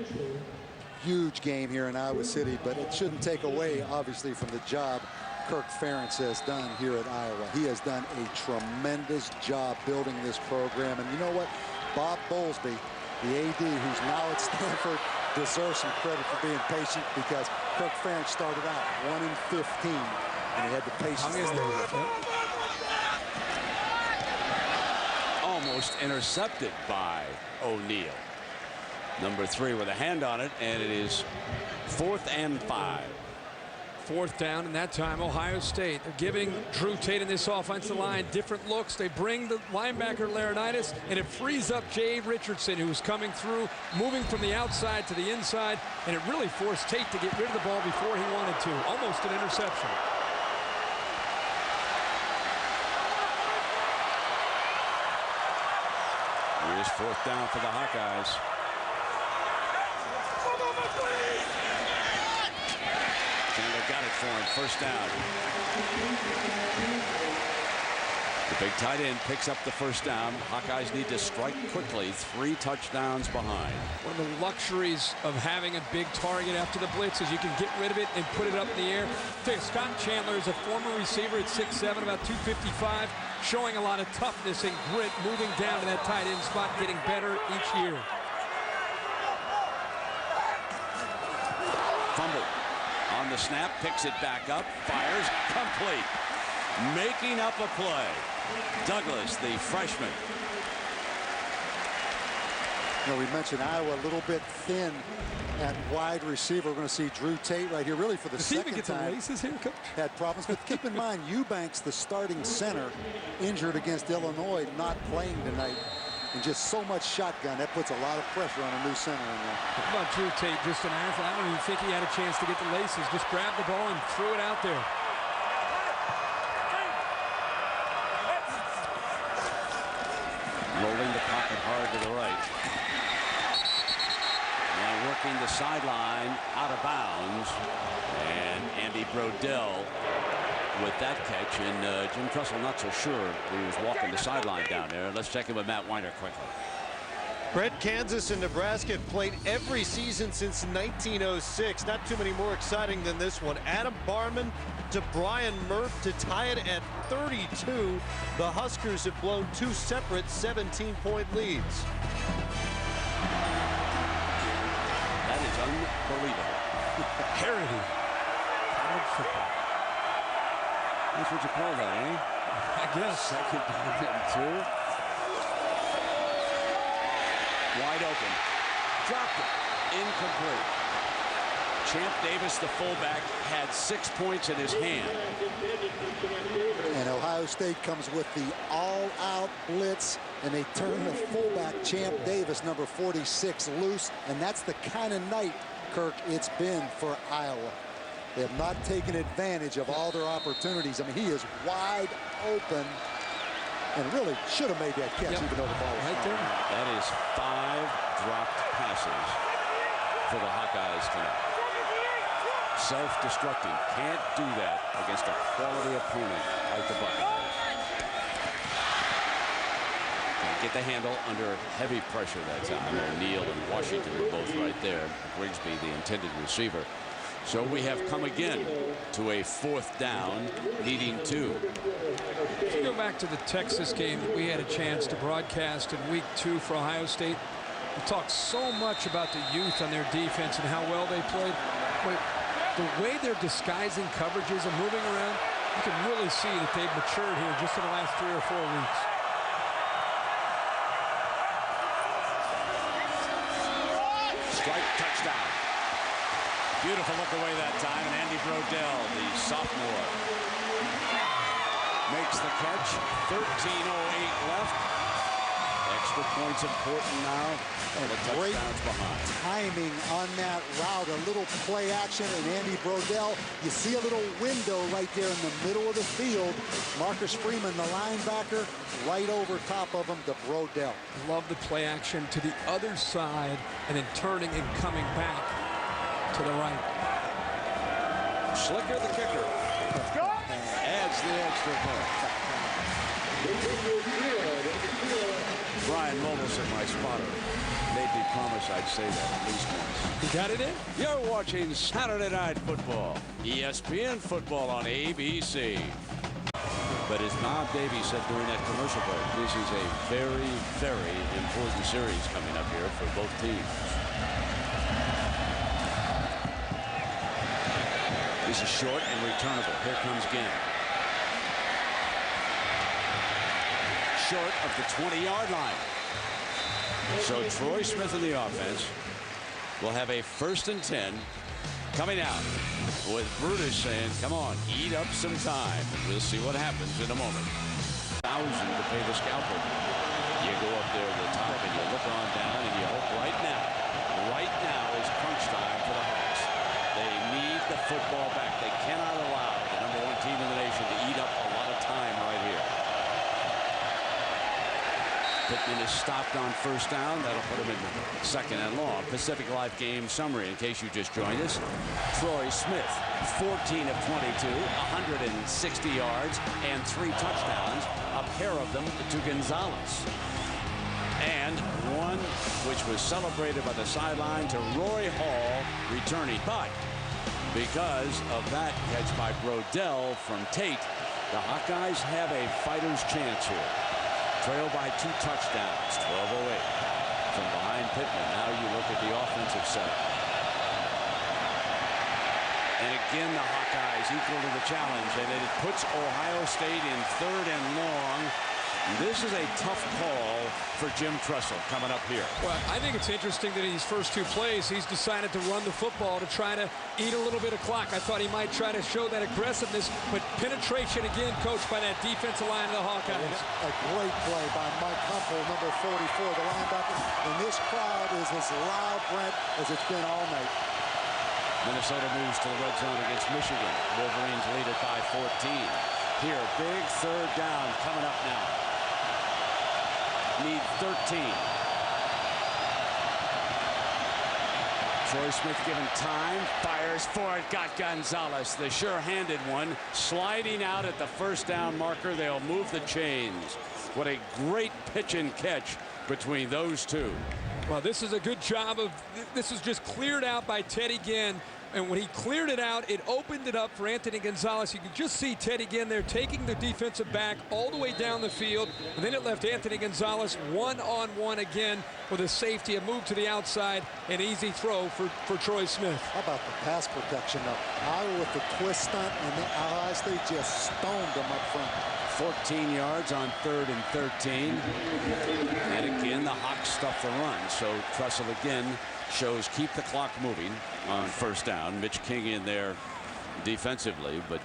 Huge game here in Iowa City, but it shouldn't take away, obviously, from the job Kirk Ferentz has done here at Iowa. He has done a tremendous job building this program. And you know what? Bob Bowlesby, the AD, who's now at Stanford, deserves some credit for being patient, because Kirk Ferentz started out 1-15, and he had the patience to stay with it. Almost intercepted by O'Neal. Number 3 with a hand on it, and it is 4th and 5. 4th down, and that time Ohio State. They're giving Drew Tate in this offensive line different looks. They bring the linebacker Laurinaitis, and it frees up Jay Richardson, who's coming through, moving from the outside to the inside, and it really forced Tate to get rid of the ball before he wanted to. Almost an interception. Here's 4th down for the Hawkeyes. Chandler got it for him. First down. The big tight end picks up the first down. Hawkeyes need to strike quickly. 3 touchdowns behind. One of the luxuries of having a big target after the blitz is you can get rid of it and put it up in the air. Scott Chandler is a former receiver at 6'7", about 255, showing a lot of toughness and grit, moving down to that tight end spot, getting better each year. Fumble on the snap, picks it back up, fires, complete. Making up a play. Douglas, the freshman. You know, we mentioned Iowa a little bit thin at wide receiver. We're going to see Drew Tate right here, really for the second get time. The laces here, Coach? Had problems, but keep in mind, Eubanks, the starting center, injured against Illinois, not playing tonight. And just so much shotgun, that puts a lot of pressure on a new center in there. How about Drew Tate, just an athlete? I don't even think he had a chance to get the laces. Just grabbed the ball and threw it out there. Rolling the pocket hard to the right. And working the sideline out of bounds. And Andy Brodell with that catch. And Jim Tressel not so sure he was walking the sideline down there. Let's check in with Matt Weiner quickly. Brett, Kansas and Nebraska have played every season since 1906. Not too many more exciting than this one. Adam Barman to Brian Murph to tie it at 32. The Huskers have blown 2 separate 17-point leads. That is unbelievable. Parody. College football. That's what you call that, eh? I guess. Second down and 2. Wide open. Dropped it. Incomplete. Champ Davis, the fullback, had 6 points in his hand. And Ohio State comes with the all-out blitz, and they turn the fullback, Champ Davis, number 46, loose. And that's the kind of night, Kirk, it's been for Iowa. They have not taken advantage of all their opportunities. I mean, he is wide open and really should have made that catch, even though the ball was right there. That is 5 dropped passes for the Hawkeyes tonight. Self-destructing. Can't do that against a quality opponent like the Buckeyes. Can't get the handle under heavy pressure that time. O'Neal and Washington were both right there. Grigsby, the intended receiver. So we have come again to a 4th down, needing 2. If you go back to the Texas game that we had a chance to broadcast in week 2 for Ohio State, we talked so much about the youth on their defense and how well they played. But the way they're disguising coverages and moving around, you can really see that they've matured here just in the last 3 or 4 weeks. Strike, touchdown. Beautiful look away that time, and Andy Brodell, the sophomore, makes the catch. 13:08 left. Extra points important now. The touchdowns behind. Timing on that route, a little play action, and Andy Brodell, you see a little window right there in the middle of the field. Marcus Freeman, the linebacker, right over top of him to Brodell. Love the play action to the other side and then turning and coming back to the right. Slicker, the kicker, adds the extra point. Brian Momelson, my spotter, made me promise I'd say that at least once. You got it in? You're watching Saturday Night Football, ESPN Football on ABC. But as Bob Davies said during that commercial break, this is a very, very important series coming up here for both teams. This is short and returnable. Here comes Ginn. Short of the 20-yard line. So Troy Smith in the offense will have a 1st and 10 coming out with Brutus saying, come on, eat up some time. We'll see what happens in a moment. 1,000 to pay the scalper. You go up there to the top and you look on down and you hope right now is crunch time for the Hawks. They need the football back. They cannot allow the #1 team in the nation to eat up a lot of time right here. Pittman is stopped on 1st down. That'll put him in 2nd and long. Pacific Life game summary in case you just joined us. Troy Smith, 14 of 22, 160 yards and 3 touchdowns. A pair of them to Gonzalez. And one which was celebrated by the sideline to Roy Hall returning. But because of that catch by Brodell from Tate, the Hawkeyes have a fighter's chance here. Trailed by 2 touchdowns, 12:08 from behind Pittman. Now you look at the offensive setup. And again, the Hawkeyes equal to the challenge, and it puts Ohio State in 3rd and long. This is a tough call for Jim Tressel coming up here. Well, I think it's interesting that in these first 2 plays, he's decided to run the football to try to eat a little bit of clock. I thought he might try to show that aggressiveness, but penetration again, coached by that defensive line of the Hawkeyes. A great play by Mike Humphrey, number 44, the linebacker. And this crowd is as loud, Brent, as it's been all night. Minnesota moves to the red zone against Michigan. Wolverines lead it by 14. Here, big 3rd down coming up now. Need 13. Troy Smith given time, fires for it, got Gonzalez, the sure-handed one, sliding out at the 1st down marker. They'll move the chains. What a great pitch and catch between those two. Well, this is a good job of, this is just cleared out by Teddy Ginn. And when he cleared it out, it opened it up for Anthony Gonzalez. You could just see Teddy Ginn there taking the defensive back all the way down the field. And then it left Anthony Gonzalez one-on-one again with a safety, a move to the outside, an easy throw for Troy Smith. How about the pass protection, though? Iowa with the twist stunt, and then Ohio State just stoned them up front. 14 yards on 3rd and 13. And again, the Hawks stuff the run. So Tressel again shows keep the clock moving on first down. Mitch King in there defensively, but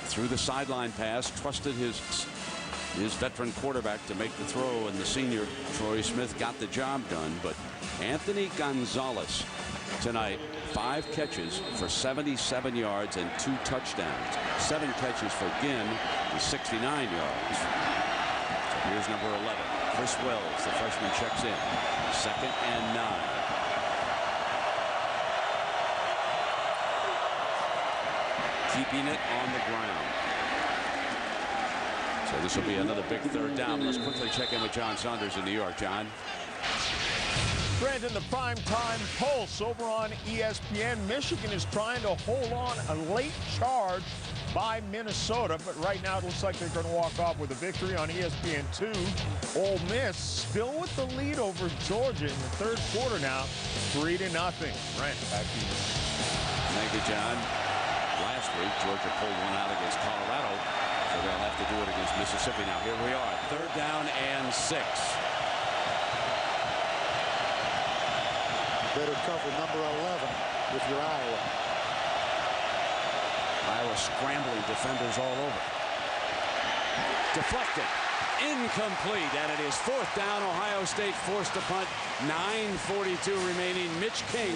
through the sideline pass, trusted his veteran quarterback to make the throw, and the senior Troy Smith got the job done. But Anthony Gonzalez tonight, 5 catches for 77 yards and 2 touchdowns. 7 catches for Ginn and 69 yards. So here's number 11, Chris Wells, the freshman, checks in. 2nd and 9. Keeping it on the ground. So this will be another big 3rd down. Let's quickly check in with John Saunders in New York. John. Brandon, the primetime pulse over on ESPN. Michigan is trying to hold on a late charge by Minnesota, but right now it looks like they're going to walk off with a victory on ESPN2. Ole Miss still with the lead over Georgia in the 3rd quarter now, 3-0. Brent, back to you. Thank you, John. Last week, Georgia pulled one out against Colorado, so they'll have to do it against Mississippi. Now here we are, 3rd down and 6. Better cover number 11 with your Iowa. Iowa scrambling defenders all over. Deflected. Incomplete. And it is 4th down. Ohio State forced to punt. 9:42 remaining. Mitch King,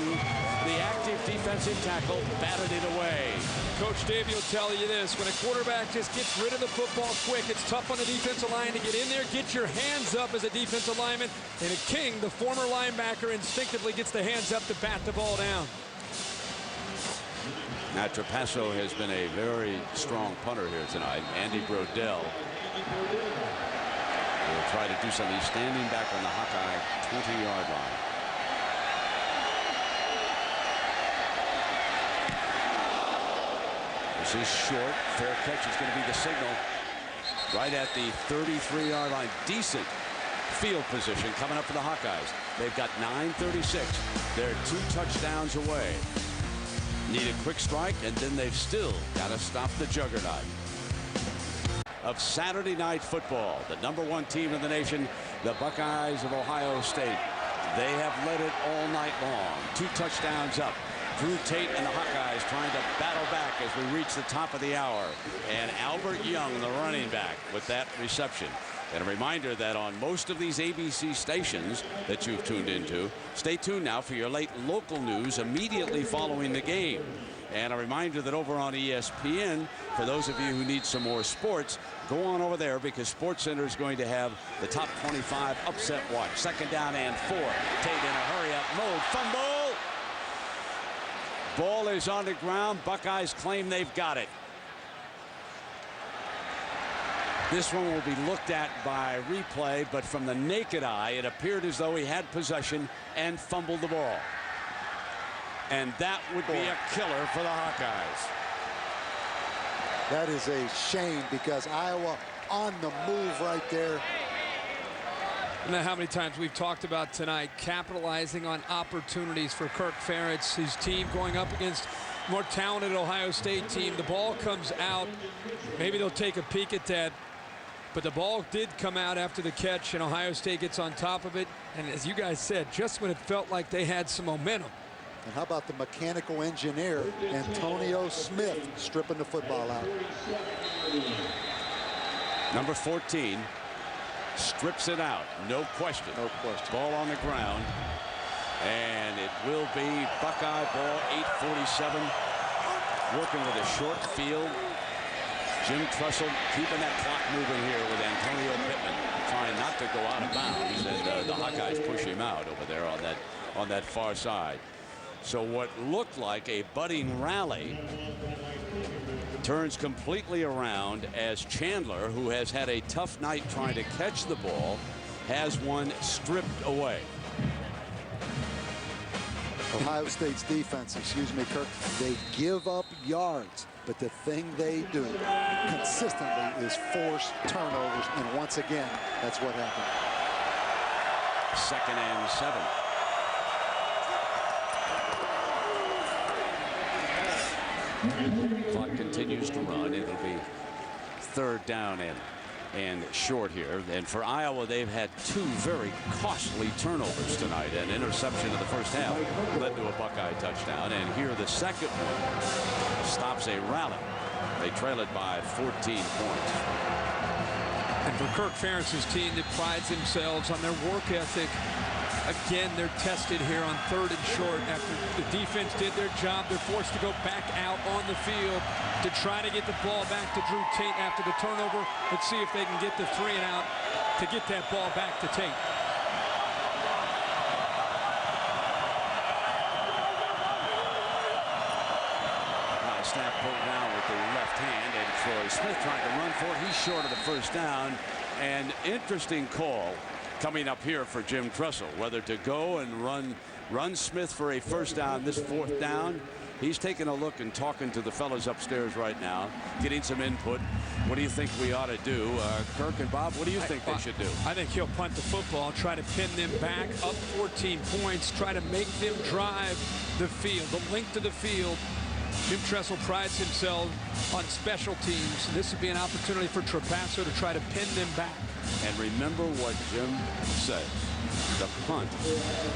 the active defensive tackle, batted it away. Coach Davey will tell you this. When a quarterback just gets rid of the football quick, it's tough on the defensive line to get in there, get your hands up as a defensive lineman. And King, the former linebacker, instinctively gets the hands up to bat the ball down. Now, Trapasso has been a very strong punter here tonight. Andy Brodell will try to do something. He's standing back on the Hawkeye 20-yard line. This is short. Fair catch is going to be the signal. Right at the 33-yard line. Decent field position coming up for the Hawkeyes. They've got 9:36. They're 2 touchdowns away. Need a quick strike, and then they've still got to stop the juggernaut of Saturday night football. The #1 team in the nation, the Buckeyes of Ohio State. They have led it all night long. 2 touchdowns up. Drew Tate and the Hawkeyes trying to battle back as we reach the top of the hour. And Albert Young, the running back, with that reception. And a reminder that on most of these ABC stations that you've tuned into, stay tuned now for your late local news immediately following the game. And a reminder that over on ESPN, for those of you who need some more sports, go on over there because SportsCenter is going to have the top 25 upset watch. 2nd down and 4. Tate in a hurry-up mode. Fumble! Ball is on the ground. Buckeyes claim they've got it. This one will be looked at by replay, but from the naked eye, it appeared as though he had possession and fumbled the ball. And that would be a killer for the Hawkeyes. That is a shame because Iowa on the move right there. I don't know how many times we've talked about tonight capitalizing on opportunities for Kirk Ferentz, his team going up against more talented Ohio State team. The ball comes out. Maybe they'll take a peek at that. But the ball did come out after the catch, and Ohio State gets on top of it. And as you guys said, just when it felt like they had some momentum. And how about the mechanical engineer, Antonio Smith, stripping the football out. Number 14 strips it out. No question. No question. Ball on the ground. And it will be Buckeye ball, 8:47. Working with a short field. Jim Tressel keeping that clock moving here with Antonio Pittman trying not to go out of bounds, and the Hawkeyes push him out over there on that far side. So what looked like a budding rally turns completely around as Chandler, who has had a tough night trying to catch the ball, has one stripped away. Ohio State's defense, Kirk, they give up yards. But the thing they do consistently is force turnovers. And once again, that's what happened. 2nd and 7. Clock continues to run. It'll be 3rd down in. and short here. And for Iowa, they've had 2 very costly turnovers tonight. An interception in the first half led to a Buckeye touchdown. And here the second one stops a rally. They trail it by 14 points. And for Kirk Ferentz's team that prides themselves on their work ethic, again, they're tested here on 3rd and short. After the defense did their job, they're forced to go back out on the field to try to get the ball back to Drew Tate after the turnover. Let's see if they can get the 3 and out to get that ball back to Tate. Snap pulled down with the left hand, and Troy Smith trying to run for it. He's short of the first down. And interesting call coming up here for Jim Tressel, whether to go and run Smith for a first down this 4th down. He's taking a look and talking to the fellas upstairs right now, getting some input. What do you think we ought to do? Kirk and Bob, what do you think they should do? I think he'll punt the football, try to pin them back up 14 points, try to make them drive the field, the length of the field. Jim Tressel prides himself on special teams. This would be an opportunity for Trapasso to try to pin them back. And remember what Jim says. The punt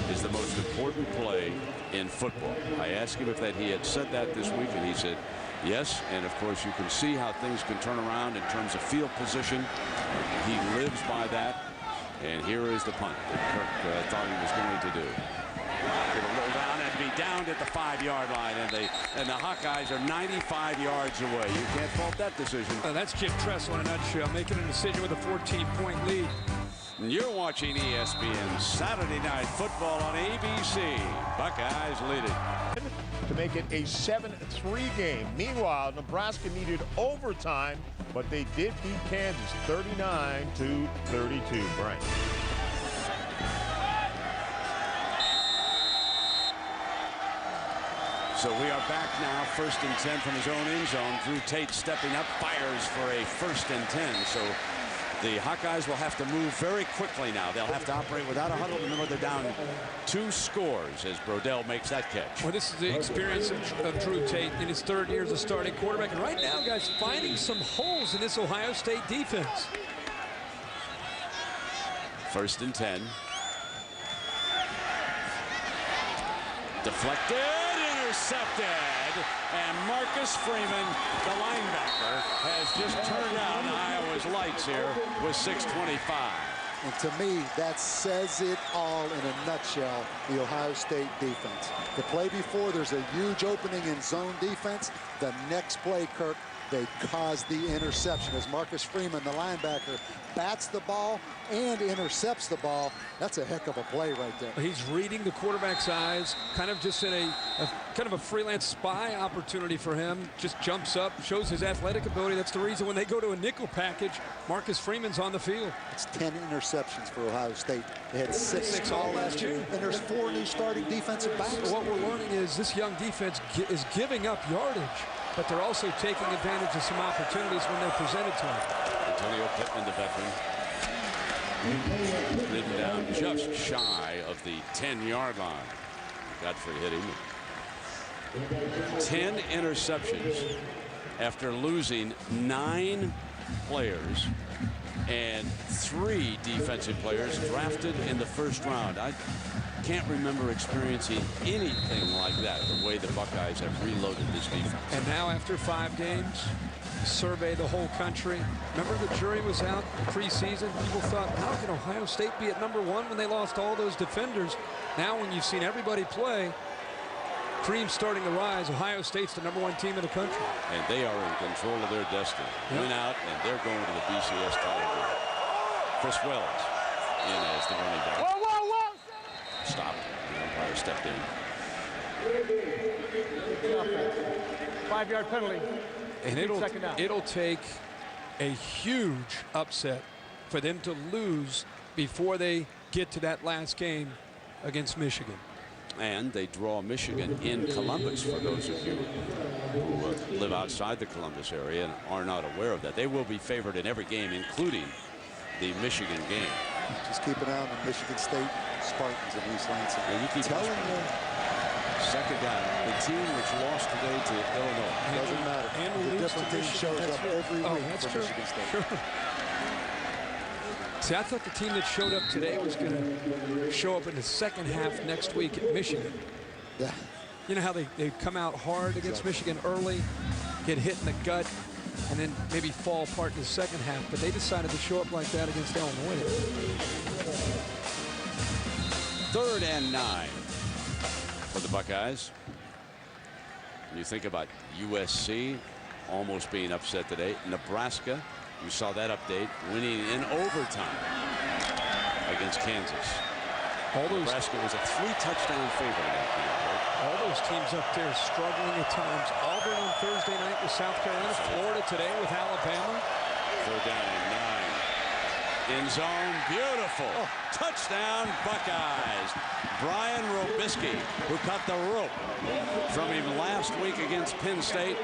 is the most important play in football. I asked him if he had said that this week, and he said yes. And of course, you can see how things can turn around in terms of field position. He lives by that. And here is the punt that Kirk thought he was going to do. It'll roll down and be downed at the 5-yard line, and the Hawkeyes are 95 yards away. You can't fault that decision. That's Jim Tressel in a nutshell, making a decision with a 14-point lead. And you're watching ESPN Saturday Night Football on ABC. Buckeyes lead it to make it a 7-3 game. Meanwhile, Nebraska needed overtime, but they did beat Kansas 39-32. Brian. So we are back now, 1st and 10 from his own end zone. Drew Tate stepping up, fires for a 1st and 10. So the Hawkeyes will have to move very quickly now. They'll have to operate without a huddle. Remember, they're down 2 scores as Brodell makes that catch. Well, this is the experience of Drew Tate in his 3rd year as a starting quarterback. And right now, guys, finding some holes in this Ohio State defense. 1st and 10. Deflected. Intercepted, and Marcus Freeman, the linebacker, has just turned on Iowa's lights here with 6:25. And to me, that says it all in a nutshell, the Ohio State defense. The play before, there's a huge opening in zone defense. The next play, Kirk, they caused the interception as Marcus Freeman, the linebacker, bats the ball and intercepts the ball. That's a heck of a play right there. He's reading the quarterback's eyes, kind of just in a kind of a freelance spy opportunity for him. Just jumps up, shows his athletic ability. That's the reason when they go to a nickel package, Marcus Freeman's on the field. It's 10 interceptions for Ohio State. They had 6 all last year. And there's 4 new starting defensive backs. So what we're learning is this young defense is giving up yardage, but they're also taking advantage of some opportunities when they're presented to them. Antonio Pittman, the veteran, ridden down just shy of the 10-yard line. Godfrey hit him. 10 interceptions after losing 9 players and 3 defensive players drafted in the 1st round. I can't remember experiencing anything like that, the way the Buckeyes have reloaded this defense. And now after 5 games, survey the whole country. Remember the jury was out preseason. People thought, how can Ohio State be at #1 when they lost all those defenders? Now when you've seen everybody play, cream's starting to rise. Ohio State's the #1 team in the country. And they are in control of their destiny. Yep. Went out, and they're going to the BCS title game. Chris Wells in as the running back. Whoa, whoa, whoa! Stopped. The umpire stepped in. 5-yard penalty. And it'll take a huge upset for them to lose before they get to that last game against Michigan. And they draw Michigan in Columbus, for those of you who live outside the Columbus area and are not aware of that. They will be favored in every game, including the Michigan game. Just keep an eye on the Michigan State Spartans in East Lansing. And you keep telling them. 2nd down. The team which lost today to Illinois. Doesn't matter. And the different team shows up every week that's for true. Michigan State. Sure. See, I thought the team that showed up today was going to show up in the second half next week at Michigan. Yeah. You know how they come out hard against Michigan early, get hit in the gut, and then maybe fall apart in the second half, but they decided to show up like that against Illinois. 3rd and 9 for the Buckeyes. When you think about USC almost being upset today, Nebraska, you saw that update, winning in overtime against Kansas. Nebraska was a 3-touchdown favorite in that game. All those teams up there struggling at times. Auburn on Thursday night with South Carolina. Florida today with Alabama. 3rd down and 9. In zone, beautiful. Touchdown, Buckeyes. Brian Robisky, who cut the rope from him last week against Penn State.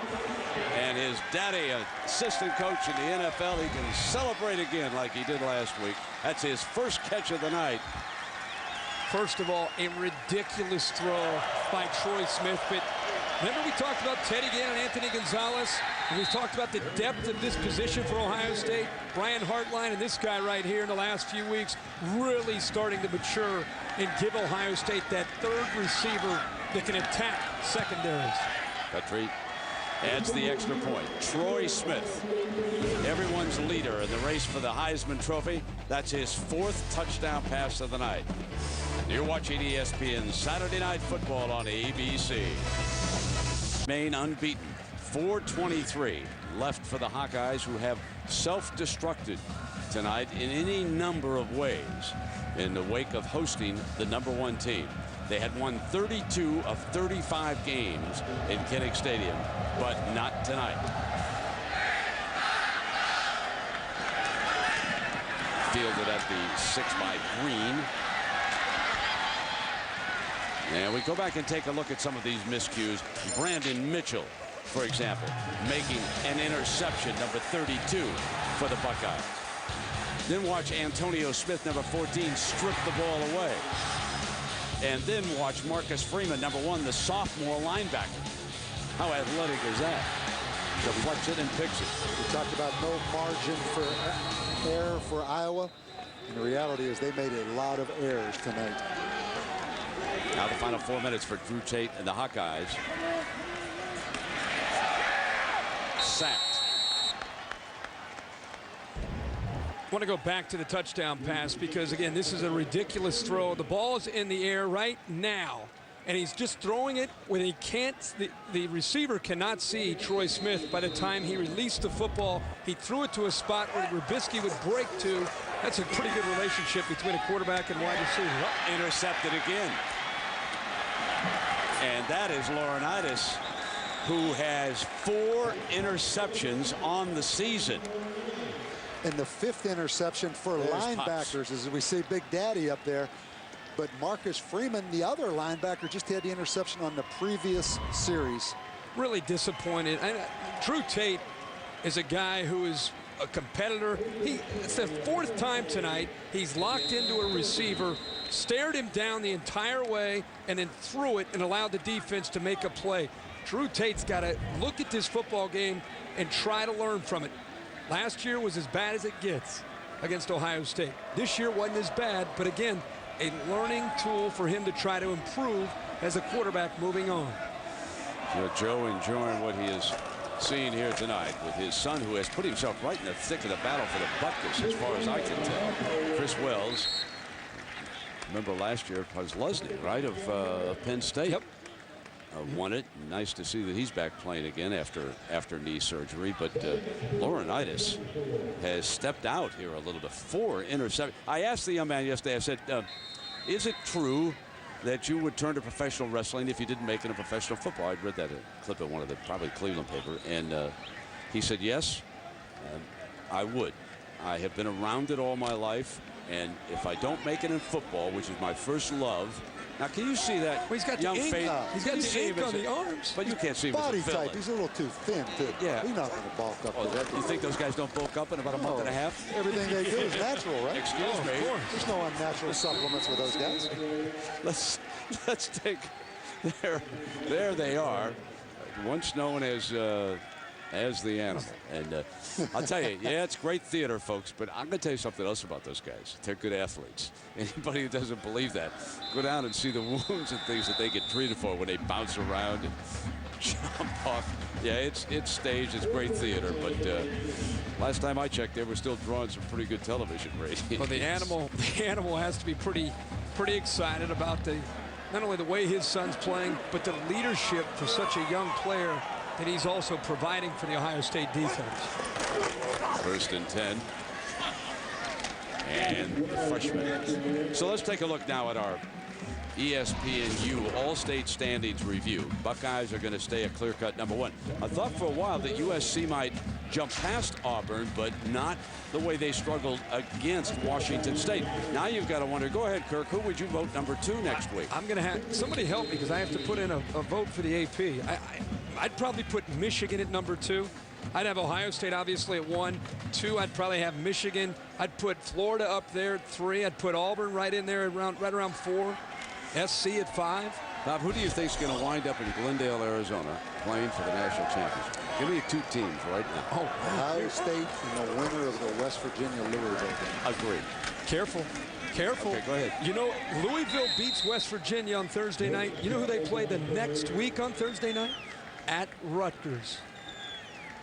And his daddy, assistant coach in the NFL, he can celebrate again like he did last week. That's his first catch of the night. First of all, a ridiculous throw by Troy Smith. But remember we talked about Teddy Ginn and Anthony Gonzalez? And we've talked about the depth of this position for Ohio State. Brian Hartline and this guy right here in the last few weeks really starting to mature and give Ohio State that third receiver that can attack secondaries. Petrie adds the extra point. Troy Smith, everyone's leader in the race for the Heisman Trophy. That's his 4th touchdown pass of the night. You're watching ESPN Saturday Night Football on ABC. Maine unbeaten. 4:23 left for the Hawkeyes, who have self-destructed tonight in any number of ways in the wake of hosting the #1 team. They had won 32 of 35 games in Kinnick Stadium, but not tonight. Fielded at the 6 by Green. And we go back and take a look at some of these miscues. Brandon Mitchell, for example, making an interception, number 32 for the Buckeyes. Then watch Antonio Smith, number 14, strip the ball away. And then watch Marcus Freeman, number 1, the sophomore linebacker. How athletic is that? Deflects it and picks it. We talked about no margin for error for Iowa. And the reality is they made a lot of errors tonight. Now the final 4 minutes for Drew Tate and the Hawkeyes. Sacked. I want to go back to the touchdown pass because, again, this is a ridiculous throw. The ball is in the air right now, and he's just throwing it when he can't. The receiver cannot see Troy Smith. By the time he released the football, he threw it to a spot where Robisky would break to. That's a pretty good relationship between a quarterback and wide receiver. Intercepted again. And that is Laurinaitis, who has 4 interceptions on the season. And the 5th interception for linebackers, as we see Big Daddy up there. But Marcus Freeman, the other linebacker, just had the interception on the previous series. Really disappointed. Drew Tate is a guy who is a competitor. It's the 4th time tonight he's locked into a receiver, stared him down the entire way, and then threw it and allowed the defense to make a play. Drew Tate's got to look at this football game and try to learn from it. Last year was as bad as it gets against Ohio State. This year wasn't as bad, but again, a learning tool for him to try to improve as a quarterback moving on. Joe enjoying what he is seeing here tonight with his son, who has put himself right in the thick of the battle for the Butkus, as far as I can tell. Chris Wells, remember last year, was Lusnig, right, of Penn State. Yep. Won it. Nice to see that he's back playing again after knee surgery. But Laurinaitis has stepped out here a little bit. 4 interceptions. I asked the young man yesterday, I said, is it true that you would turn to professional wrestling if you didn't make it in professional football? I'd read that clip in one of the probably Cleveland paper. And he said, yes, I would. I have been around it all my life. And if I don't make it in football, which is my first love. Now, can you see that? Well, he's got young the ink. face? He's got the ink on the arms. But you can't see him body as a type. He's a little too thin, too. Yeah. He's not going to bulk up. You think those guys don't bulk up in about a month and a half? Everything they do is natural, right? Excuse me. There's no unnatural supplements with those guys. Let's take there they are. Once known as as the animal. And I'll tell you, yeah, it's great theater, folks, but I'm going to tell you something else about those guys. They're good athletes. Anybody who doesn't believe that, go down and see the wounds and things that they get treated for when they bounce around and jump off. Yeah, it's staged. It's great theater, but last time I checked, they were still drawing some pretty good television ratings. Well, the animal has to be pretty excited about not only the way his son's playing, but the leadership for such a young player that he's also providing for the Ohio State defense. 1st and 10. And the freshman. So let's take a look now at our ESPNU All-State Standings review. Buckeyes are going to stay a clear-cut #1. I thought for a while that USC might jump past Auburn, but not the way they struggled against Washington State. Now you've got to wonder, go ahead, Kirk, who would you vote #2 next week? I'm going to have somebody help me because I have to put in a vote for the AP. I'd probably put Michigan at #2. I'd have Ohio State obviously at 1. 2, I'd probably have Michigan. I'd put Florida up there at 3. I'd put Auburn right in there right around 4. SC at 5. Bob, who do you think is going to wind up in Glendale, Arizona, playing for the national championship? Give me 2 teams right now. Oh, Ohio State and the winner of the West Virginia Louisville game. Agreed. Careful. Okay, go ahead. You know, Louisville beats West Virginia on Thursday night. You know who they play the next week on Thursday night? At Rutgers.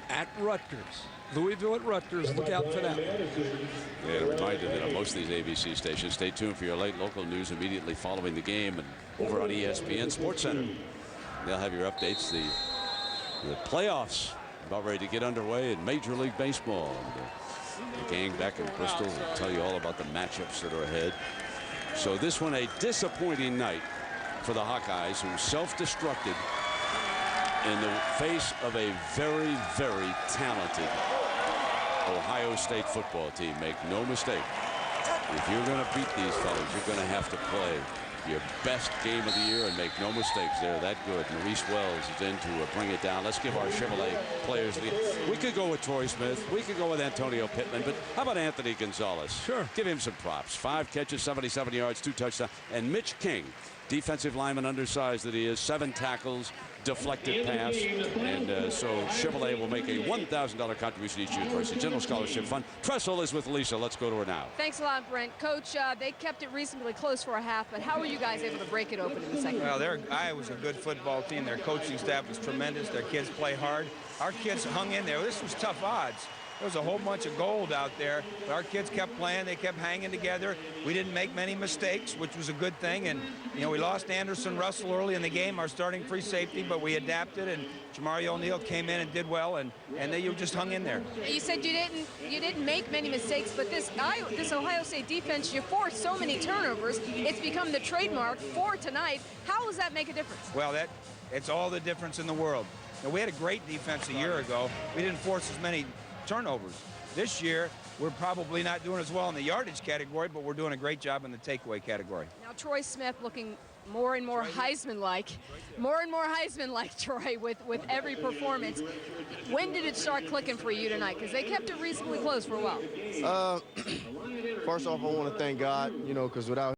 At Rutgers. Louisville at Rutgers. Look out for that. Yeah, a reminder that on most of these ABC stations, stay tuned for your late local news immediately following the game and over on ESPN Sports Center. They'll have your updates. The playoffs about ready to get underway in Major League Baseball. And the gang back in Bristol will tell you all about the matchups that are ahead. So this one a disappointing night for the Hawkeyes, who self-destructed in the face of a very, very talented Ohio State football team. Make no mistake, if you're going to beat these fellas, you're going to have to play your best game of the year, and make no mistakes, they're that good. Maurice Wells is in to bring it down. Let's give our Chevrolet players lead. We could go with Torrey Smith. We could go with Antonio Pittman, but how about Anthony Gonzalez? Sure. Give him some props. 5 catches, 77 yards, 2 touchdowns. And Mitch King, defensive lineman, undersized that he is, 7 tackles, deflected pass, and so Chevrolet will make a $1,000 contribution each year towards the General Scholarship Fund. Tressel is with Lisa. Let's go to her now. Thanks a lot, Brent. Coach, they kept it reasonably close for a half, but how were you guys able to break it open in the second? Well, Iowa's a good football team. Their coaching staff was tremendous. Their kids play hard. Our kids hung in there. This was tough odds. There was a whole bunch of gold out there, but our kids kept playing. They kept hanging together. We didn't make many mistakes, which was a good thing. And, you know, we lost Anderson Russell early in the game, our starting free safety, but we adapted, and Jamari O'Neal came in and did well, and they just hung in there. You said you didn't make many mistakes, but this Ohio State defense, you forced so many turnovers. It's become the trademark for tonight. How does that make a difference? Well, it's all the difference in the world. Now, we had a great defense a year ago. We didn't force as many turnovers. This year, we're probably not doing as well in the yardage category, but we're doing a great job in the takeaway category. Now, Troy Smith looking more and more Heisman-like, Troy, with every performance. When did it start clicking for you tonight? Because they kept it reasonably close for a while. First off, I want to thank God, you know, because without